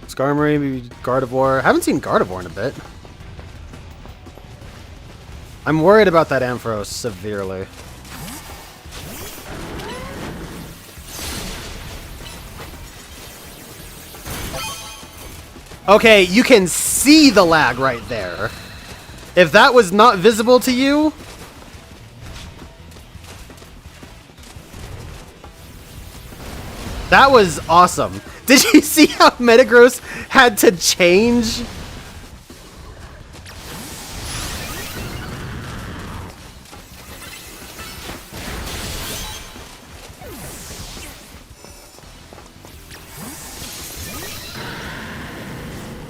Skarmory, maybe Gardevoir. I haven't seen Gardevoir in a bit. I'm worried about that Ampharos severely. Okay, you can see the lag right there. If that was not visible to you... That was awesome. Did you see how Metagross had to change?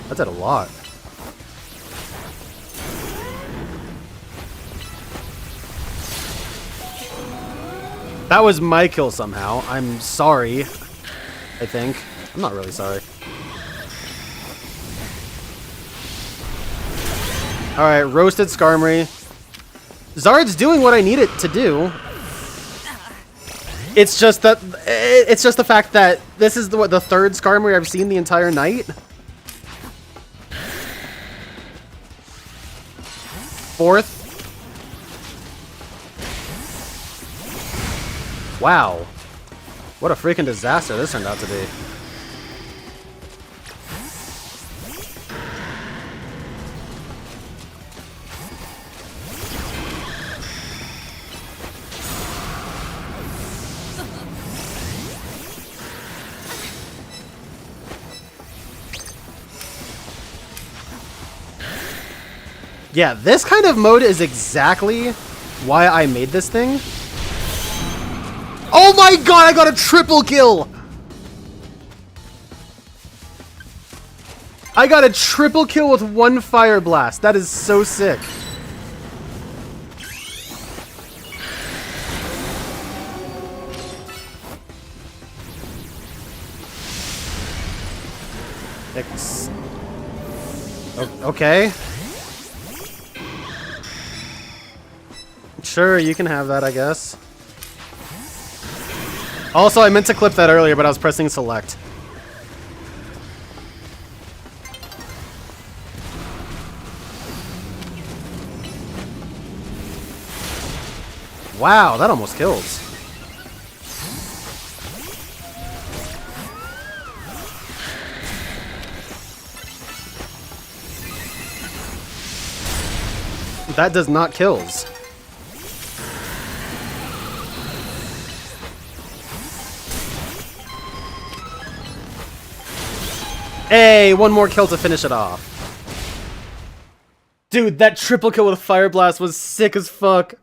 That did a lot. That was my kill somehow. I'm sorry. I think. I'm not really sorry. Alright, roasted Skarmory. Zard's doing what I need it to do. It's just that it's just the fact that this is the third Skarmory I've seen the entire night. Fourth. Wow. What a freaking disaster this turned out to be. Yeah, this kind of mode is exactly why I made this thing. Oh my god, I got a triple kill! I got a triple kill with one fire blast. That is so sick. Okay. Sure, you can have that, I guess. Also, I meant to clip that earlier, but I was pressing select. Wow, that almost kills. That does not kills. Hey, one more kill to finish it off. Dude, that triple kill with Fire Blast was sick as fuck.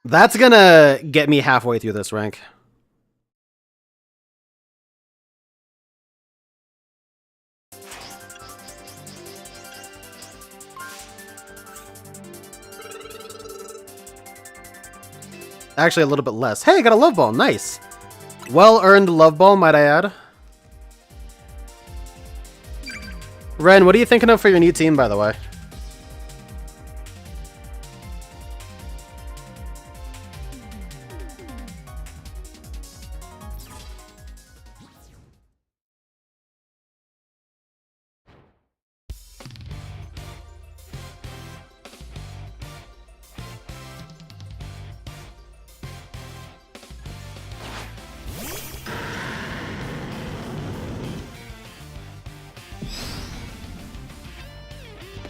That's gonna get me halfway through this rank. Actually, a little bit less. Hey, I got a love ball. Nice. Well-earned love ball, might I add. Ren, what are you thinking of for your new team, by the way?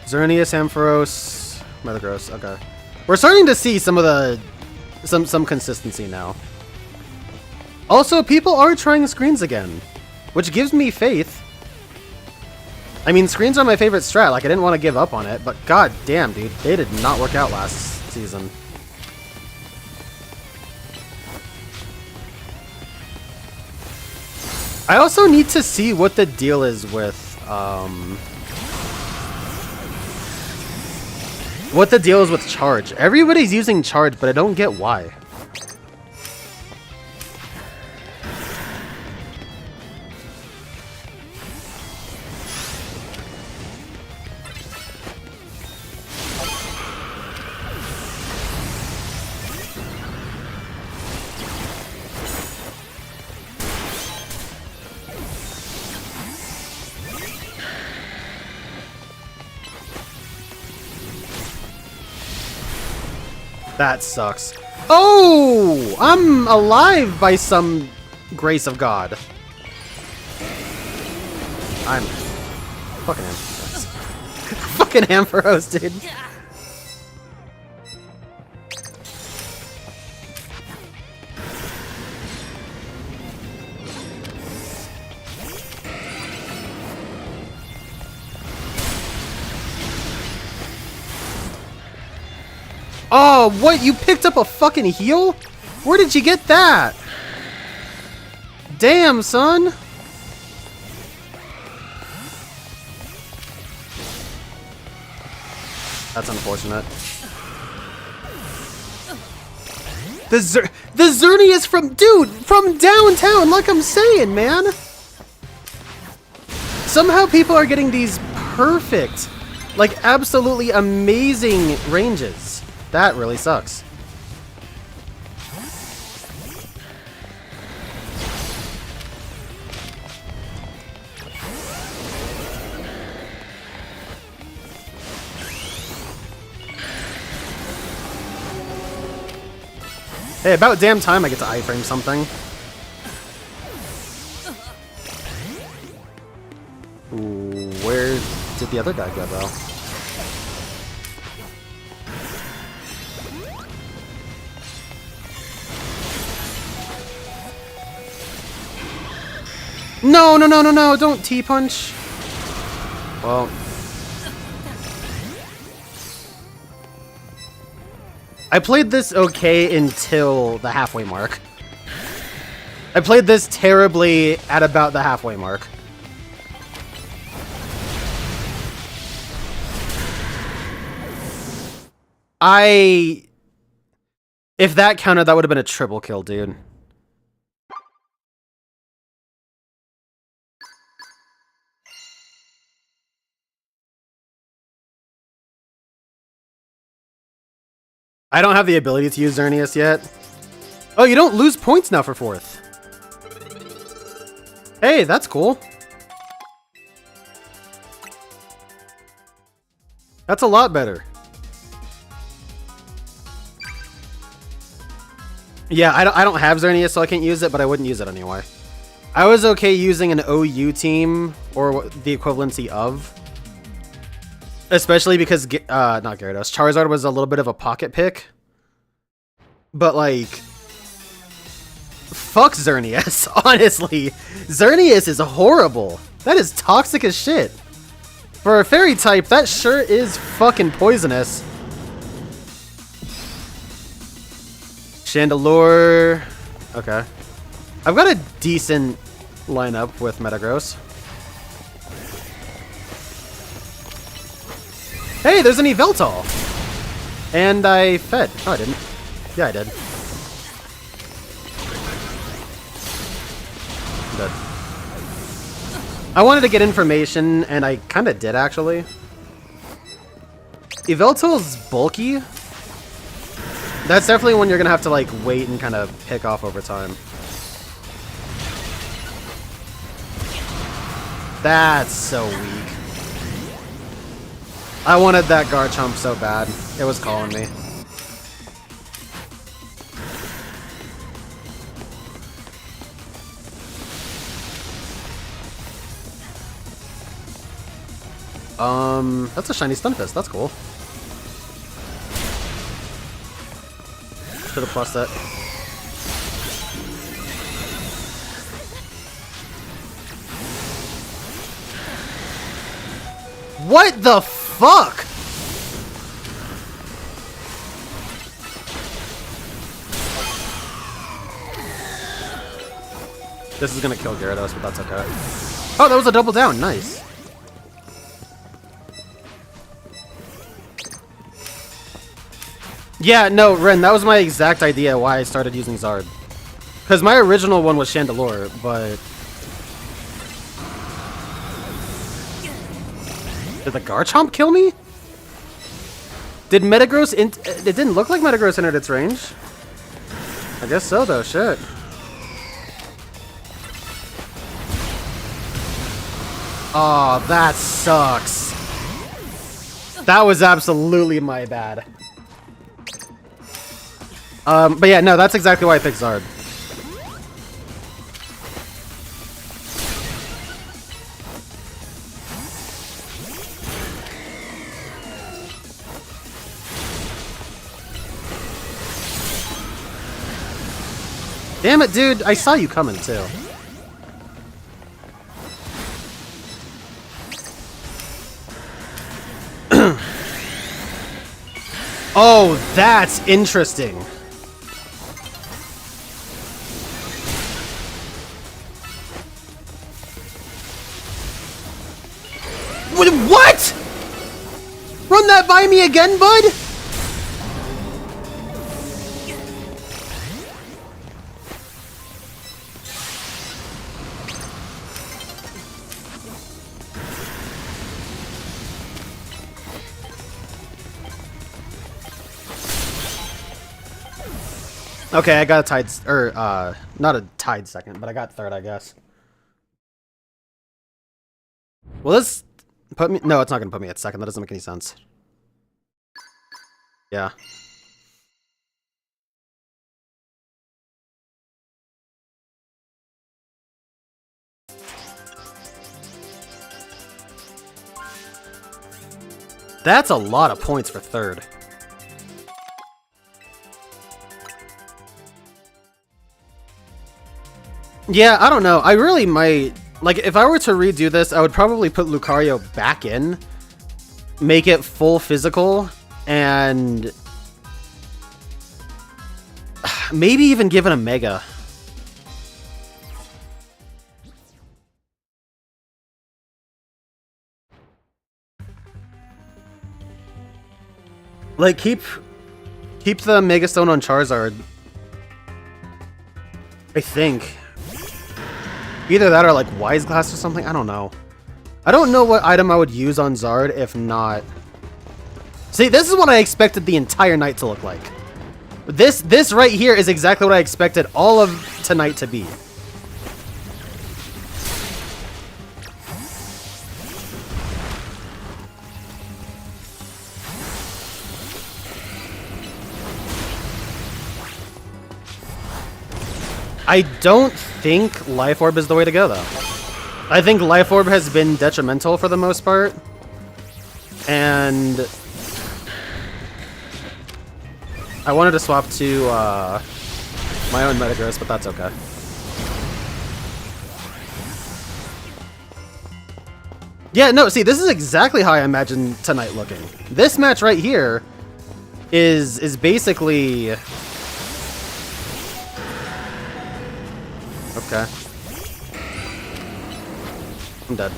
Xerneas, Ampharos, Metagross. Okay, we're starting to see some of the some consistency now. Also, people are trying screens again, which gives me faith. I mean, screens are my favorite strat. Like, I didn't want to give up on it, but god damn, dude, they did not work out last season. I also need to see what the deal is with what the deal is with charge. Everybody's using charge, but I don't get why. That sucks. Oh! I'm alive by some grace of God. I'm fucking Ampharos. Fucking Ampharos, dude. Oh, what? You picked up a fucking heal? Where did you get that? Damn, son. That's unfortunate. The Xerneas from... Dude, from downtown, like I'm saying, man. Somehow people are getting these perfect, like absolutely amazing ranges. That really sucks. Hey, about damn time I get to iframe something. Ooh, where did the other guy go, though? No, no, no, no, no, don't T-punch. Well. I played this okay until the halfway mark. I played this terribly at about the halfway mark. If that counted, that would have been a triple kill, dude. I don't have the ability to use Arceus yet. Oh, you don't lose points now for 4th. Hey, that's cool. That's a lot better. Yeah, I don't have Xerneas, so I can't use it, but I wouldn't use it anyway. I was okay using an OU team, or the equivalency of. Especially because, not Gyarados, Charizard was a little bit of a pocket pick. But, like, fuck Xerneas, honestly. Xerneas is horrible. That is toxic as shit. For a fairy type, that sure is fucking poisonous. Chandelure. Okay. I've got a decent lineup with Metagross. Hey, there's an Yveltal! And I fed. Oh, I didn't. Yeah, I did. I'm dead. I wanted to get information, and I kind of did, actually. Yveltal's bulky. That's definitely one you're going to have to, like, wait and kind of pick off over time. That's so weak. I wanted that Garchomp so bad. It was calling me. That's a shiny Stunfisk. That's cool. Should have plus that. What the fuck? This is gonna kill Gyarados, but that's okay. Oh, that was a double down. Nice. Yeah, no, Ren, that was my exact idea why I started using Zard. Because my original one was Chandelure, but... Did the Garchomp kill me? Did Metagross... It didn't look like Metagross entered its range. I guess so, though. Shit. Oh, that sucks. That was absolutely my bad. But yeah, no, that's exactly why I picked Zard. Damn it, dude! I saw you coming, too. Oh, that's interesting. What? Run that by me again, bud? Okay, I got a tied, not a tied second, but I got third, I guess. Well, this put me, no, it's not gonna put me at second. That doesn't make any sense. Yeah. That's a lot of points for third. Yeah, I don't know. I really might Like, if I were to redo this, I would probably put Lucario back in, make it full physical, and maybe even give it a Mega. Like, keep the Mega Stone on Charizard. I think. Either that or like Wise Glass or something. I don't know. I don't know what item I would use on Zard if not. See, this is what I expected the entire night to look like. This right here is exactly what I expected all of tonight to be. I don't think Life Orb is the way to go, though. I think Life Orb has been detrimental for the most part. And I wanted to swap to my own Metagross, but that's okay. Yeah, no, see, this is exactly how I imagined tonight looking. This match right here is basically... Okay. I'm dead.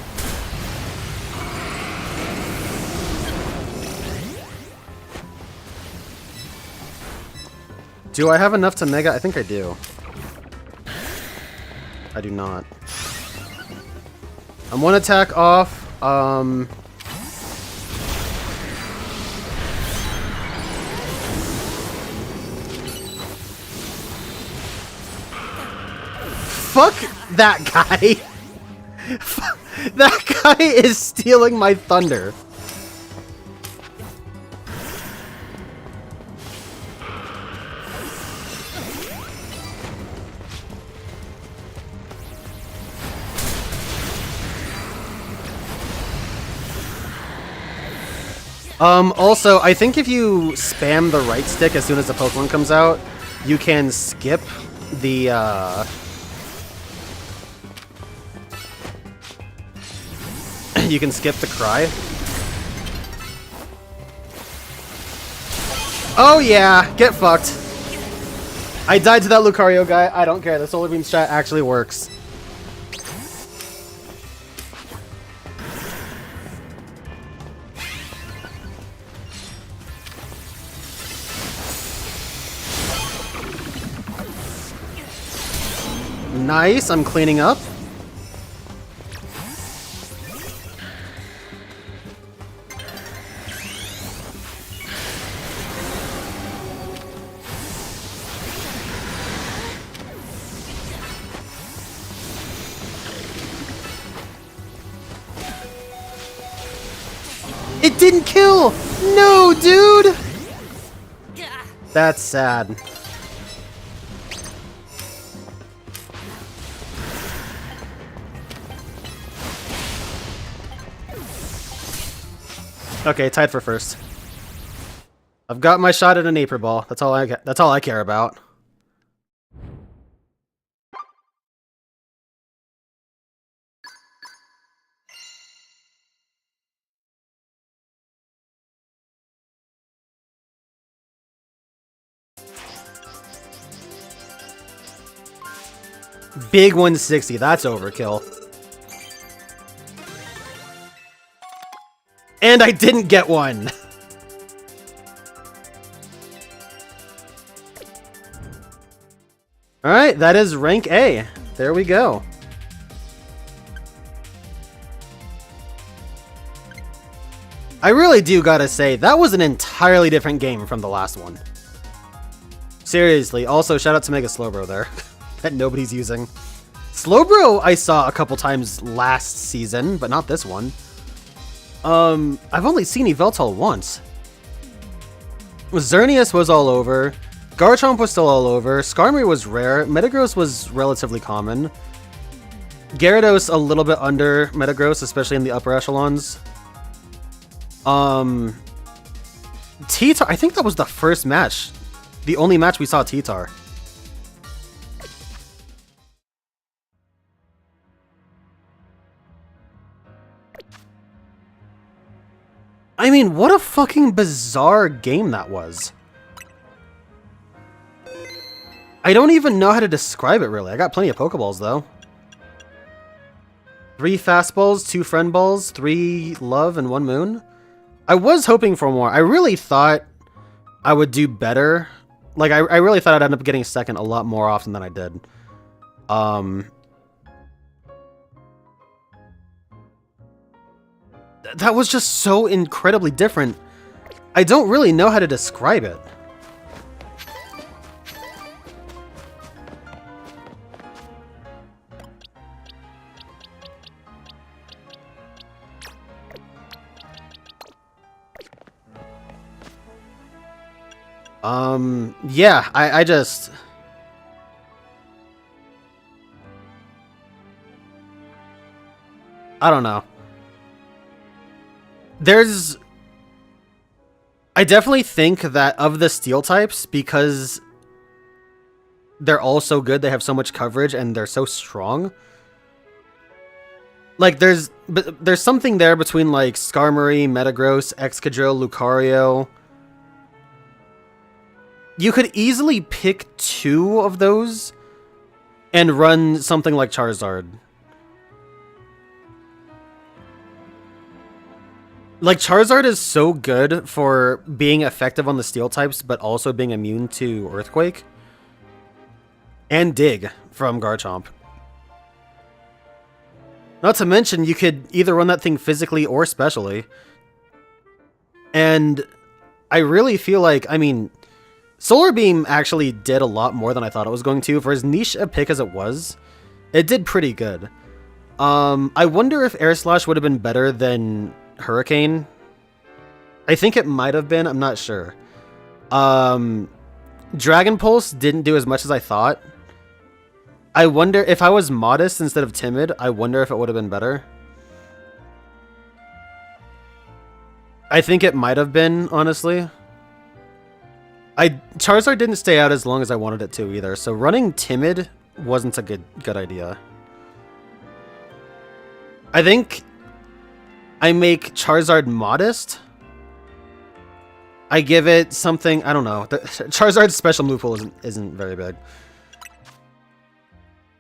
Do I have enough to Mega? I think I do. I do not. I'm one attack off. Fuck that guy. That guy is stealing my thunder. Also, I think if you spam the right stick as soon as the Pokemon comes out, you can skip the, you can skip the cry. Oh yeah, get fucked. I died to that Lucario guy. I don't care. The Solar Beam strat actually works. Nice, I'm cleaning up. It didn't kill! No, dude! That's sad. Okay, tied for first. I've got my shot at an Aper Ball. That's all I care about. Big 160, that's overkill. And I didn't get one! Alright, that is rank A. There we go. I really do gotta say, that was an entirely different game from the last one. Seriously, also shout out to Mega Slowbro there. That nobody's using. Slowbro I saw a couple times last season, but not this one. I've only seen Yveltal once. Xerneas was all over. Garchomp was still all over. Skarmory was rare. Metagross was relatively common. Gyarados a little bit under Metagross, especially in the upper echelons. T-Tar, I think that was the first match. The only match we saw T-Tar. I mean, what a fucking bizarre game that was. I don't even know how to describe it, really. I got plenty of Pokeballs, though. 3 fastballs, 2 friend balls, 3 love, and 1 moon. I was hoping for more. I really thought I would do better. Like, I really thought I'd end up getting second a lot more often than I did. That was just so incredibly different. I don't really know how to describe it. Yeah, I just... I don't know. I definitely think that of the steel types, because they're all so good, they have so much coverage, and they're so strong. Like, there's something there between, like, Skarmory, Metagross, Excadrill, Lucario. You could easily pick 2 of those and run something like Charizard. Like, Charizard is so good for being effective on the steel types, but also being immune to Earthquake. And Dig from Garchomp. Not to mention, you could either run that thing physically or specially. And I really feel like, I mean, Solar Beam actually did a lot more than I thought it was going to. For as niche a pick as it was, it did pretty good. I wonder if Air Slash would have been better than Hurricane. I think it might have been. I'm not sure. Dragon Pulse didn't do as much as I thought. I wonder if I was modest instead of timid. I wonder if it would have been better. I think it might have been, honestly. Charizard didn't stay out as long as I wanted it to either, so running timid wasn't a good idea. I think I make Charizard modest. I give it something, I don't know. Charizard's special move pool isn't very big.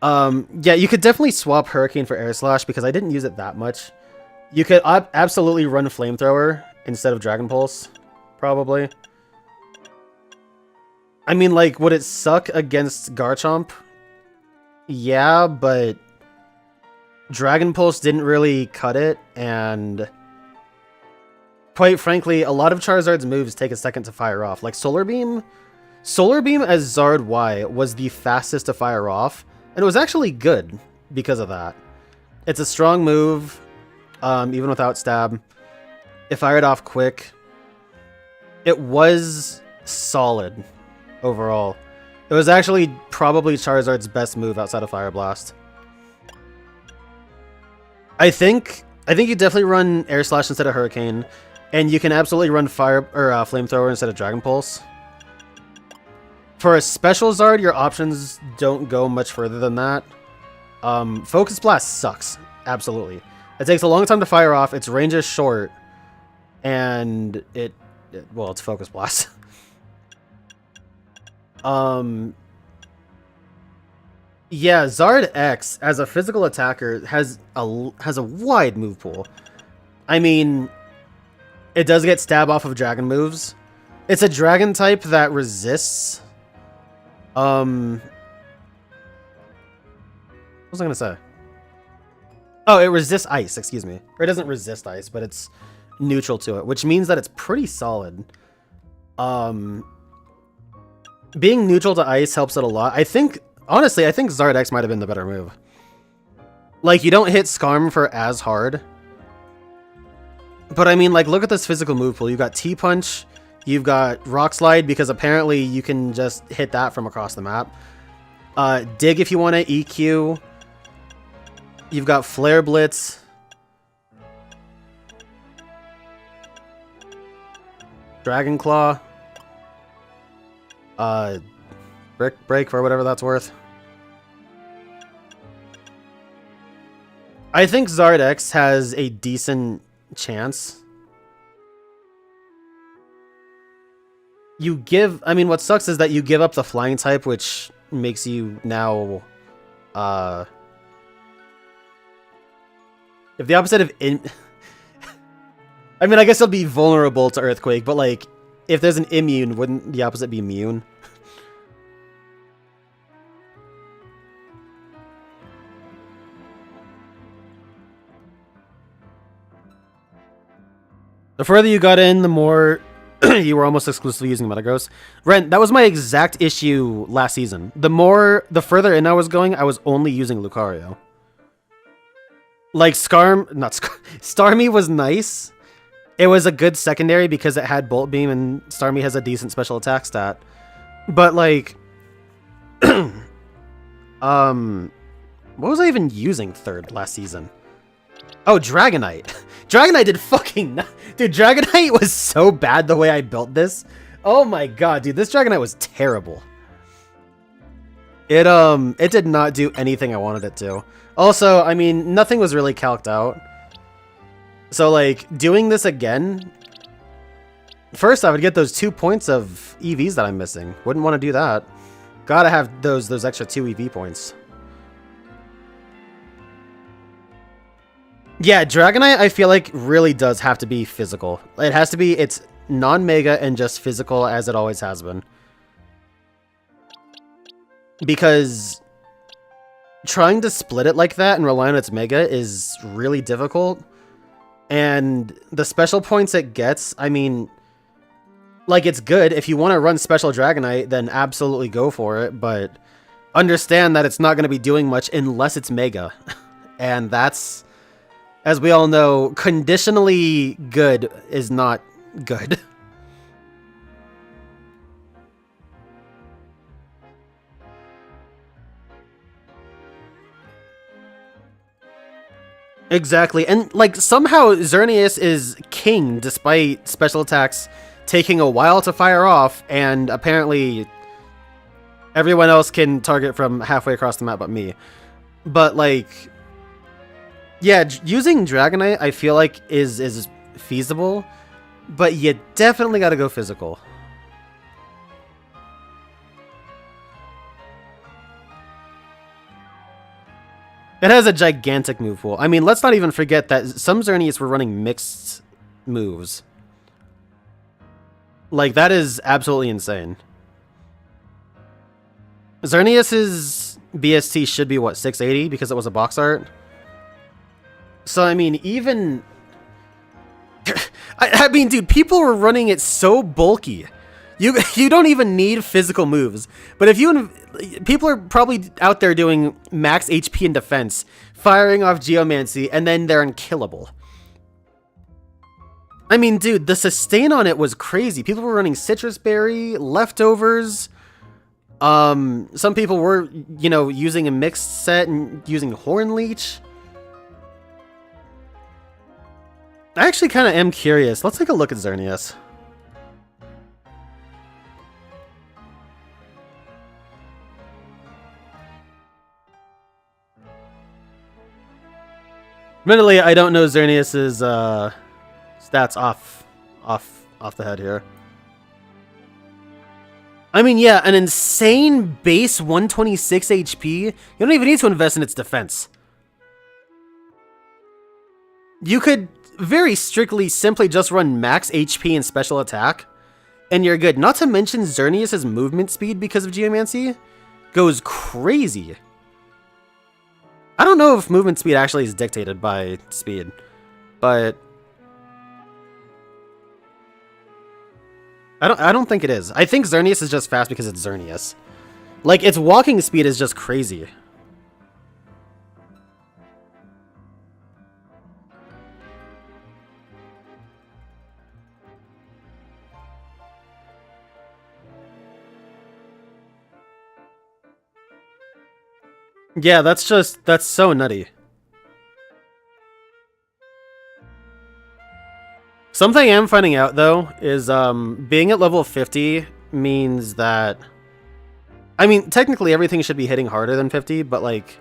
Yeah, you could definitely swap Hurricane for Air Slash because I didn't use it that much. You could absolutely run Flamethrower instead of Dragon Pulse, probably. I mean, like, would it suck against Garchomp? Yeah, but Dragon Pulse didn't really cut it, and quite frankly, a lot of Charizard's moves take a second to fire off. Like Solar Beam as Zard Y was the fastest to fire off, and it was actually good because of that. It's a strong move, even without stab. It fired off quick. It was solid overall. It was actually probably Charizard's best move outside of Fire Blast. I think you definitely run Air Slash instead of Hurricane, and you can absolutely run Flamethrower instead of Dragon Pulse. For a special Zard, your options don't go much further than that. Focus Blast sucks, absolutely. It takes a long time to fire off. Its range is short, and well, it's Focus Blast. Yeah, Zard X as a physical attacker has a wide move pool. I mean, it does get stab off of dragon moves. It's a dragon type that resists. What was I gonna say? Oh, it resists ice, excuse me. Or it doesn't resist ice, but it's neutral to it, which means that it's pretty solid. Being neutral to ice helps it a lot. Honestly, I think Zard X might have been the better move. Like, you don't hit Skarm for as hard. But I mean, like, look at this physical move pool. You've got T-Punch, you've got Rock Slide, because apparently you can just hit that from across the map. Dig if you want to, EQ. You've got Flare Blitz. Dragon Claw. Brick Break for whatever that's worth. I think Zard X has a decent chance. you give... I mean, what sucks is that you give up the flying type, which makes you now... if the opposite of... I mean, I guess it'll be vulnerable to Earthquake, but, like, if there's an immune, wouldn't the opposite be immune? The further you got in, the more you were almost exclusively using Metagross. Ren, that was my exact issue last season. The further in I was going, I was only using Lucario. Like, Starmie was nice. It was a good secondary because it had Bolt Beam and Starmie has a decent special attack stat. But, like, what was I even using third last season? Oh, Dragonite. Dragonite did fucking... Dude, Dragonite was so bad the way I built this. Oh my god, dude, this Dragonite was terrible. It did not do anything I wanted it to. Also, I mean, nothing was really calced out. So, like, doing this again... First, I would get those 2 points of EVs that I'm missing. Wouldn't want to do that. Gotta have those extra 2 EV points. Yeah, Dragonite, I feel like, really does have to be physical. It has to be, it's non-mega and just physical as it always has been. Because trying to split it like that and rely on its mega is really difficult. And the special points it gets, I mean, like, it's good. If you want to run Special Dragonite, then absolutely go for it. But understand that it's not going to be doing much unless it's mega. And that's... As we all know, conditionally good is not good. Exactly, and like somehow Xerneas is king despite special attacks taking a while to fire off, and apparently everyone else can target from halfway across the map but me. But like... Yeah, using Dragonite, I feel like, is feasible, but you definitely gotta go physical. It has a gigantic move pool. I mean, let's not even forget that some Xerneas were running mixed moves. Like, that is absolutely insane. Xerneas's BST should be, what, 680 because it was a box art? So, I mean, even... I mean, dude, people were running it so bulky. You don't even need physical moves. But if you... People are probably out there doing max HP and defense, firing off Geomancy, and then they're unkillable. I mean, dude, the sustain on it was crazy. People were running Citrus Berry, Leftovers. Some people were, you know, using a mixed set and using Horn Leech. I actually kind of am curious. Let's take a look at Xerneas. Admittedly, I don't know Xerneas's stats off the head here. I mean, yeah, an insane base 126 HP. You don't even need to invest in its defense. You could very strictly simply just run max HP and special attack, and you're good. Not to mention Xerneas' movement speed because of Geomancy goes crazy. I don't know if movement speed actually is dictated by speed, but I don't think it is. I think Xerneas is just fast because it's Xerneas. Like, its walking speed is just crazy. Yeah, that's so nutty. Something I'm finding out, though, is being at level 50 means that... I mean, technically everything should be hitting harder than 50, but, like,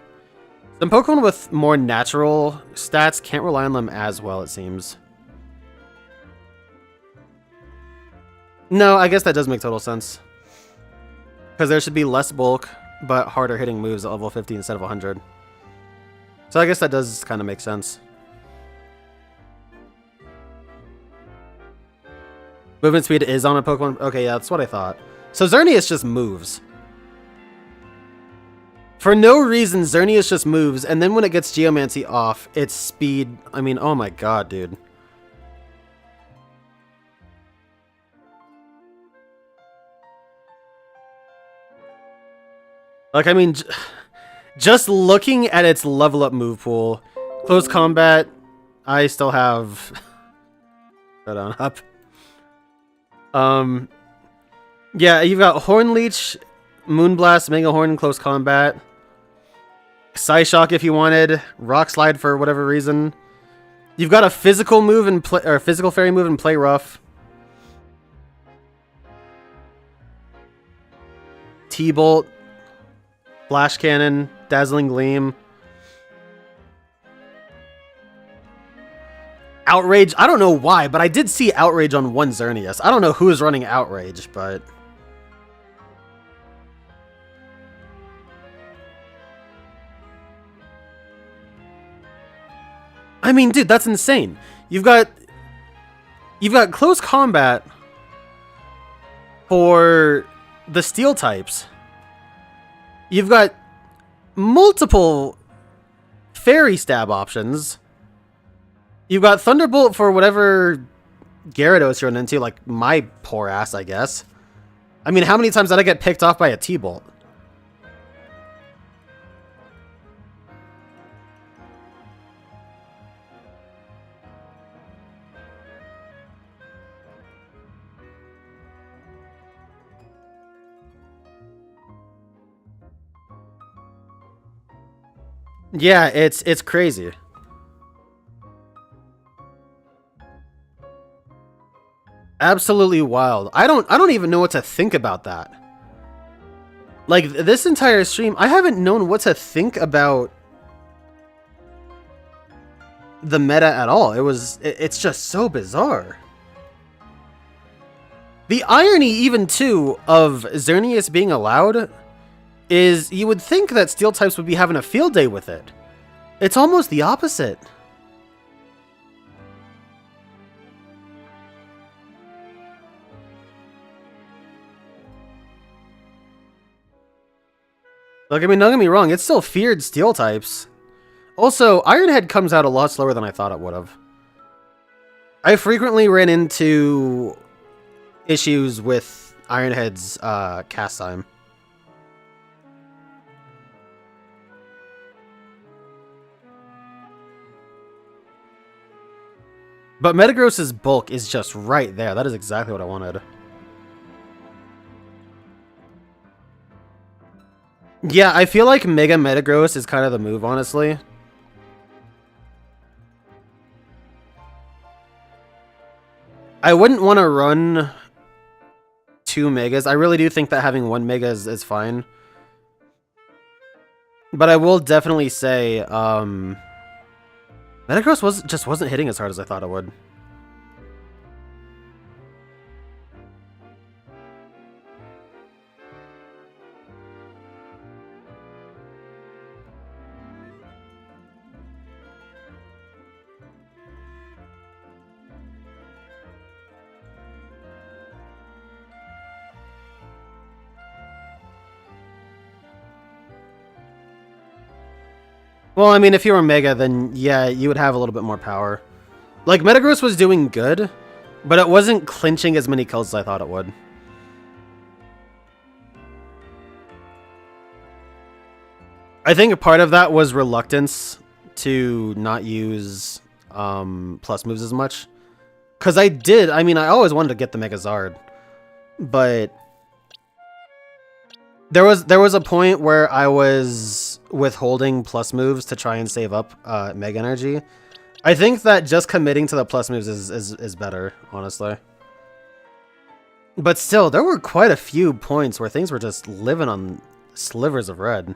some Pokemon with more natural stats can't rely on them as well, it seems. No, I guess that does make total sense. Because there should be less bulk, but harder hitting moves at level 50 instead of 100. So I guess that does kind of make sense. Movement speed is on a Pokemon. Okay, yeah, that's what I thought. So Xerneas just moves. For no reason, Xerneas just moves, and then when it gets Geomancy off, its speed... I mean, oh my god, dude. Like, I mean, just looking at its level up move pool, close combat, I still have... Right on up. Yeah, you've got Horn Leech, Moonblast, Mega Horn, close combat. Psyshock if you wanted, Rock Slide for whatever reason. You've got a physical move and play, or physical fairy move and Play Rough. T-Bolt, Flash Cannon, Dazzling Gleam. Outrage, I don't know why, but I did see Outrage on one Xerneas. I don't know who is running Outrage, but... I mean, dude, that's insane. You've got close combat for the steel types. You've got multiple fairy stab options. You've got Thunderbolt for whatever Gyarados you're into, like my poor ass, I guess. I mean, how many times did I get picked off by a T-Bolt? Yeah, it's crazy. Absolutely wild. I don't even know what to think about that. Like, this entire stream, I haven't known what to think about the meta at all. It's just so bizarre. The irony, even too, of Xerneas being allowed is you would think that steel types would be having a field day with it. It's almost the opposite. Like, I mean, don't get me wrong, it's still feared steel types. Also, Ironhead comes out a lot slower than I thought it would have. I frequently ran into issues with Ironhead's cast time. But Metagross's bulk is just right there. That is exactly what I wanted. Yeah, I feel like Mega Metagross is kind of the move, honestly. I wouldn't want to run 2 Megas. I really do think that having 1 Mega is fine. But I will definitely say, Metagross just wasn't hitting as hard as I thought it would. Well, I mean, if you were Mega, then yeah, you would have a little bit more power. Like, Metagross was doing good, but it wasn't clinching as many kills as I thought it would. I think a part of that was reluctance to not use plus moves as much. Because I always wanted to get the Megazard, but there was a point where I was withholding plus moves to try and save up Mega Energy. I think that just committing to the plus moves is better, honestly. But still, there were quite a few points where things were just living on slivers of red.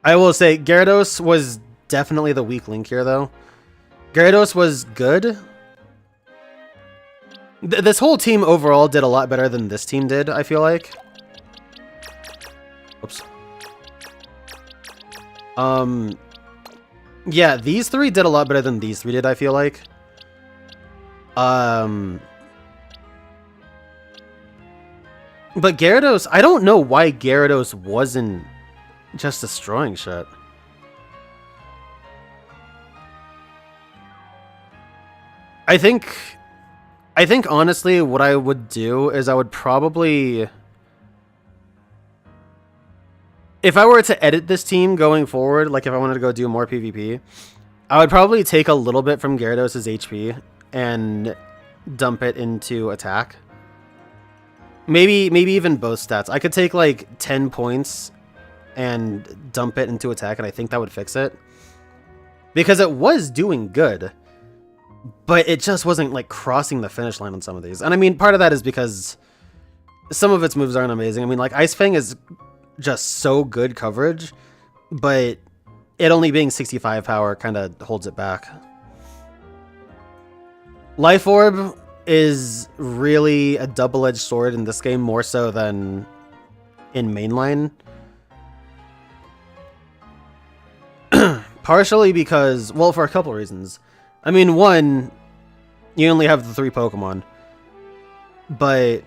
I will say, Gyarados was definitely the weak link here, though. Gyarados was good. This whole team overall did a lot better than this team did, I feel like. Oops. Yeah, these three did a lot better than these three did, I feel like. But Gyarados, I don't know why Gyarados wasn't just destroying shit. I think honestly what I would do is I would probably, if I were to edit this team going forward, like if I wanted to go do more PvP, I would probably take a little bit from Gyarados' HP and dump it into attack. Maybe even both stats. I could take like 10 points and dump it into attack, and I think that would fix it. Because it was doing good, but it just wasn't like crossing the finish line on some of these. And I mean, part of that is because some of its moves aren't amazing. I mean, like Ice Fang is just so good coverage, but it only being 65 power kind of holds it back. Life Orb is really a double-edged sword in this game, more so than in mainline. Partially because, well, for a couple reasons. I mean, one, you only have the 3 Pokemon. But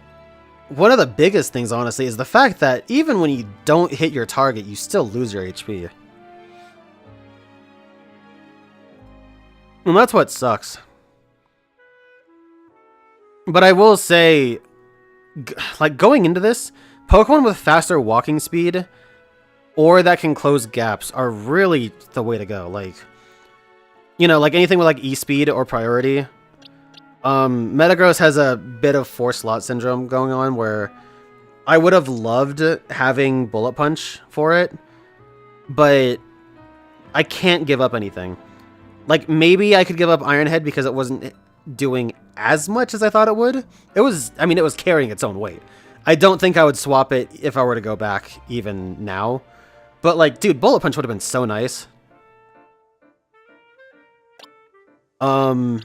one of the biggest things, honestly, is the fact that even when you don't hit your target, you still lose your HP. And that's what sucks. But I will say, like, going into this, Pokemon with faster walking speed or that can close gaps are really the way to go. Like, you know, like anything with like E-speed or priority. Metagross has a bit of 4-slot syndrome going on where I would have loved having Bullet Punch for it, but I can't give up anything. Like, maybe I could give up Iron Head because it wasn't doing as much as I thought it would. It was, I mean, it was carrying its own weight. I don't think I would swap it if I were to go back even now. But like, dude, Bullet Punch would have been so nice. I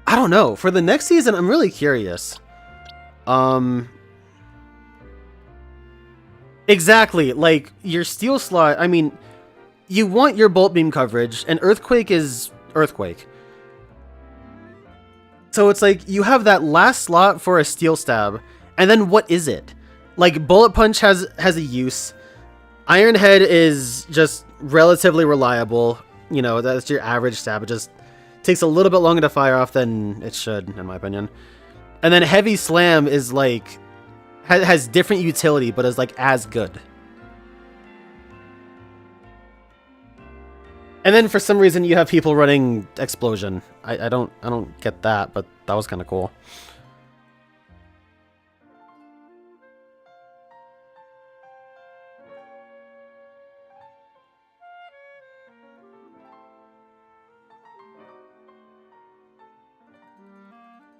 don't know. For the next season, I'm really curious. Exactly. Like, your Steel slot, I mean, you want your Bolt Beam coverage, and Earthquake is Earthquake. So it's like, you have that last slot for a Steel Stab, and then what is it? Like, Bullet Punch has a use. Iron Head is just relatively reliable. You know, that's your average stab. It just takes a little bit longer to fire off than it should, in my opinion. And then Heavy Slam is like, has different utility, but is like as good. And then for some reason you have people running Explosion. I don't get that, but that was kind of cool.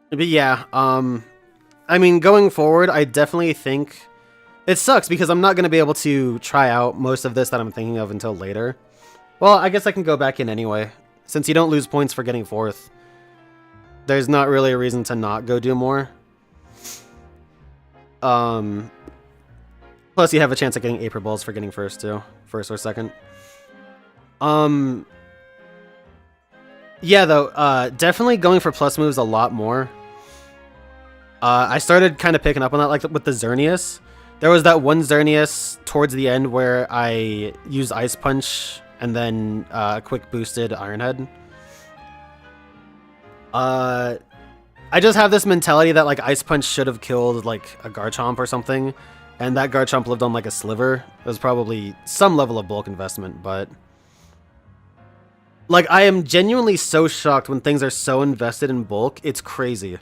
But yeah, I mean, going forward, I definitely think it sucks because I'm not going to be able to try out most of this that I'm thinking of until later. Well, I guess I can go back in anyway. Since you don't lose points for getting 4th, there's not really a reason to not go do more. Plus, you have a chance at getting Aper Balls for getting 1st too. 1st or 2nd. Yeah, though, definitely going for plus moves a lot more. I started kind of picking up on that, like with the Xerneas. There was that one Xerneas towards the end where I used Ice Punch and then quick boosted Iron Head. I just have this mentality that like Ice Punch should have killed like a Garchomp or something, and that Garchomp lived on like a sliver. It was probably some level of bulk investment, but like I am genuinely so shocked when things are so invested in bulk. It's crazy.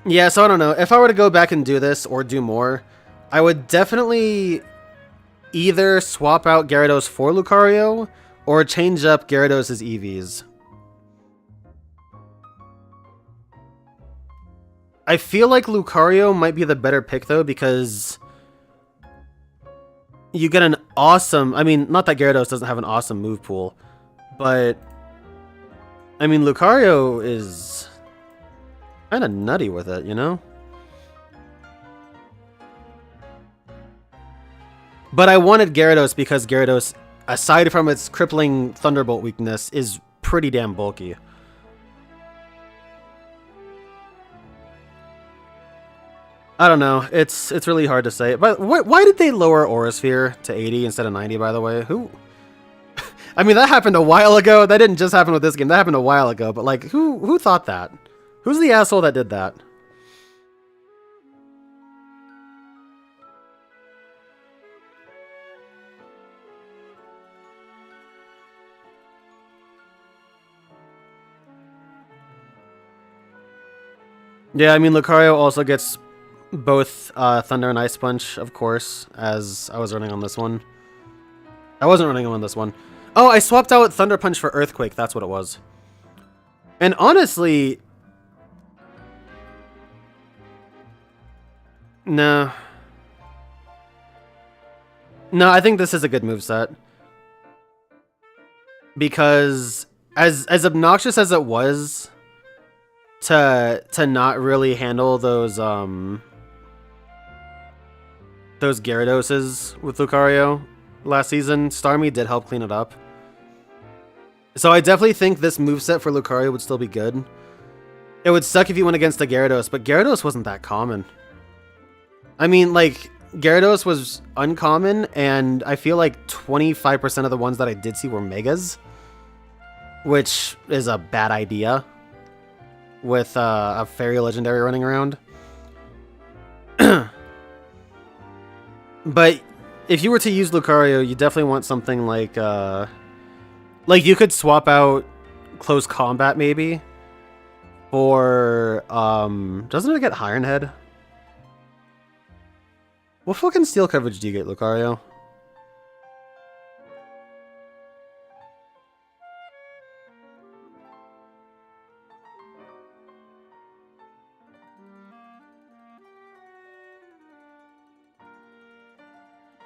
Yeah, so I don't know. If I were to go back and do this or do more, I would definitely either swap out Gyarados for Lucario or change up Gyarados' EVs. I feel like Lucario might be the better pick, though, because you get an awesome... I mean, not that Gyarados doesn't have an awesome move pool, but... I mean, Lucario is kind of nutty with it, you know? But I wanted Gyarados because Gyarados, aside from its crippling Thunderbolt weakness, is pretty damn bulky. I don't know. It's really hard to say. But why did they lower Aura Sphere to 80 instead of 90, by the way? Who? I mean, that happened a while ago. That didn't just happen with this game. That happened a while ago. But, like, who thought that? Who's the asshole that did that? Yeah, I mean, Lucario also gets both Thunder and Ice Punch, of course, as I was running on this one. I wasn't running on this one. Oh, I swapped out Thunder Punch for Earthquake. That's what it was. And honestly... No. No, I think this is a good moveset. Because as obnoxious as it was to not really handle those Gyaradoses with Lucario last season, Starmie did help clean it up. So I definitely think this moveset for Lucario would still be good. It would suck if you went against a Gyarados, but Gyarados wasn't that common. I mean, like, Gyarados was uncommon, and I feel like 25% of the ones that I did see were Megas, which is a bad idea with a Fairy Legendary running around. But if you were to use Lucario, you definitely want something like you could swap out Close Combat maybe for doesn't it get Iron Head? What fucking steel coverage do you get, Lucario?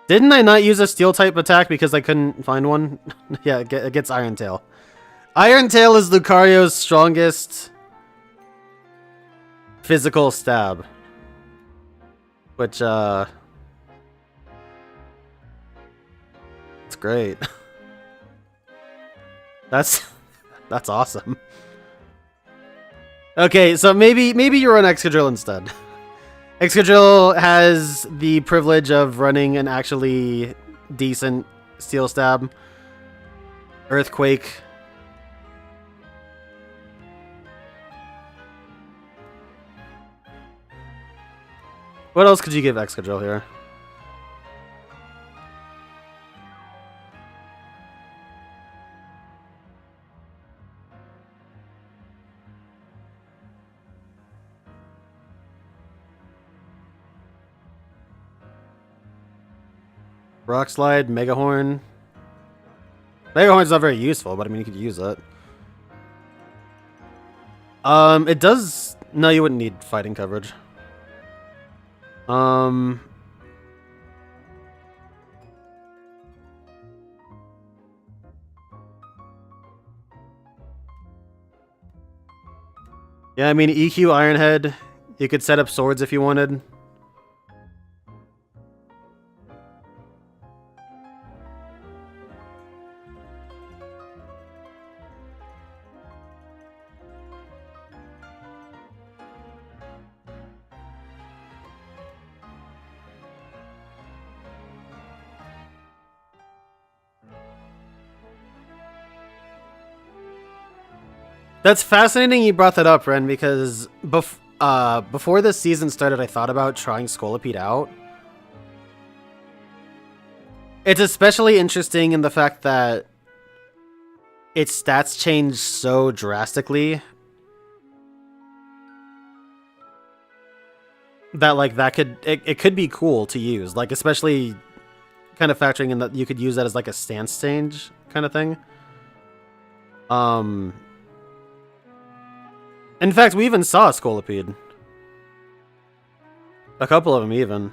Didn't I not use a steel type attack because I couldn't find one? Yeah, it gets Iron Tail. Iron Tail is Lucario's strongest physical stab. Which, it's great. That's awesome. Okay, so maybe you run Excadrill instead. Excadrill has the privilege of running an actually decent Steel Stab. Earthquake. What else could you give Excadrill here? Rock Slide, Mega Horn. Mega Horn's not very useful, but I mean, you could use it. It does... No, you wouldn't need fighting coverage. Yeah, I mean, EQ Iron Head. You could set up swords if you wanted. That's fascinating you brought that up, Ren, because before this season started, I thought about trying Scolipede out. It's especially interesting in the fact that its stats change so drastically that, like, it could be cool to use, like, especially kind of factoring in that you could use that as like a stance change kind of thing. In fact, we even saw a Scolipede. A couple of them even.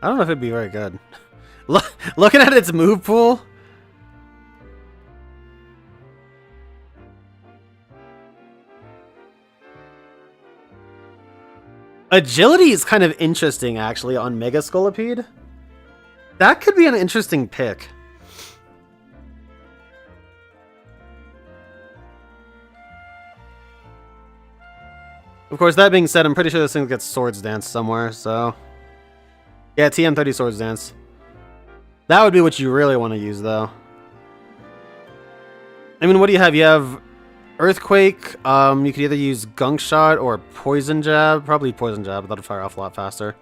I don't know if it'd be very good. Looking at its move pool. Agility is kind of interesting, actually, on Mega Scolipede. That could be an interesting pick. Of course, that being said, I'm pretty sure this thing gets Swords Dance somewhere, so... Yeah, TM30 Swords Dance. That would be what you really want to use, though. I mean, what do you have? You have Earthquake. You could either use Gunk Shot or Poison Jab. Probably Poison Jab. That'll fire off a lot faster.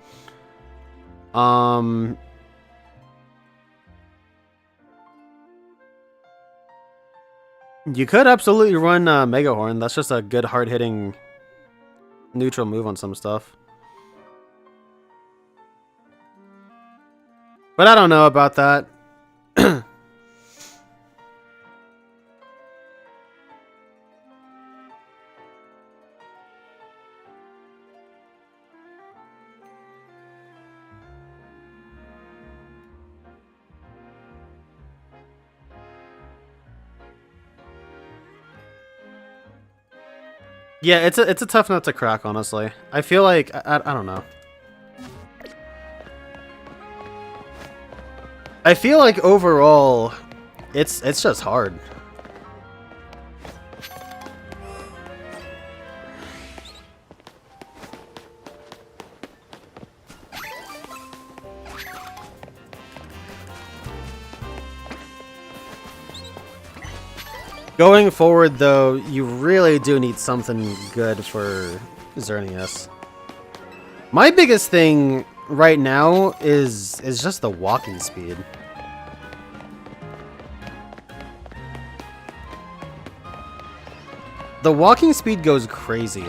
You could absolutely run Mega Horn. That's just a good hard-hitting neutral move on some stuff. But I don't know about that. Yeah, it's a tough nut to crack, honestly. I feel like I don't know. I feel like overall, it's just hard. Going forward, though, you really do need something good for Xerneas. My biggest thing right now is just the walking speed. The walking speed goes crazy.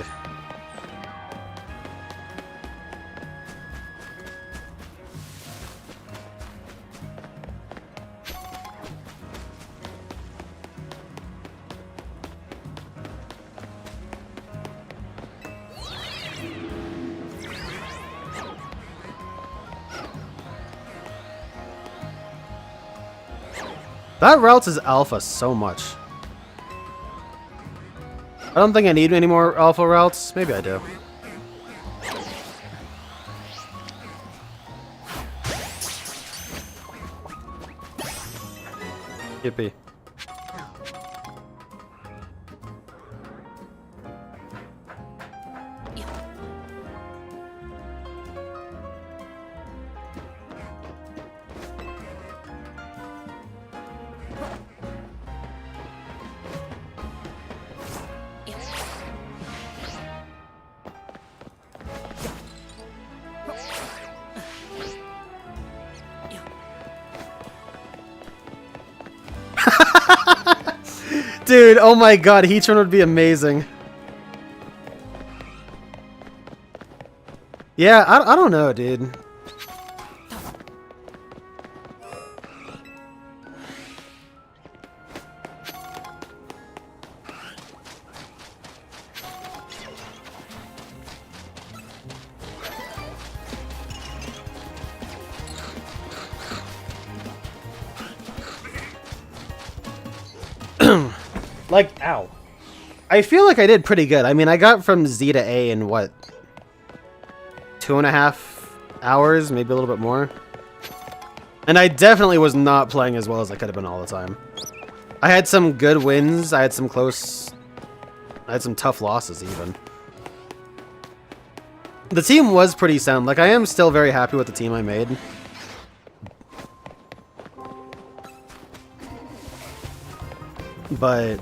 That routes his alpha so much. I don't think I need any more alpha routes. Maybe I do. Yippee. Dude, oh my god, Heatran would be amazing. Yeah, I don't know, dude. Like, ow. I feel like I did pretty good. I mean, I got from Z to A in, what, 2.5 hours? Maybe a little bit more. And I definitely was not playing as well as I could have been all the time. I had some good wins. I had some tough losses, even. The team was pretty sound. Like, I am still very happy with the team I made. But...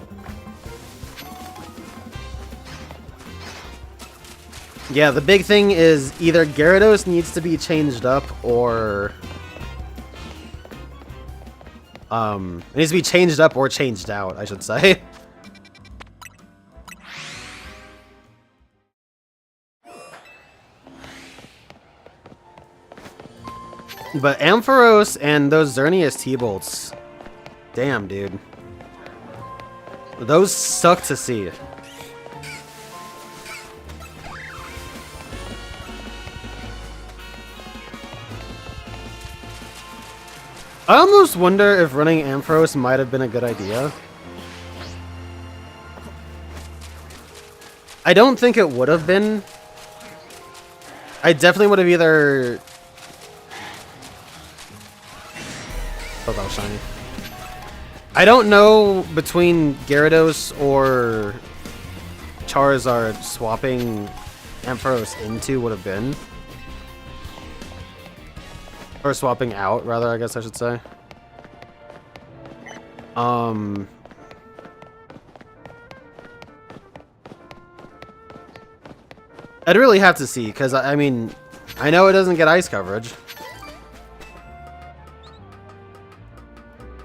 yeah, the big thing is either Gyarados needs to be changed up, or It needs to be changed up or changed out, I should say. But Ampharos and those Xerneas T-Bolts, damn, dude. Those suck to see. I almost wonder if running Ampharos might have been a good idea. I don't think it would have been. I definitely would have either... Oh, that was shiny. I don't know between Gyarados or Charizard swapping Ampharos into would have been. Or swapping out, rather, I guess I should say. I'd really have to see, because, I mean, I know it doesn't get ice coverage.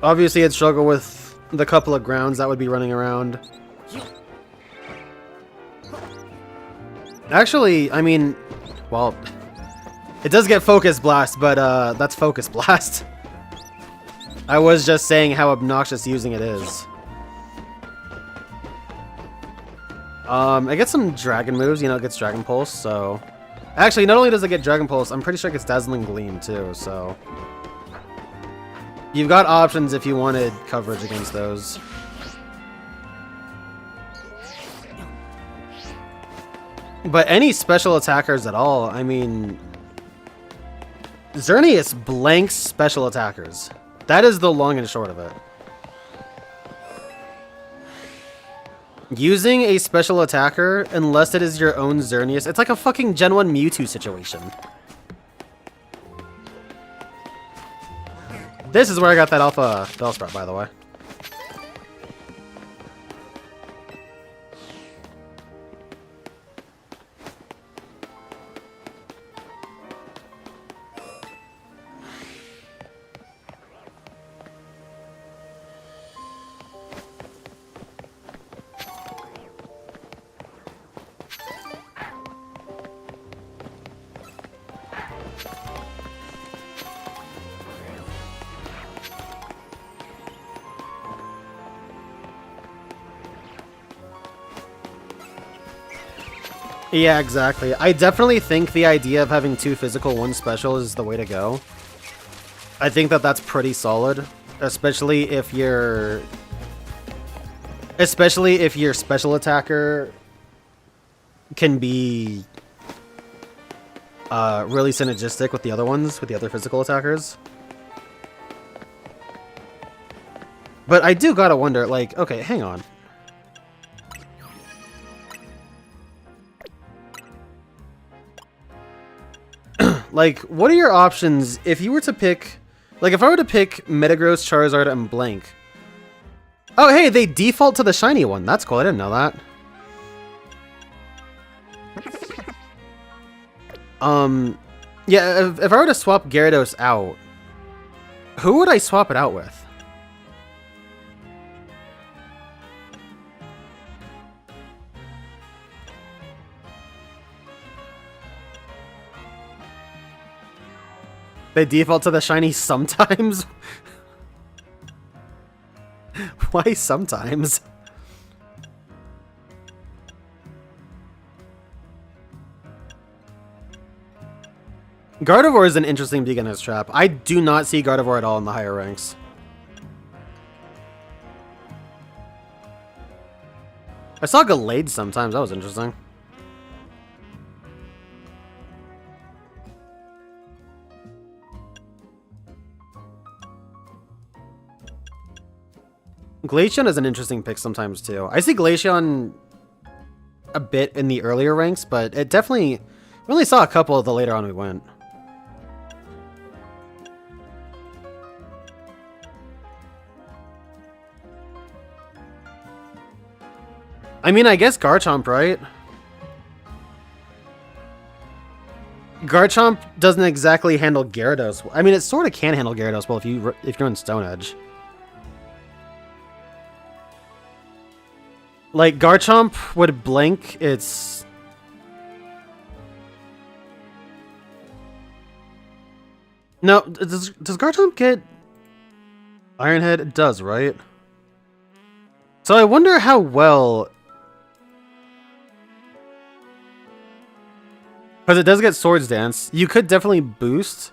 Obviously, it'd struggle with the couple of grounds that would be running around. Actually, I mean, well, it does get Focus Blast, but that's Focus Blast. I was just saying how obnoxious using it is. It gets some Dragon moves, you know, it gets Dragon Pulse, so... Actually, not only does it get Dragon Pulse, I'm pretty sure it gets Dazzling Gleam, too, so... You've got options if you wanted coverage against those. But any special attackers at all, I mean... Xerneas blanks special attackers. That is the long and short of it. Using a special attacker, unless it is your own Xerneas, it's like a fucking Gen 1 Mewtwo situation. This is where I got that Alpha Bellsprout, by the way. Yeah, exactly. I definitely think the idea of having 2 physical, 1 special is the way to go. I think that that's pretty solid, especially if your special attacker can be really synergistic with the other ones, with the other physical attackers. But I do gotta wonder, like, okay, hang on. Like, what are your options if you were to pick... Like, if I were to pick Metagross, Charizard, and Blank... Oh, hey, they default to the shiny one. That's cool, I didn't know that. Yeah, if I were to swap Gyarados out, who would I swap it out with? They default to the shiny sometimes? Why sometimes? Gardevoir is an interesting beginner's trap. I do not see Gardevoir at all in the higher ranks. I saw Gallade sometimes, that was interesting. Glaceon is an interesting pick sometimes too. I see Glaceon a bit in the earlier ranks, but it definitely... We only saw a couple the later on we went. I mean, I guess Garchomp, right? Garchomp doesn't exactly handle Gyarados. I mean, it sort of can handle Gyarados well if you're in Stone Edge. Like, Garchomp would blink, it's... No, does Garchomp get Iron Head? It does, right? So I wonder how well... Because it does get Swords Dance. You could definitely boost.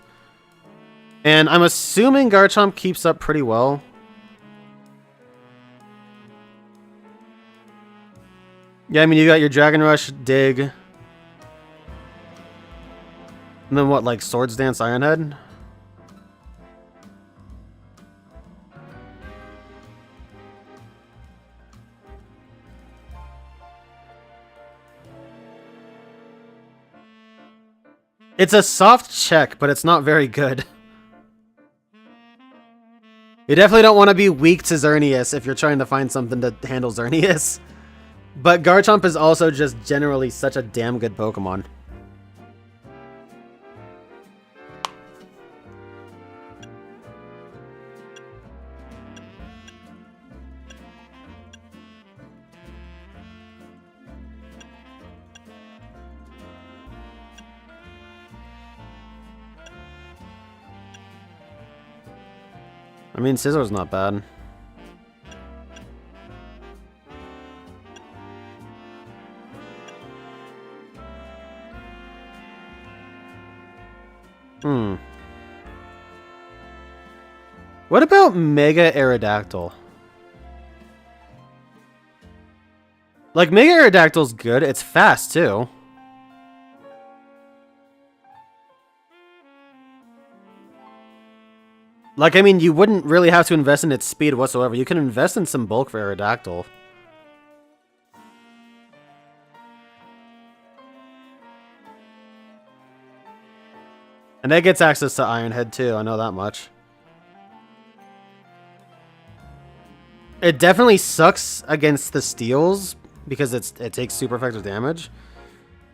And I'm assuming Garchomp keeps up pretty well. Yeah, I mean, you got your Dragon Rush, Dig. And then what, like Swords Dance, Iron Head? It's a soft check, but it's not very good. You definitely don't want to be weak to Xerneas if you're trying to find something to handle Xerneas. But Garchomp is also just generally such a damn good Pokemon. I mean, Scissor's not bad. What about Mega Aerodactyl? Like, Mega Aerodactyl's good. It's fast, too. Like, I mean, you wouldn't really have to invest in its speed whatsoever. You can invest in some bulk for Aerodactyl. And that gets access to Iron Head, too. I know that much. It definitely sucks against the steals because it takes super effective damage.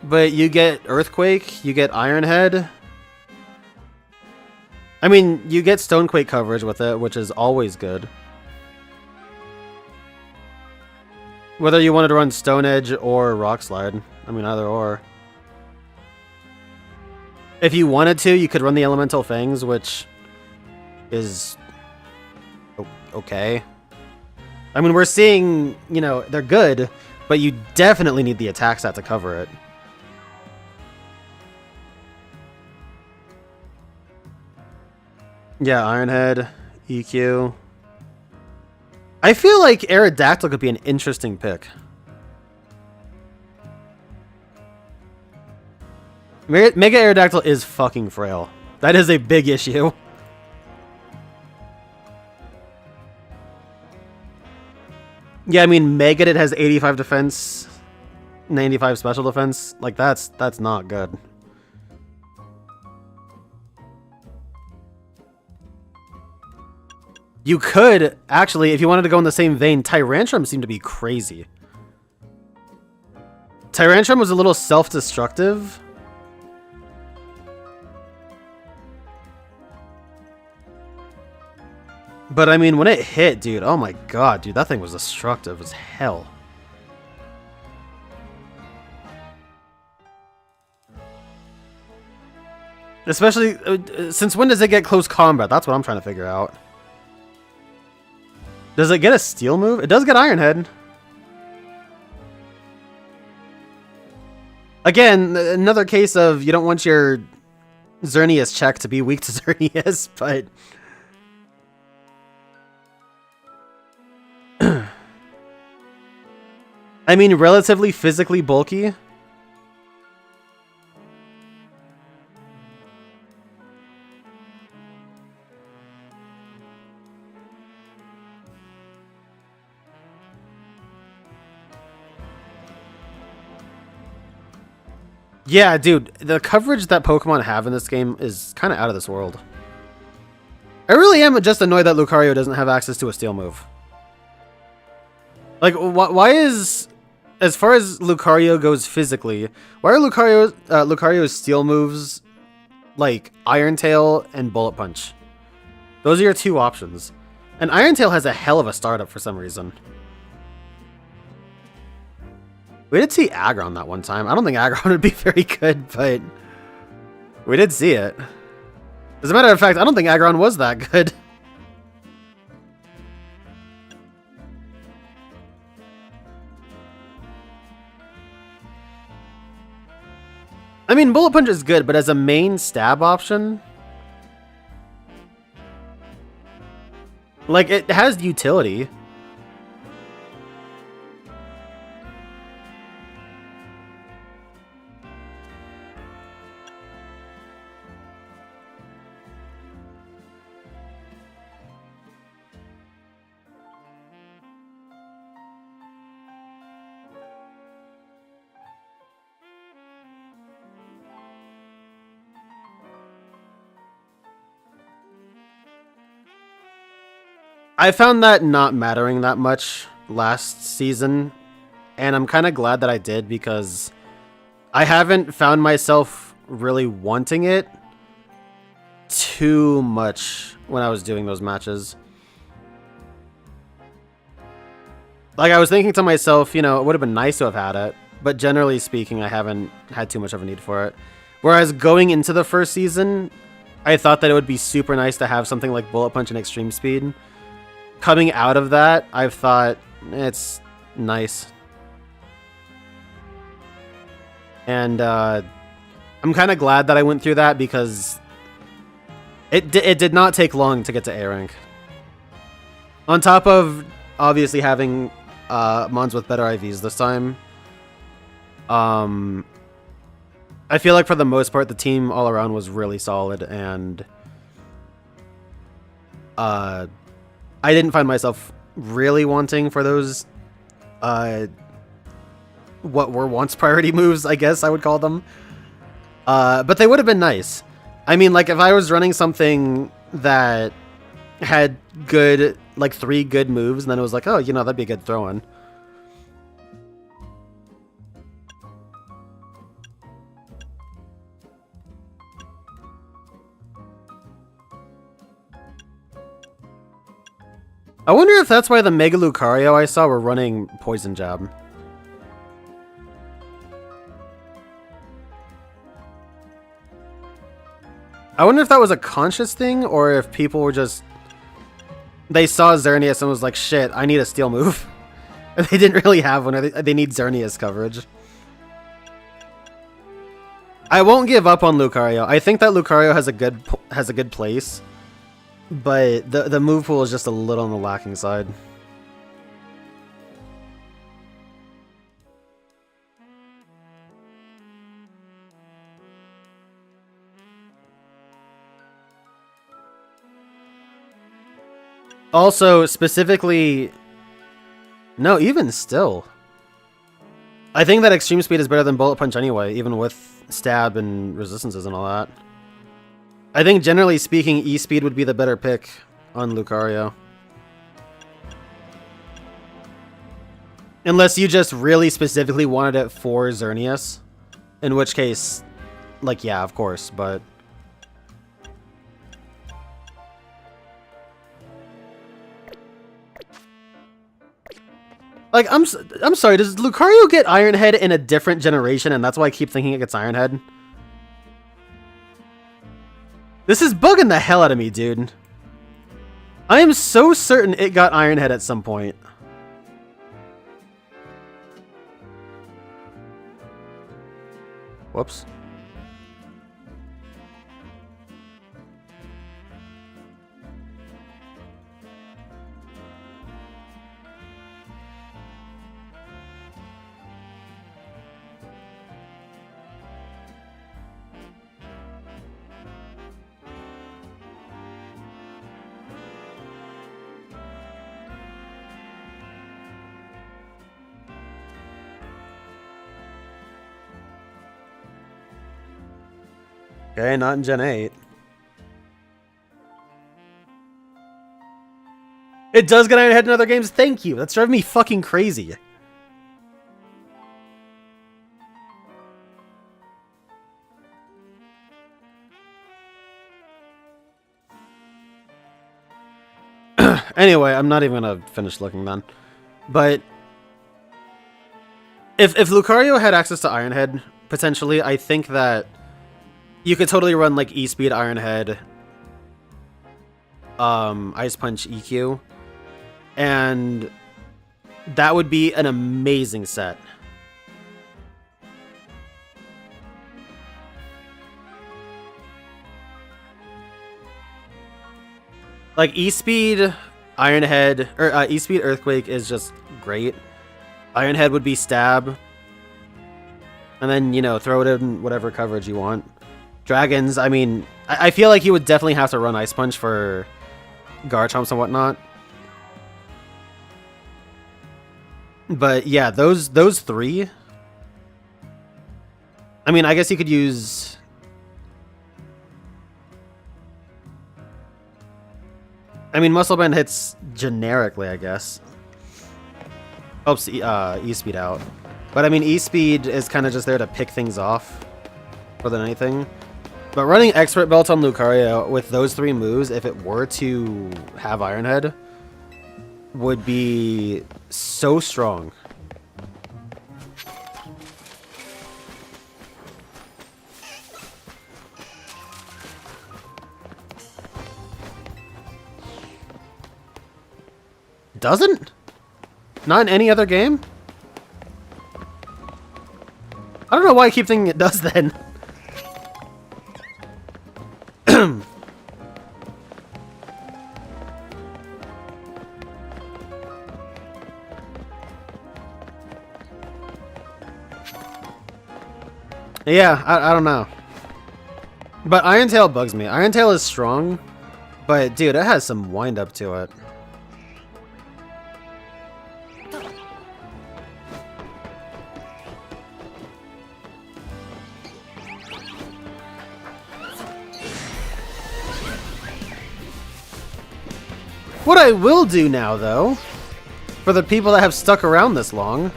But you get Earthquake, you get Iron Head. I mean, you get Stonequake coverage with it, which is always good. Whether you wanted to run Stone Edge or Rock Slide. I mean, either or. If you wanted to, you could run the Elemental Fangs, which is okay. I mean, we're seeing, you know, they're good, but you definitely need the attack stat to cover it. Yeah, Iron Head, EQ. I feel like Aerodactyl could be an interesting pick. Mega Aerodactyl is fucking frail. That is a big issue. Yeah, I mean, Megadit has 85 defense, 95 special defense. Like, that's not good. You could, actually, if you wanted to go in the same vein, Tyrantrum seemed to be crazy. Tyrantrum was a little self-destructive. But, I mean, when it hit, dude, oh my god, dude, that thing was destructive as hell. Especially, since when does it get close combat? That's what I'm trying to figure out. Does it get a steel move? It does get Iron Head. Again, another case of you don't want your Xerneas check to be weak to Xerneas, but... I mean, relatively physically bulky. Yeah, dude, the coverage that Pokemon have in this game is kind of out of this world. I really am just annoyed that Lucario doesn't have access to a steel move. Like, why is... As far as Lucario goes physically, why are Lucario's steel moves like Iron Tail and Bullet Punch? Those are your two options. And Iron Tail has a hell of a startup for some reason. We did see Aggron that one time. I don't think Aggron would be very good, but we did see it. As a matter of fact, I don't think Aggron was that good. I mean, Bullet Punch is good, but as a main stab option, like, it has utility. I found that not mattering that much last season, and I'm kind of glad that I did because I haven't found myself really wanting it too much when I was doing those matches. Like, I was thinking to myself, you know, it would have been nice to have had it, but generally speaking, I haven't had too much of a need for it. Whereas going into the first season, I thought that it would be super nice to have something like Bullet Punch and Extreme Speed. Coming out of that, I've thought, it's nice. And I'm kind of glad that I went through that because it did not take long to get to A rank. On top of obviously having mons with better IVs this time, I feel like for the most part the team all around was really solid, and I didn't find myself really wanting for those what were once priority moves, I guess I would call them. But they would have been nice. I mean, like, if I was running something that had good, like, 3 good moves, and then it was like, oh, you know, that'd be a good throw-in. I wonder if that's why the Mega Lucario I saw were running Poison Jab. I wonder if that was a conscious thing, or if people were just... They saw Xerneas and was like, shit, I need a steel move. They didn't really have one, or they need Xerneas coverage. I won't give up on Lucario. I think that Lucario has a good place. But the move pool is just a little on the lacking side. Also, specifically... No, even still. I think that Extreme Speed is better than Bullet Punch anyway, even with stab and resistances and all that. I think, generally speaking, E-Speed would be the better pick on Lucario. Unless you just really specifically wanted it for Xerneas. In which case, like, yeah, of course, but... Like, I'm sorry, does Lucario get Iron Head in a different generation, and that's why I keep thinking it gets Iron Head? This is bugging the hell out of me, dude. I am so certain it got Iron Head at some point. Whoops. Okay, not in Gen 8. It does get Iron Head in other games? Thank you! That's driving me fucking crazy. Anyway, I'm not even gonna finish looking then. But... If Lucario had access to Iron Head, potentially, I think that you could totally run like E-Speed Iron Head, Ice Punch EQ, and that would be an amazing set. Like E-Speed Iron Head or E-Speed Earthquake is just great. Iron Head would be stab, and then throw it in whatever coverage you want. Dragons, I mean, I feel like you would definitely have to run Ice Punch for Garchomps and whatnot. But yeah, those three. I mean, I guess you could use. I mean, Muscle Band hits generically, I guess. Helps E-Speed out. But I mean, E-Speed is kind of just there to pick things off more than anything. But running Expert Belt on Lucario with those three moves, if it were to have Iron Head, would be so strong. Doesn't? Not in any other game? I don't know why I keep thinking it does then. Yeah, I don't know. But Iron Tail bugs me. Iron Tail is strong, but dude, it has some wind up to it. What I will do now, though, for the people that have stuck around this long,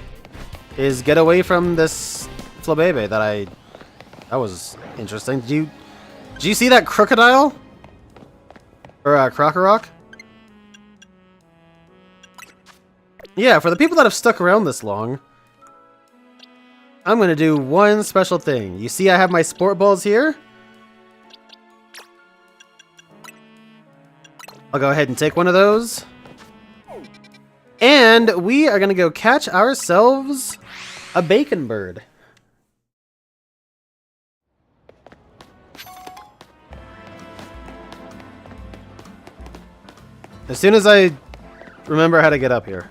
is get away from this Flabebe that was interesting. Did you see that crocodile? Or Krokorok? Yeah, for the people that have stuck around this long, I'm gonna do one special thing. You see I have my sport balls here? I'll go ahead and take one of those. And we are gonna go catch ourselves a bacon bird. As soon as I remember how to get up here.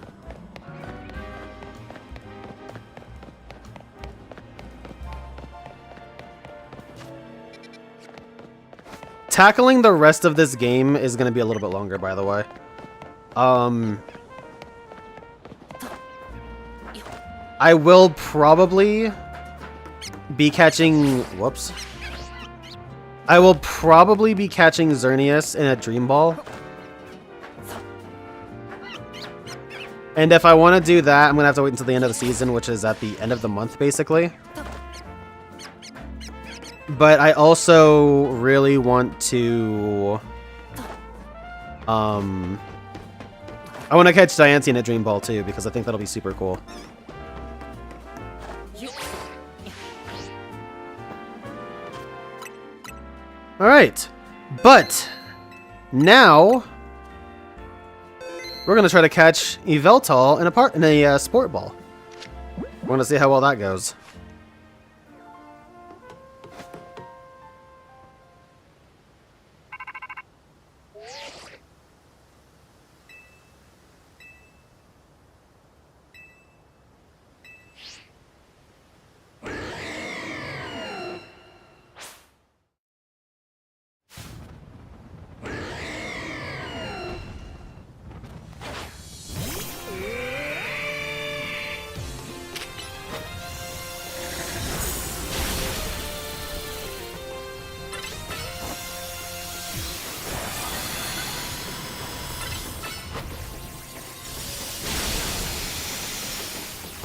Tackling the rest of this game is going to be a little bit longer, by the way. I will probably be catching... Whoops. I will probably be catching Xerneas in a Dream Ball. And if I want to do that, I'm going to have to wait until the end of the season, which is at the end of the month, basically. But I also really want to... I want to catch Diancie in a Dream Ball, too, because I think that'll be super cool. Alright. But now we're going to try to catch Yveltal in a Sport Ball. We're going to see how well that goes.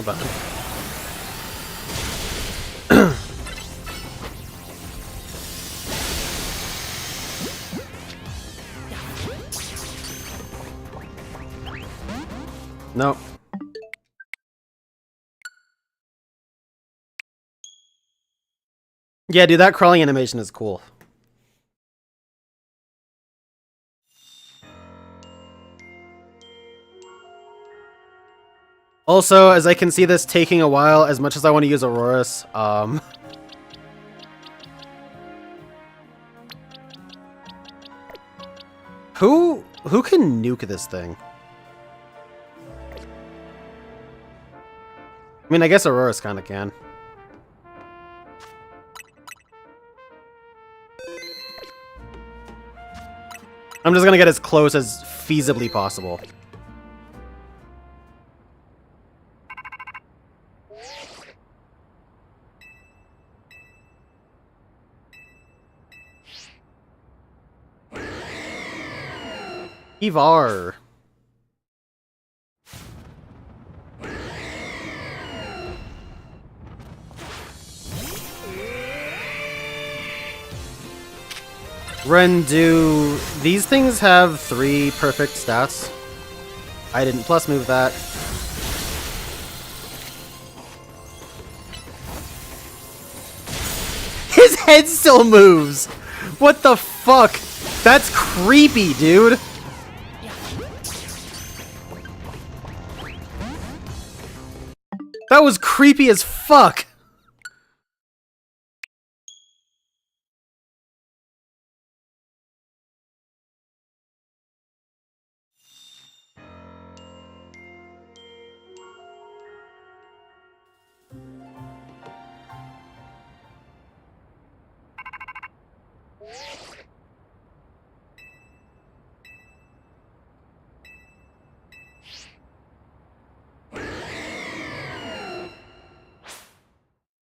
Button. No. Yeah, dude, that crawling animation is cool. Also, as I can see this taking a while, as much as I want to use Auroras, who can nuke this thing? I mean, I guess Auroras kind of can. I'm just gonna get as close as feasibly possible. Ivar. Ren, do these things have 3 perfect stats? I didn't plus move that. His head still moves! What the fuck? That's creepy, dude! That was creepy as fuck!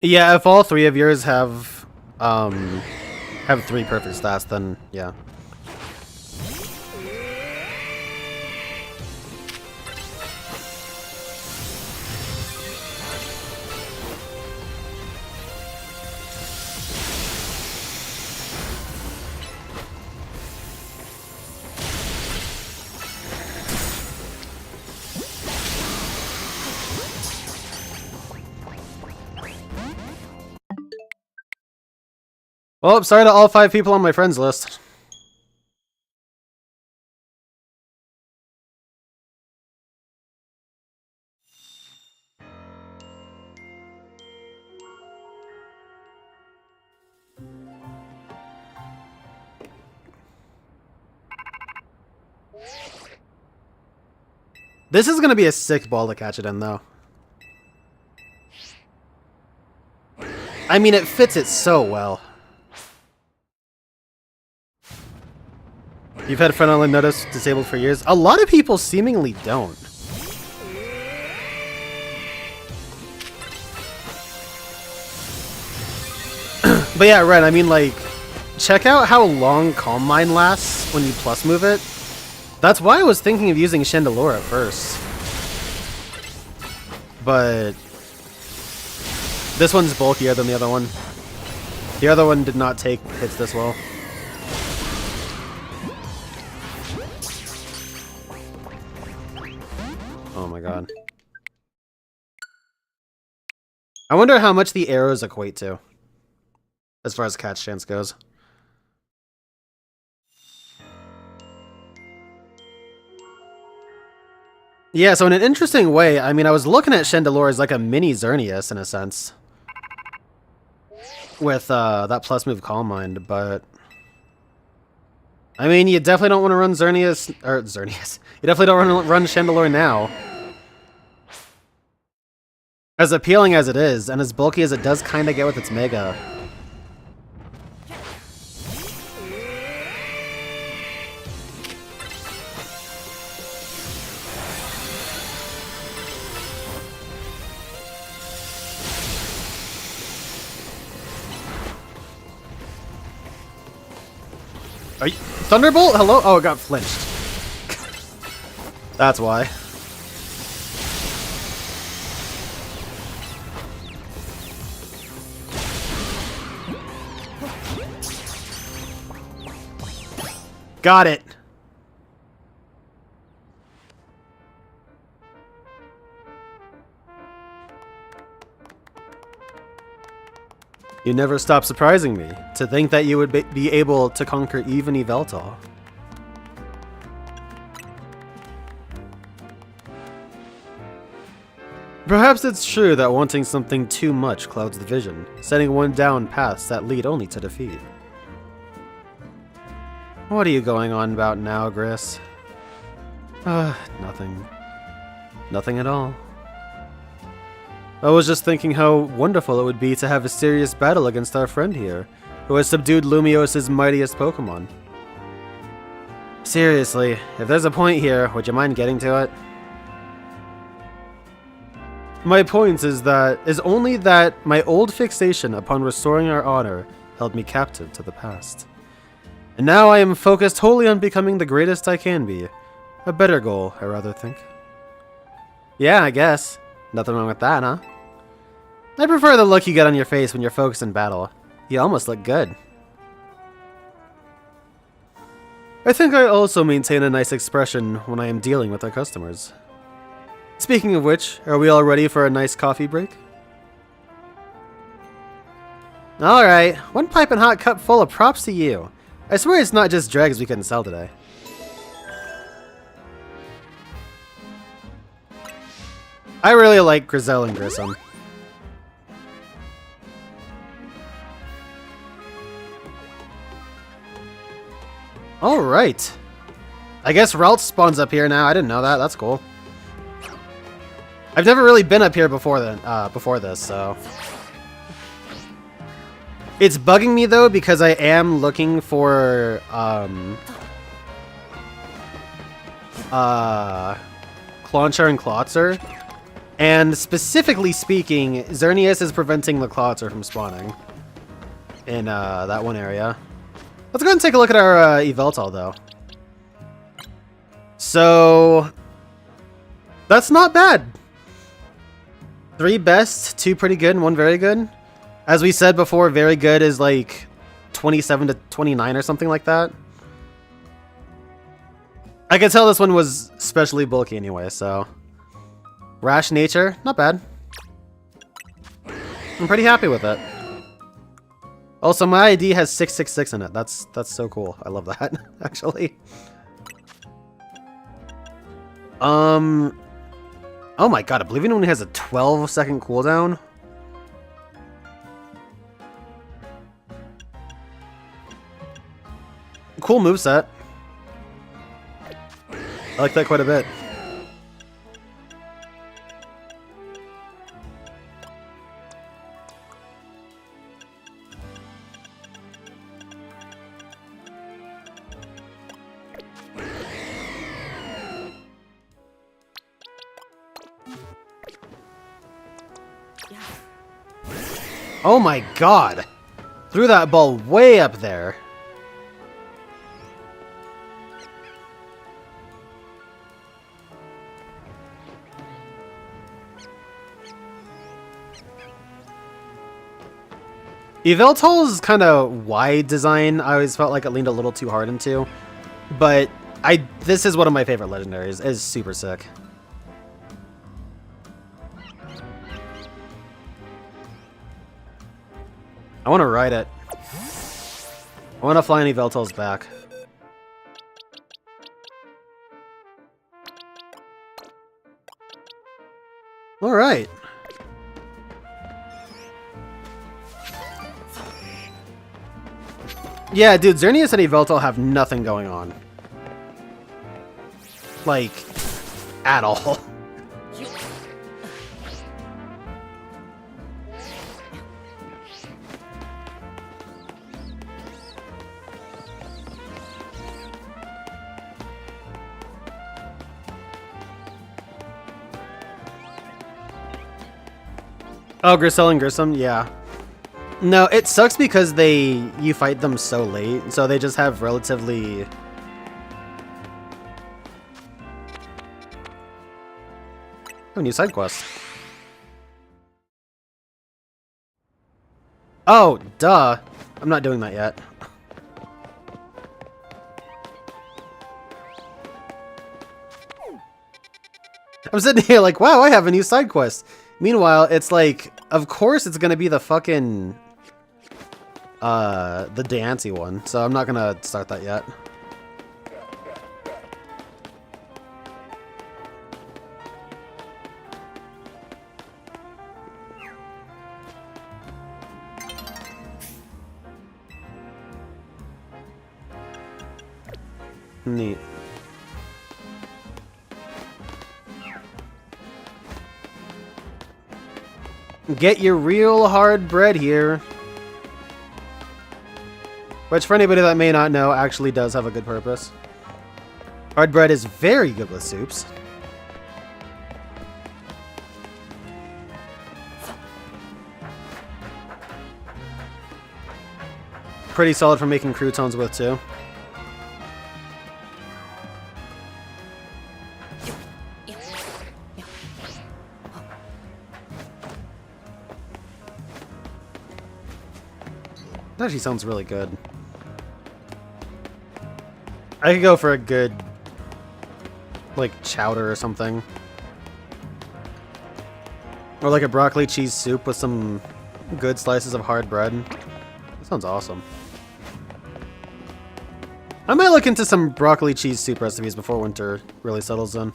Yeah, if all 3 of yours have 3 perfect stats, then yeah. Well, sorry to all 5 people on my friends list. This is gonna be a sick ball to catch it in, though. I mean, it fits it so well. You've had Frontal Notice disabled for years? A lot of people seemingly don't. But yeah, right, I mean, like, check out how long Calm Mind lasts when you plus move it. That's why I was thinking of using Chandelure at first. But this one's bulkier than the other one. The other one did not take hits this well. Oh my god. I wonder how much the arrows equate to, as far as catch chance goes. Yeah, so in an interesting way, I mean, I was looking at Chandelure as like a mini Xerneas in a sense. With that plus move Calm Mind, but I mean, you definitely don't want to run Xerneas, or Xerneas. You definitely don't want to run Chandelure now. As appealing as it is, and as bulky as it does kind of get with its Mega. Are you, Thunderbolt? Hello? Oh, it got flinched. That's why. Got it. You never stop surprising me. To think that you would be able to conquer even Yveltal. Perhaps it's true that wanting something too much clouds the vision, setting one down paths that lead only to defeat. What are you going on about now, Gris? Nothing. Nothing at all. I was just thinking how wonderful it would be to have a serious battle against our friend here, who has subdued Lumios's mightiest Pokémon. Seriously, if there's a point here, would you mind getting to it? My point is only that my old fixation upon restoring our honor held me captive to the past. And now I am focused wholly on becoming the greatest I can be. A better goal, I rather think. Yeah, I guess. Nothing wrong with that, huh? I prefer the look you get on your face when you're focused in battle. You almost look good. I think I also maintain a nice expression when I am dealing with our customers. Speaking of which, are we all ready for a nice coffee break? Alright, one piping hot cup full of props to you. I swear it's not just dregs we couldn't sell today. I really like Grizel and Grissom. Alright. I guess Ralts spawns up here now. I didn't know that. That's cool. I've never really been up here before this, so. It's bugging me though because I am looking for Clauncher and Klotzer. And specifically speaking, Xerneas is preventing the Klotzer from spawning in that one area. Let's go ahead and take a look at our Yveltal though. So that's not bad. 3 best, 2 pretty good, and 1 very good. As we said before, very good is like 27 to 29 or something like that. I can tell this one was especially bulky anyway, so. Rash nature, not bad. I'm pretty happy with it. Also, my ID has 666 in it. That's so cool. I love that, actually. Oh my god, Oblivion only has a 12-second cooldown? Cool moveset. I like that quite a bit. Oh my god! Threw that ball way up there. Yveltal's kind of wide design, I always felt like it leaned a little too hard into. But this is one of my favorite legendaries. It's super sick. I want to ride it. I want to fly on Yveltal's back. Alright. Yeah, dude, Xerneas and Yveltal have nothing going on. Like, at all. Oh, Grisel and Grissom, yeah. No, it sucks because you fight them so late, so they just have relatively... Oh, new side quest. Oh, duh. I'm not doing that yet. I'm sitting here like, wow, I have a new side quest. Meanwhile, it's like, of course it's gonna be the fucking the dancey one, so I'm not gonna start that yet. Neat. Get your real hard bread here. Which, for anybody that may not know, actually does have a good purpose. Hard bread is very good with soups. Pretty solid for making croutons with, too. That actually sounds really good. I could go for a good, like, chowder or something. Or like a broccoli cheese soup with some good slices of hard bread. That sounds awesome. I might look into some broccoli cheese soup recipes before winter really settles in.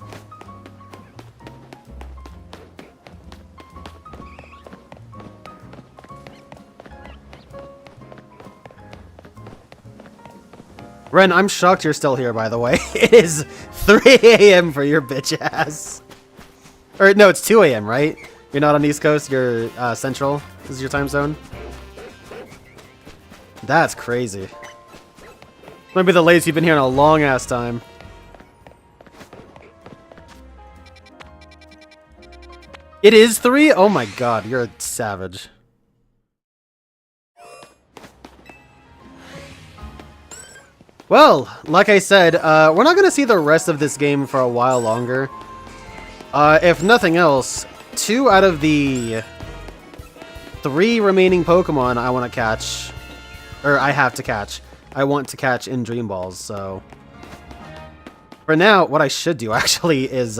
Ren, I'm shocked you're still here, by the way. It is 3 a.m. for your bitch ass. Or, no, it's 2 a.m., right? You're not on East Coast, you're Central. This is your time zone. That's crazy. Might be the latest you've been here in a long-ass time. It is 3? Oh my god, you're a savage. Well, like I said, we're not going to see the rest of this game for a while longer. If nothing else, 2 out of the 3 remaining Pokemon I want to catch, or I have to catch, I want to catch in Dream Balls, so... For now, what I should do, actually, is,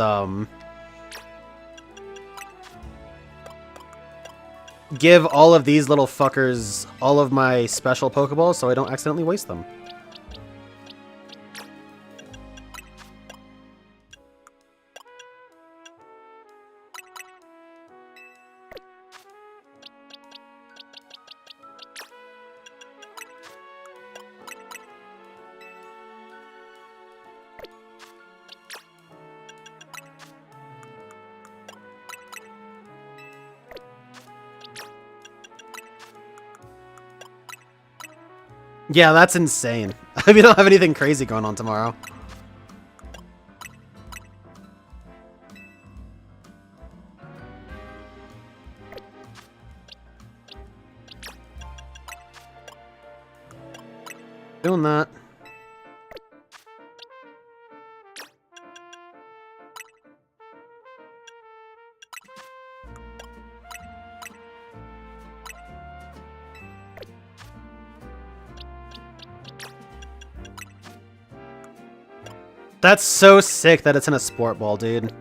give all of these little fuckers all of my special Pokeballs so I don't accidentally waste them. Yeah, that's insane. We don't have anything crazy going on tomorrow. Doing that. That's so sick that it's in a sport ball, dude.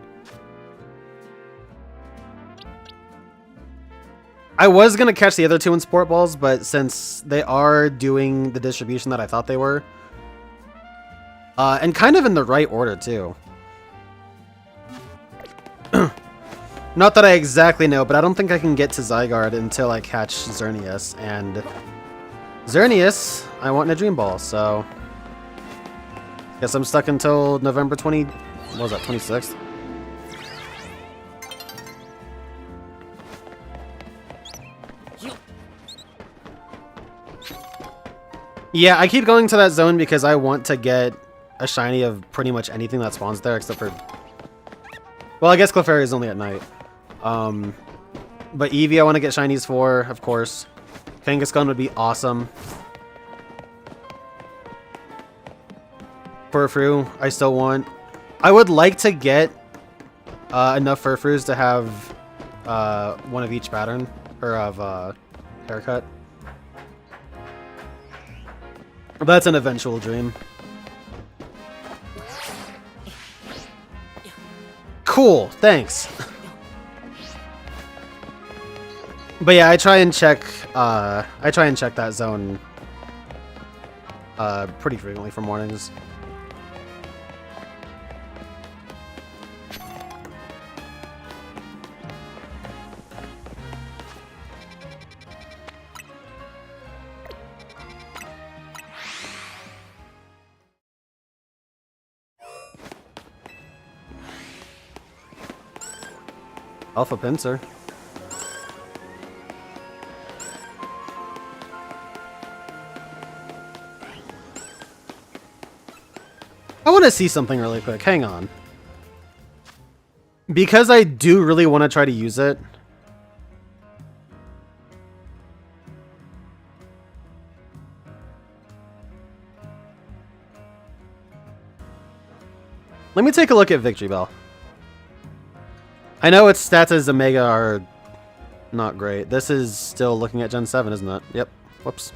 I was gonna catch the other 2 in sport balls, but since they are doing the distribution that I thought they were, and kind of in the right order too. Not that I exactly know, but I don't think I can get to Zygarde until I catch Xerneas, and Xerneas I want in a Dream Ball, so guess I'm stuck until November 20... what was that, 26th? Yeah, I keep going to that zone because I want to get a shiny of pretty much anything that spawns there except for... well, I guess Clefairy is only at night. But Eevee I want to get shinies for, of course. Kangaskhan would be awesome. Furfrou, I still want. I would like to get enough Furfrous to have one of each pattern, or of haircut. That's an eventual dream. Cool, thanks. But yeah, I try and check that zone pretty frequently for mornings. Alpha Pincer. I want to see something really quick. Hang on. Because I do really want to try to use it. Let me take a look at Victory Bell. I know its stats as Omega are not great. This is still looking at Gen 7, isn't it? Yep. Whoops.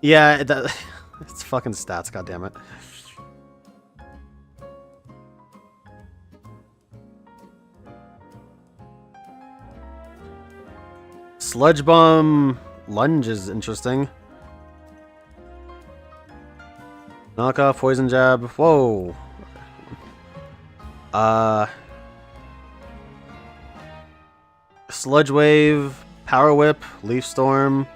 Yeah, it's fucking stats, goddammit. Sludge Bomb Lunge is interesting. Knockoff, Poison Jab. Whoa. Sludge Wave, Power Whip, Leaf Storm.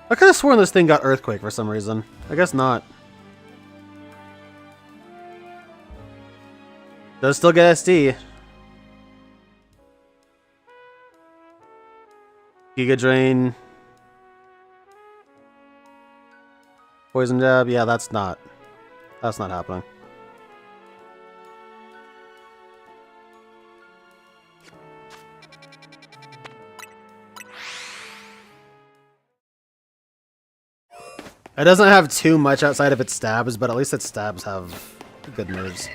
I could have sworn this thing got Earthquake for some reason. I guess not. Does still get SD. Giga Drain. Poison Jab. Yeah, that's not happening. It doesn't have too much outside of its stabs, but at least its stabs have good moves.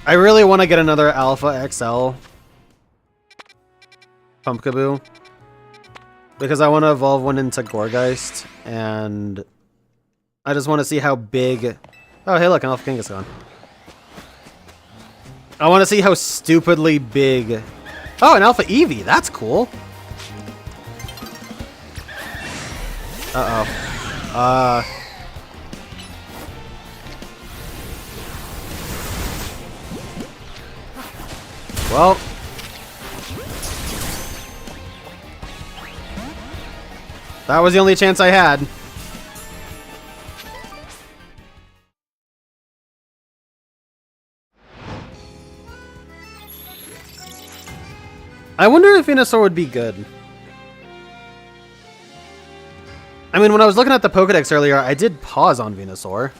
I really want to get another Alpha XL Pumpkaboo because I want to evolve one into Gourgeist, and I just want to see how big... Oh, hey look, an Alpha Kangaskhan. I want to see how stupidly big... Oh, an Alpha Eevee, that's cool. Uh-oh. Well, that was the only chance I had. I wonder if Venusaur would be good. I mean, when I was looking at the Pokédex earlier, I did pause on Venusaur.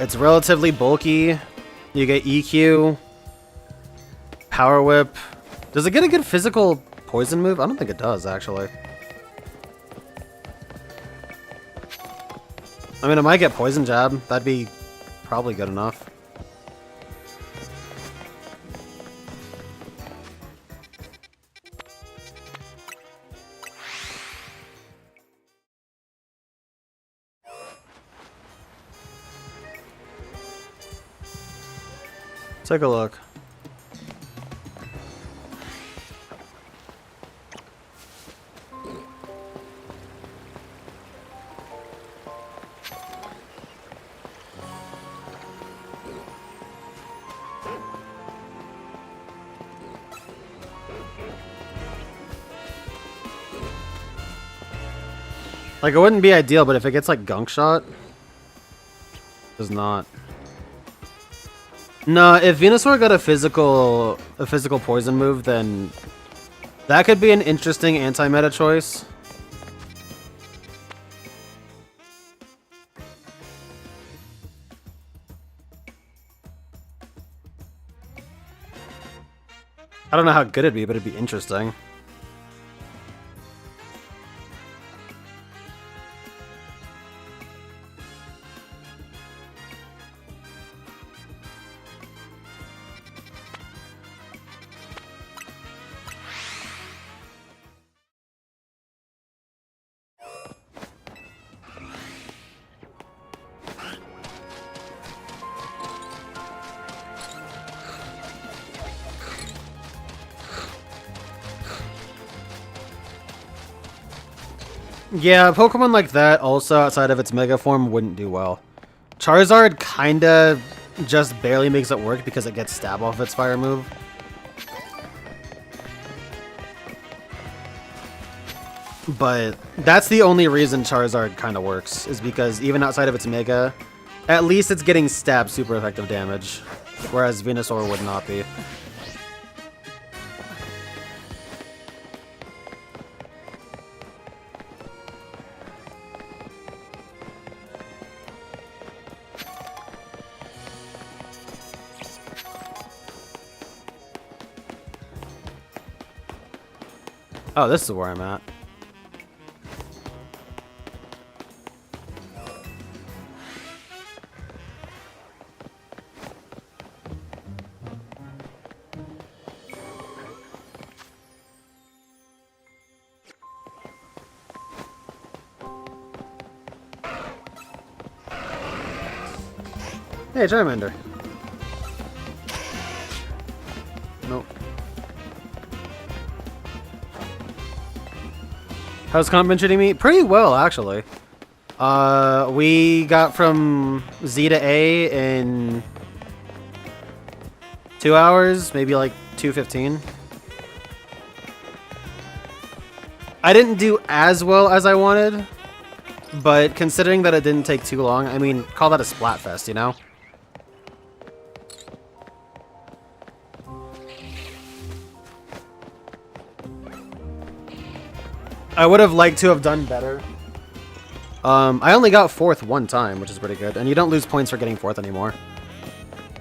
It's relatively bulky. You get EQ, Power Whip. Does it get a good physical poison move? I don't think it does, actually. I mean, it might get Poison Jab. That'd be probably good enough. Take a look. Like, it wouldn't be ideal, but if it gets like Gunk Shot, does not. No, if Venusaur got a physical poison move, then that could be an interesting anti-meta choice. I don't know how good it'd be, but it'd be interesting. Yeah, Pokemon like that, also outside of its Mega form, wouldn't do well. Charizard kinda just barely makes it work because it gets stab off its fire move. But that's the only reason Charizard kinda works, is because even outside of its Mega, at least it's getting stab super effective damage, whereas Venusaur would not be. Oh, this is where I'm at. Hey, Charmander. Nope. How's comp been treating me? Pretty well, actually. We got from Z to A in 2 hours, maybe like 2:15. I didn't do as well as I wanted, but considering that it didn't take too long, I mean, call that a Splatfest, you know? I would have liked to have done better. I only got 4th one time, which is pretty good, and you don't lose points for getting 4th anymore.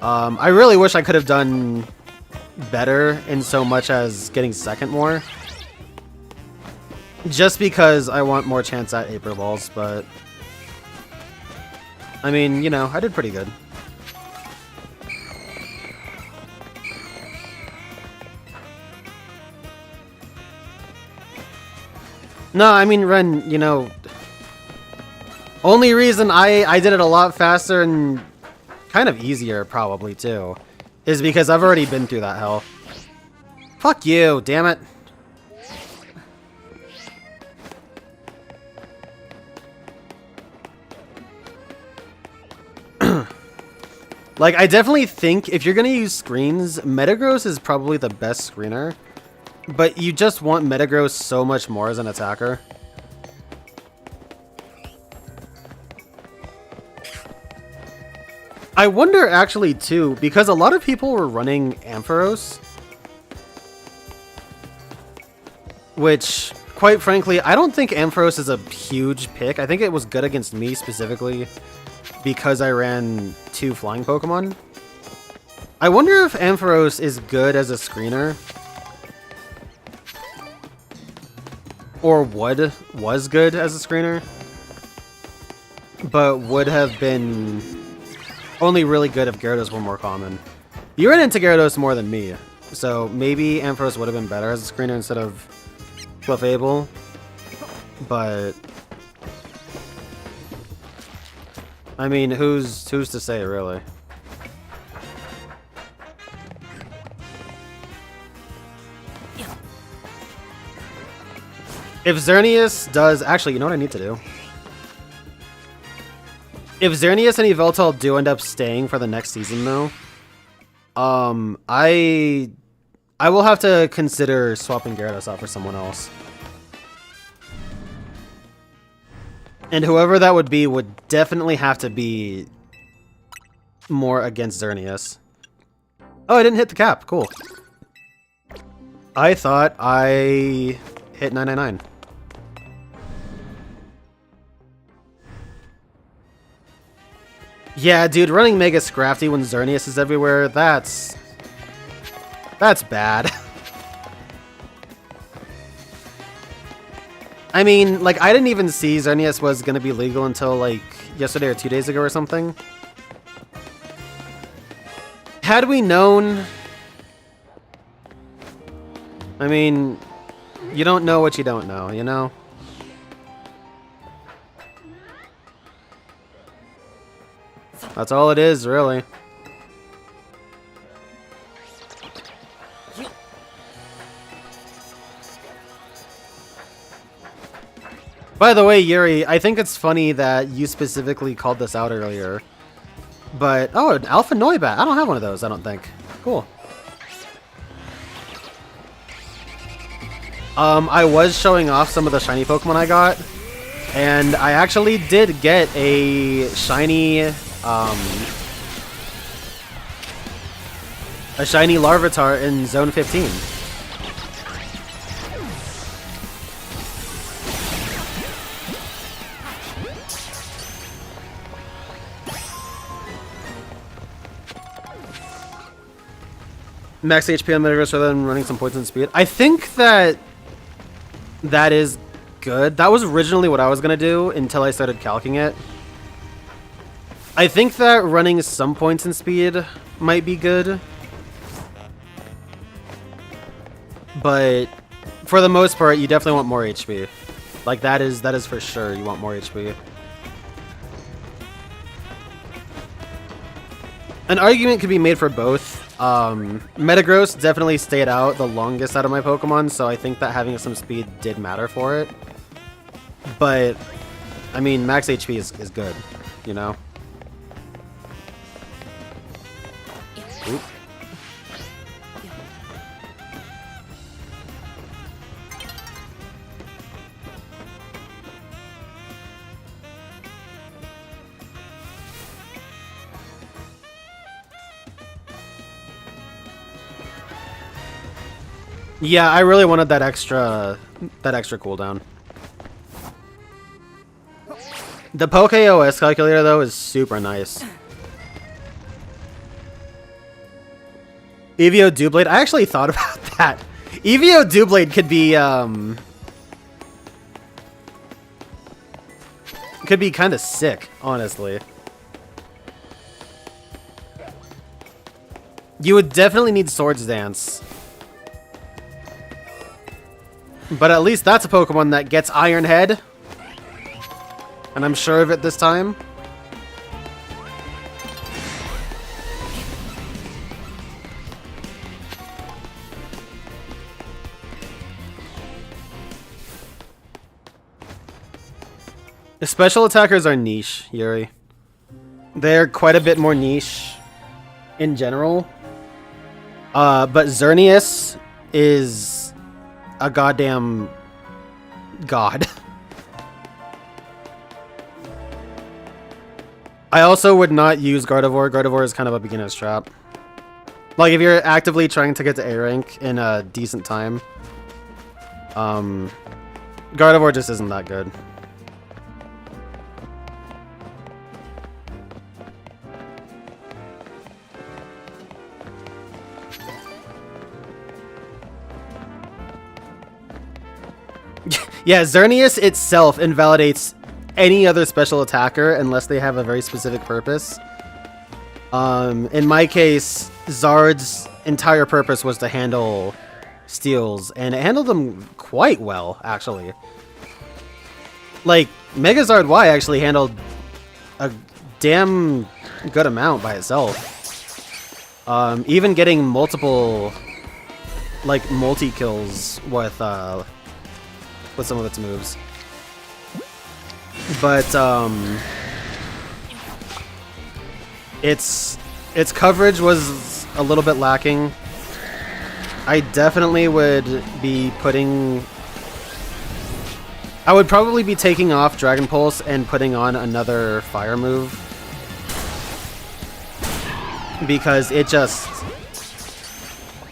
I really wish I could have done better in so much as getting 2nd more. Just because I want more chance at Aper Balls, but... I mean, you know, I did pretty good. No, I mean, Ren, you know... Only reason I did it a lot faster and kind of easier, probably, too, is because I've already been through that hell. Fuck you, damn it. Like, I definitely think if you're gonna use screens, Metagross is probably the best screener. But you just want Metagross so much more as an attacker. I wonder, actually, too, because a lot of people were running Ampharos. Which, quite frankly, I don't think Ampharos is a huge pick. I think it was good against me, specifically, because I ran 2 flying Pokemon. I wonder if Ampharos is good as a screener. Or was good as a screener. But would have been only really good if Gyarados were more common. You ran into Gyarados more than me, so maybe Ampharos would have been better as a screener instead of Clefable. But I mean, who's to say, really? If Xerneas does... Actually, you know what I need to do? If Xerneas and Yveltal do end up staying for the next season, though, I will have to consider swapping Gyarados out for someone else. And whoever that would be would definitely have to be more against Xerneas. Oh, I didn't hit the cap. Cool. I thought I hit 999. Yeah, dude, running Mega Scrafty when Xerneas is everywhere, that's bad. I mean, like, I didn't even see Xerneas was gonna be legal until, like, yesterday or 2 days ago or something. Had we known... I mean, you don't know what you don't know, you know? That's all it is, really. By the way, Yuri, I think it's funny that you specifically called this out earlier. But, oh, an Alpha Noibat. I don't have one of those, I don't think. Cool. I was showing off some of the shiny Pokemon I got. And I actually did get a shiny Larvitar in Zone 15. Max HP on Metagross rather than running some poison speed. I think that is good. That was originally what I was gonna do until I started calcing it. I think that running some points in speed might be good. But for the most part, you definitely want more HP. Like that is for sure, you want more HP. An argument could be made for both. Metagross definitely stayed out the longest out of my Pokemon, so I think that having some speed did matter for it. But, I mean, max HP is good, you know? Oop. Yeah, I really wanted that extra cooldown. The Poké OS calculator though is super nice. Eevee Doublade, I actually thought about that. Eevee Doublade could be kind of sick, honestly. You would definitely need Swords Dance. But at least that's a Pokemon that gets Iron Head. And I'm sure of it this time. The special attackers are niche, Yuri. They're quite a bit more niche in general. But Xerneas is a goddamn god. I also would not use Gardevoir. Gardevoir is kind of a beginner's trap. Like, if you're actively trying to get to A rank in a decent time, Gardevoir just isn't that good. Yeah, Xerneas itself invalidates any other special attacker unless they have a very specific purpose. In my case, Zard's entire purpose was to handle steals, and it handled them quite well, actually. Like, Megazard Y actually handled a damn good amount by itself. Even getting multiple, like, multi-kills with some of its moves. But its coverage was a little bit lacking. I definitely would be I would probably be taking off Dragon Pulse and putting on another fire move. Because it just...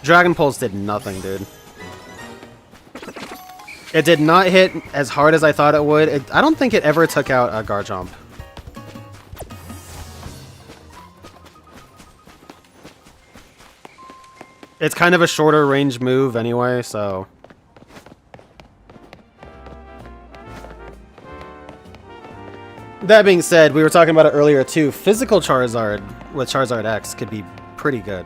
Dragon Pulse did nothing, dude. It did not hit as hard as I thought it would. I don't think it ever took out a Garchomp. It's kind of a shorter range move anyway, so... That being said, we were talking about it earlier too. Physical Charizard with Charizard X could be pretty good.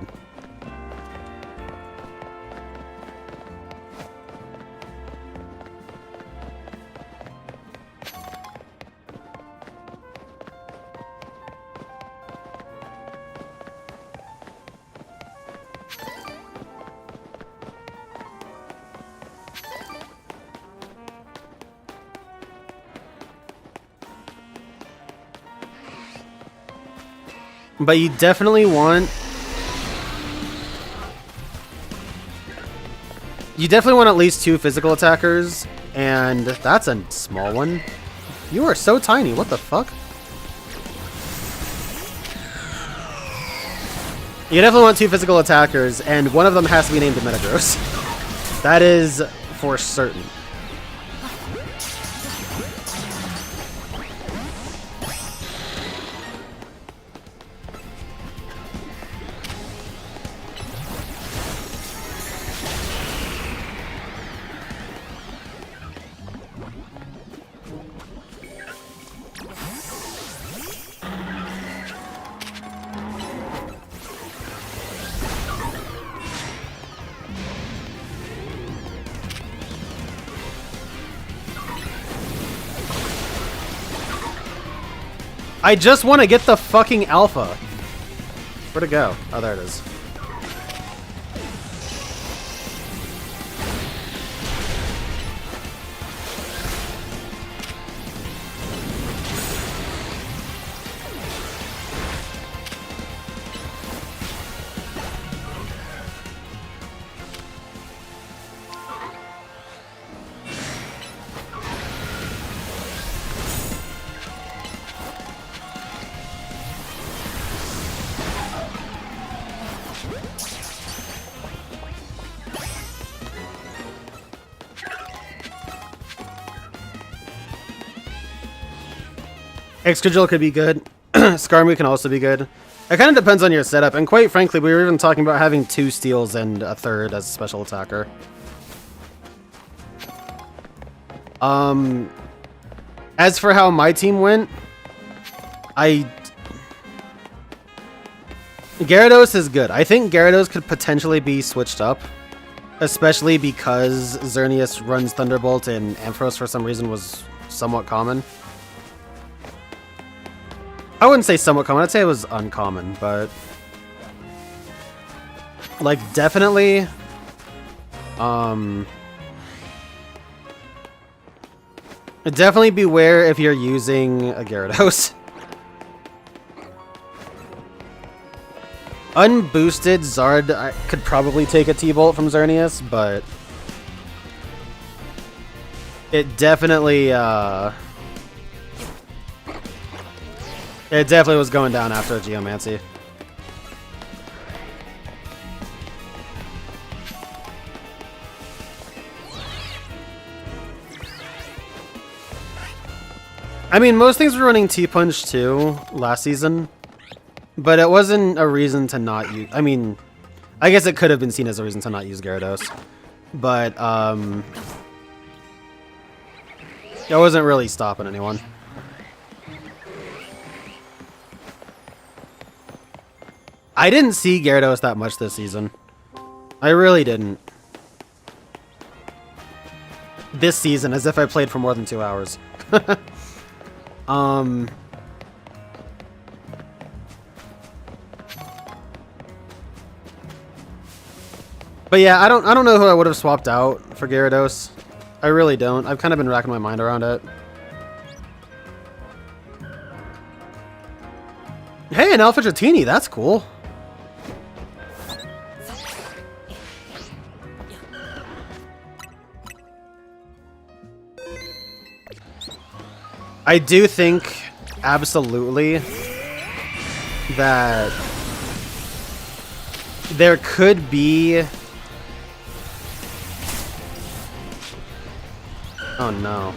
But you definitely want... You definitely want at least 2 physical attackers, and that's a small one. You are so tiny, what the fuck? You definitely want 2 physical attackers, and one of them has to be named Metagross. That is for certain. I just want to get the fucking alpha. Where'd it go? Oh, there it is. Excadrill could be good. Skarmory can also be good. It kind of depends on your setup, and quite frankly, we were even talking about having 2 steals and a 3rd as a special attacker. As for how my team went, Gyarados is good. I think Gyarados could potentially be switched up, especially because Xerneas runs Thunderbolt and Ampharos for some reason was somewhat common. I wouldn't say somewhat common, I'd say it was uncommon, but... like, definitely... definitely beware if you're using a Gyarados. Unboosted Zard could probably take a T-Bolt from Xerneas, but... it definitely, it definitely was going down after a Geomancy. I mean, most things were running T-Punch too last season, but it wasn't a reason to not use... I mean, I guess it could have been seen as a reason to not use Gyarados, but it wasn't really stopping anyone. I didn't see Gyarados that much this season. I really didn't. This season, as if I played for more than 2 hours. But yeah, I don't know who I would have swapped out for Gyarados. I really don't. I've kind of been racking my mind around it. Hey, an Alpha Dratini, that's cool. I do think, absolutely, that there could be... oh no.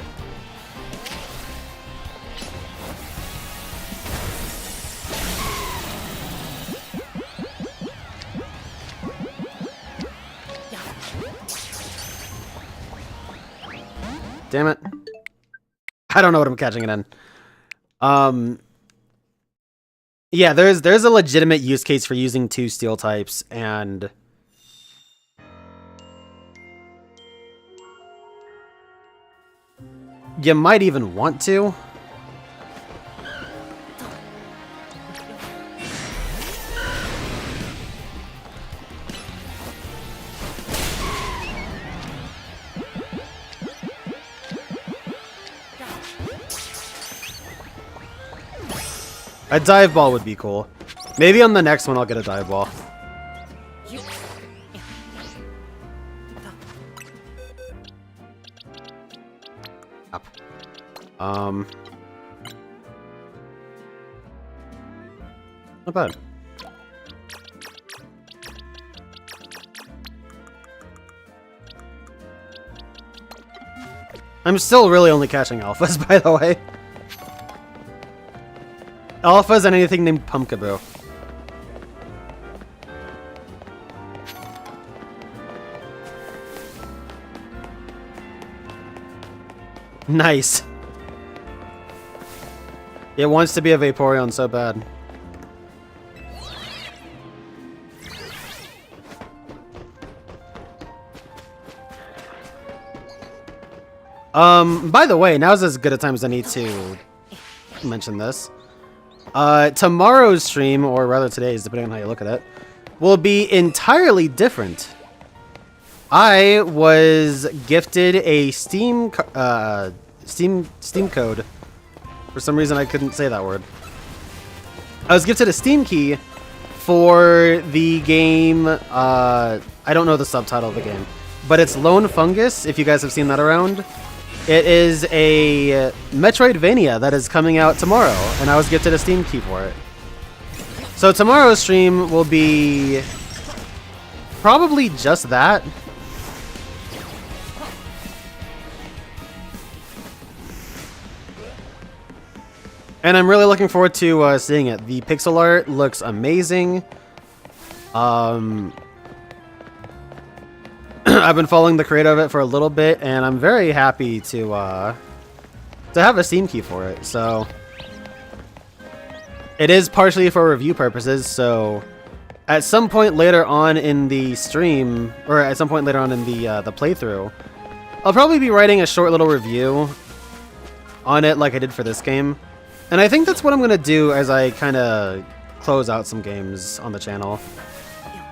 Damn it. I don't know what I'm catching it in. Yeah, there's a legitimate use case for using 2 steel types, and you might even want to. A dive ball would be cool. Maybe on the next one I'll get a dive ball. Up. Not bad. I'm still really only catching alphas, by the way. Alphas and anything named Pumpkaboo. Nice. It wants to be a Vaporeon so bad. By the way, now's as good a time as any to mention this. Tomorrow's stream, or rather today's, depending on how you look at it, will be entirely different. I was gifted a Steam code. For some reason, I couldn't say that word. I was gifted a Steam key for the game. I don't know the subtitle of the game, but it's Lone Fungus. If you guys have seen that around. It is a Metroidvania that is coming out tomorrow, and I was gifted a Steam key for it. So tomorrow's stream will be probably just that. And I'm really looking forward to seeing it. The pixel art looks amazing. I've been following the creator of it for a little bit, and I'm very happy to have a Steam key for it. So it is partially for review purposes. So at some point later on in the stream, or at some point later on in the playthrough, I'll probably be writing a short little review on it, like I did for this game. And I think that's what I'm gonna do as I kind of close out some games on the channel,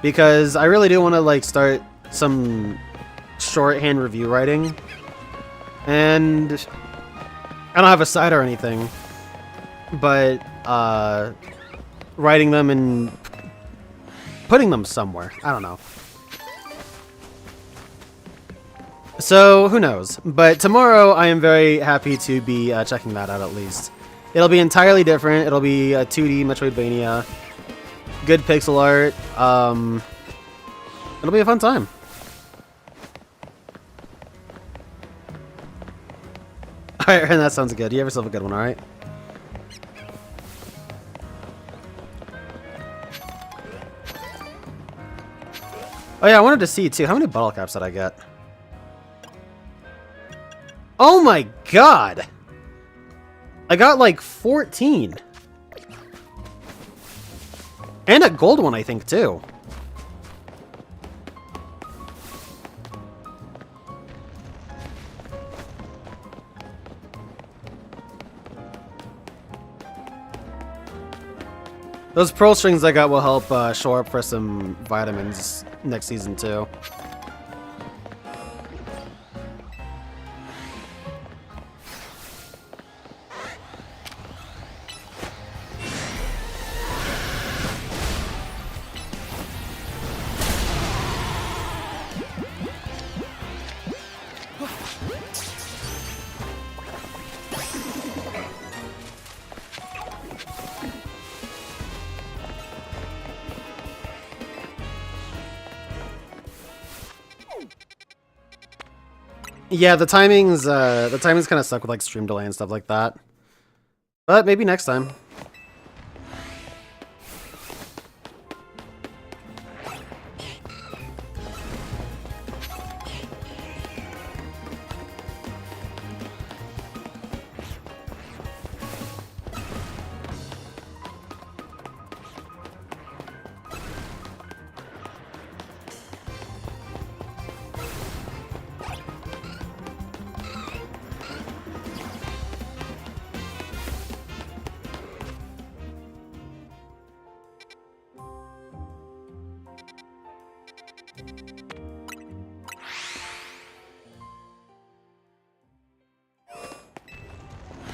because I really do want to like start some shorthand review writing, and I don't have a site or anything, but writing them and putting them somewhere. I don't know. So who knows? But tomorrow I am very happy to be checking that out at least. It'll be entirely different. It'll be a 2D Metroidvania. Good pixel art. It'll be a fun time. Alright, and that sounds good. You have yourself a good one, alright? Oh yeah, I wanted to see too. How many bottle caps did I get? Oh my god! I got like 14. And a gold one, I think, too. Those pearl strings I got will help shore up for some vitamins next season, too. Yeah, the timings kind of suck with like stream delay and stuff like that. But maybe next time.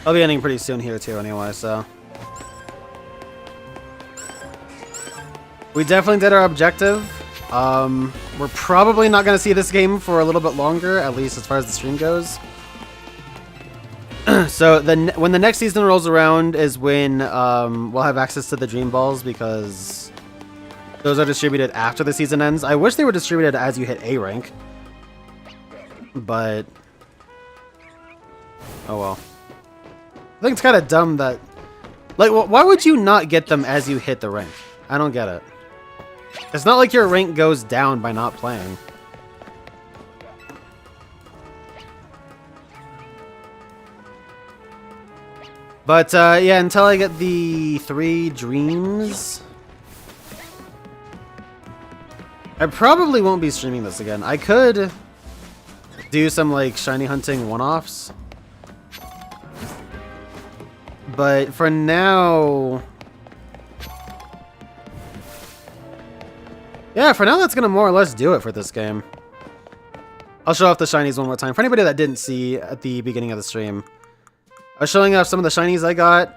I'll be ending pretty soon here too anyway, so. We definitely did our objective. We're probably not going to see this game for a little bit longer, at least as far as the stream goes. So when the next season rolls around is when we'll have access to the Dream Balls, because those are distributed after the season ends. I wish they were distributed as you hit A rank, but oh well. I think it's kind of dumb that, like, why would you not get them as you hit the rank? I don't get it. It's not like your rank goes down by not playing. But, yeah, until I get the 3 dreams, I probably won't be streaming this again. I could do some, like, shiny hunting one-offs. But for now... Yeah, for now that's going to more or less do it for this game. I'll show off the shinies one more time. For anybody that didn't see at the beginning of the stream, I was showing off some of the shinies I got.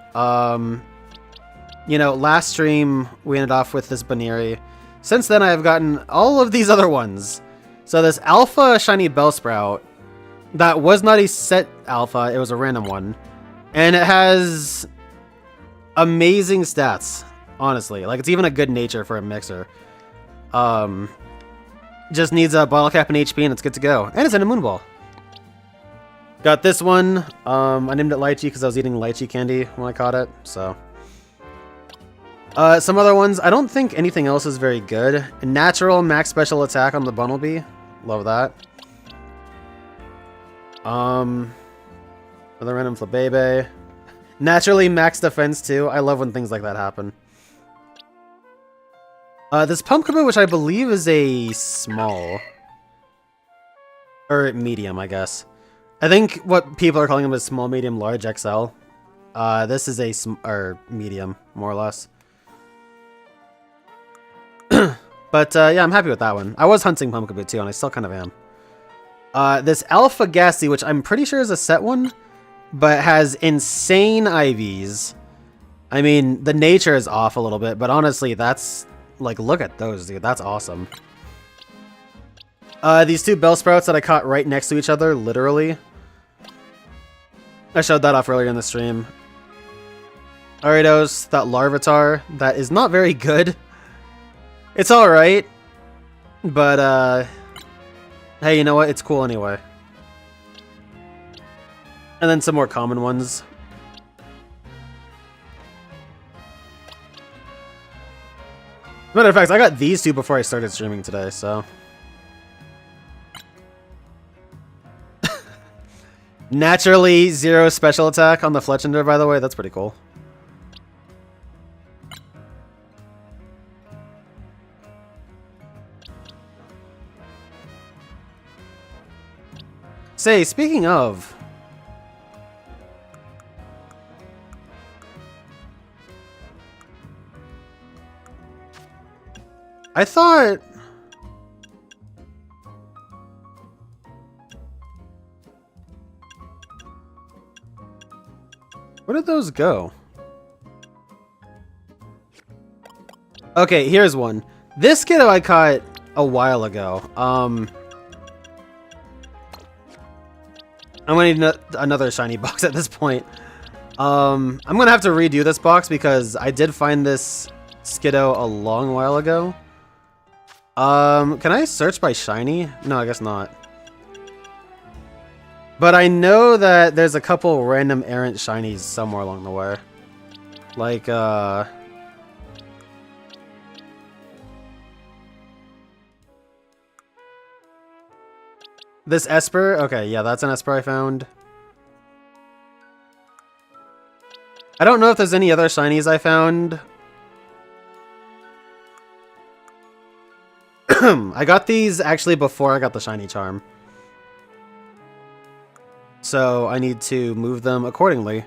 You know, last stream we ended off with this Baneri. Since then I've gotten all of these other ones. So this Alpha Shiny Bellsprout, that was not a set Alpha, it was a random one. And it has amazing stats, honestly. Like, it's even a good nature for a mixer. Just needs a bottle cap and HP and it's good to go. And it's in a Moon Ball. Got this one. I named it Lychee because I was eating lychee candy when I caught it, so. Some other ones. I don't think anything else is very good. Natural max special attack on the Bunnelby. Love that. Another random Flabebe. Naturally max defense too. I love when things like that happen. This Pumpkaboo, which I believe is a small. Or medium, I guess. I think what people are calling them is small, medium, large, XL. This is a medium, more or less. But yeah, I'm happy with that one. I was hunting Pumpkaboo too, and I still kind of am. This Alpha Gassy, which I'm pretty sure is a set one, but has insane IVs. I mean, the nature is off a little bit, but honestly, that's... Like, look at those, dude. That's awesome. These 2 Bellsprouts that I caught right next to each other, literally. I showed that off earlier in the stream. Aridos, that Larvitar, that is not very good. It's alright. But, hey, you know what? It's cool anyway. And then some more common ones. Matter of fact, I got these 2 before I started streaming today, so. Naturally 0 special attack on the Fletchinder, by the way. That's pretty cool. Say, speaking of... I thought... Where did those go? Okay, here's one. This kiddo I caught a while ago. I'm gonna need another shiny box at this point. I'm gonna have to redo this box because I did find this Skiddo a long while ago. Can I search by shiny? No, I guess not. But I know that there's a couple random errant shinies somewhere along the way. Like, this Esper? Okay, yeah, that's an Esper I found. I don't know if there's any other shinies I found. I got these actually before I got the shiny charm. So I need to move them accordingly.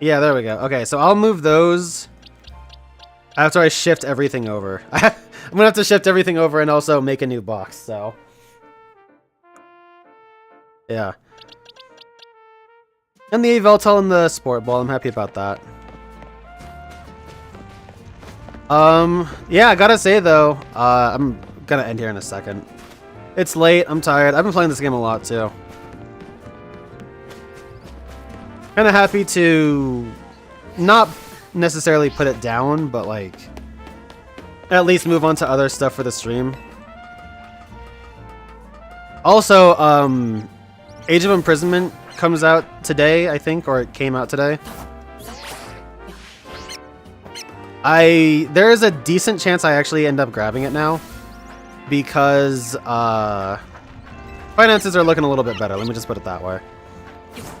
Yeah, there we go. Okay, so I'll move those After I shift everything over. I'm gonna have to shift everything over and also make a new box, so. Yeah. And the Yveltal and the Sport Ball, I'm happy about that. Yeah, I gotta say though, I'm gonna end here in a second. It's late, I'm tired. I've been playing this game a lot too. Kinda happy to not necessarily put it down, but like at least move on to other stuff for the stream. Also, Age of Imprisonment comes out today, I think, or it came out today. There is a decent chance I actually end up grabbing it now because finances are looking a little bit better. Let me just put it that way.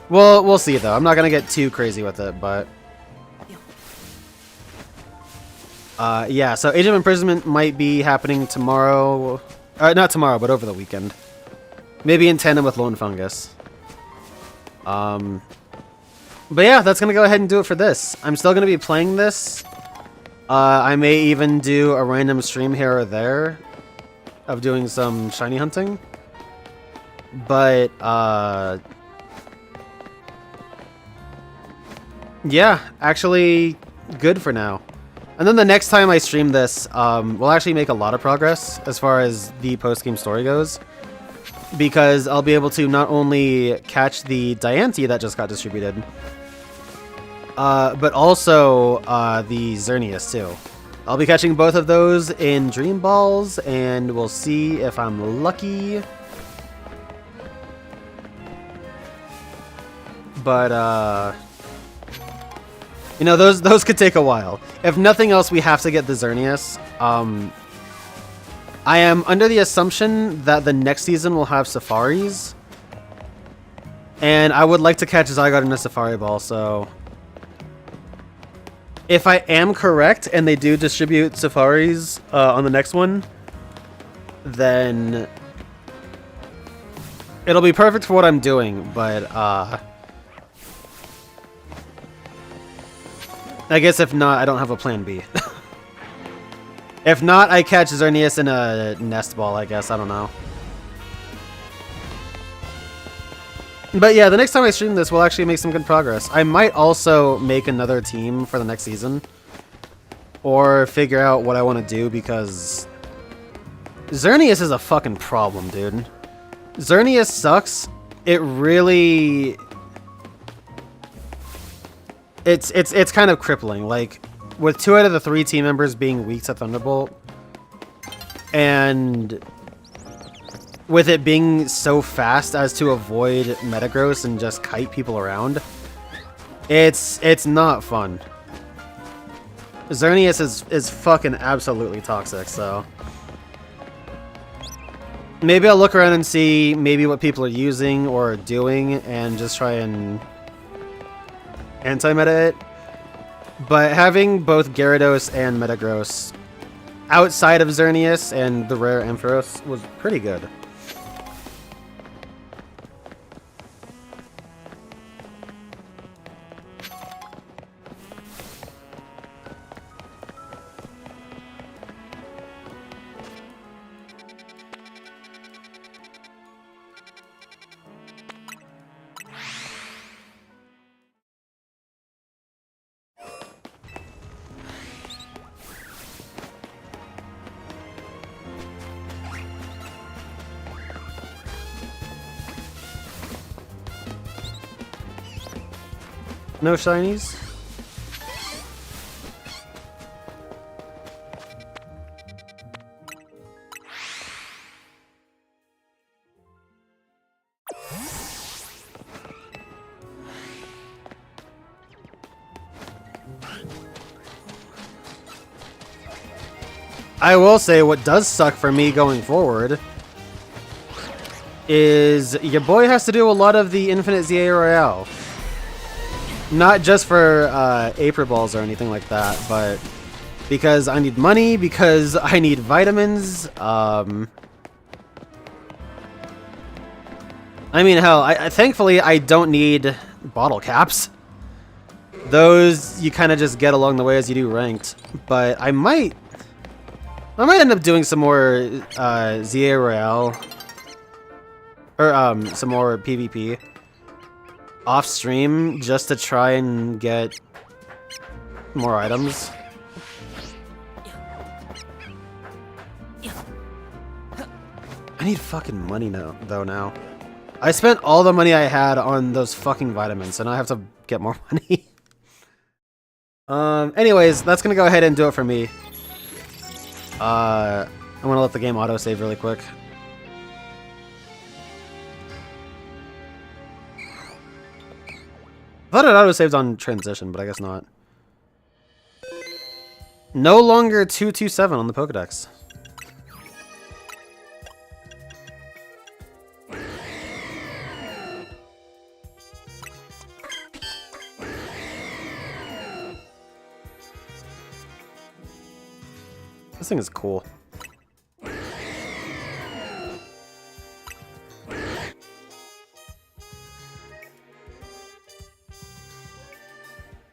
We'll see though. I'm not gonna get too crazy with it, but yeah. So Age of Imprisonment might be happening tomorrow. Not tomorrow, but over the weekend. Maybe in tandem with Lone Fungus. But yeah, that's gonna go ahead and do it for this. I'm still gonna be playing this. I may even do a random stream here or there of doing some shiny hunting. But yeah, actually good for now. And then the next time I stream this, we'll actually make a lot of progress as far as the post-game story goes. Because I'll be able to not only catch the Diancie that just got distributed, but also the Xerneas too. I'll be catching both of those in Dream Balls, and we'll see if I'm lucky. But you know, those could take a while. If nothing else, we have to get the Xerneas. I am under the assumption that the next season will have safaris. And I would like to catch Zygarde in a Safari Ball, so if I am correct and they do distribute safaris on the next one, then it'll be perfect for what I'm doing, but I guess if not, I don't have a plan B. If not, I catch Xerneas in a Nest Ball, I guess. I don't know. But yeah, the next time I stream this, we'll actually make some good progress. I might also make another team for the next season. Or figure out what I want to do, because Xerneas is a fucking problem, dude. Xerneas sucks. It really... It's kind of crippling. Like, with 2 out of the 3 team members being weak to Thunderbolt, and with it being so fast as to avoid Metagross and just kite people around, it's not fun. Xerneas is fucking absolutely toxic, so maybe I'll look around and see maybe what people are using or doing and just try and anti-meta it. But having both Gyarados and Metagross outside of Xerneas and the rare Ampharos was pretty good. No shinies? I will say what does suck for me going forward is your boy has to do a lot of the Infinite ZA Royale. Not just for April Balls or anything like that, but because I need money, because I need vitamins. I mean, hell, thankfully I don't need bottle caps. those you kind of just get along the way as you do ranked. But I might end up doing some more ZA Royale or some more PvP off stream just to try and get more items. I need fucking money now, though. I spent all the money I had on those fucking vitamins, and I have to get more money. Anyways, that's gonna go ahead and do it for me. I'm gonna let the game autosave really quick. I thought it autosaved on transition, but I guess not. No longer 227 on the Pokedex. This thing is cool.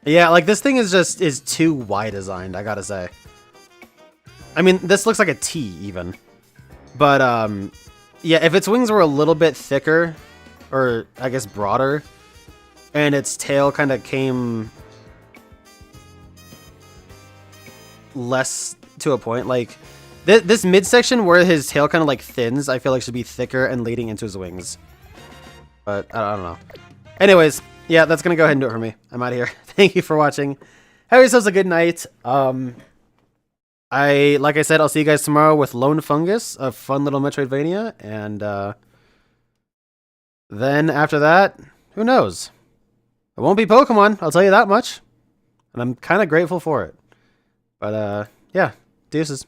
Yeah, like this thing is too Y designed, I gotta say. I mean, this looks like a T even. But yeah, if its wings were a little bit thicker, or I guess broader, and its tail kind of came less to a point, like this midsection where his tail kind of like thins, I feel like should be thicker and leading into his wings. But I don't know. Anyways, yeah, that's gonna go ahead and do it for me. I'm out of here. Thank you for watching. Have yourselves a good night. Like I said, I'll see you guys tomorrow with Lone Fungus, a fun little Metroidvania, and then after that, who knows? It won't be Pokemon, I'll tell you that much. And I'm kind of grateful for it. But yeah, deuces.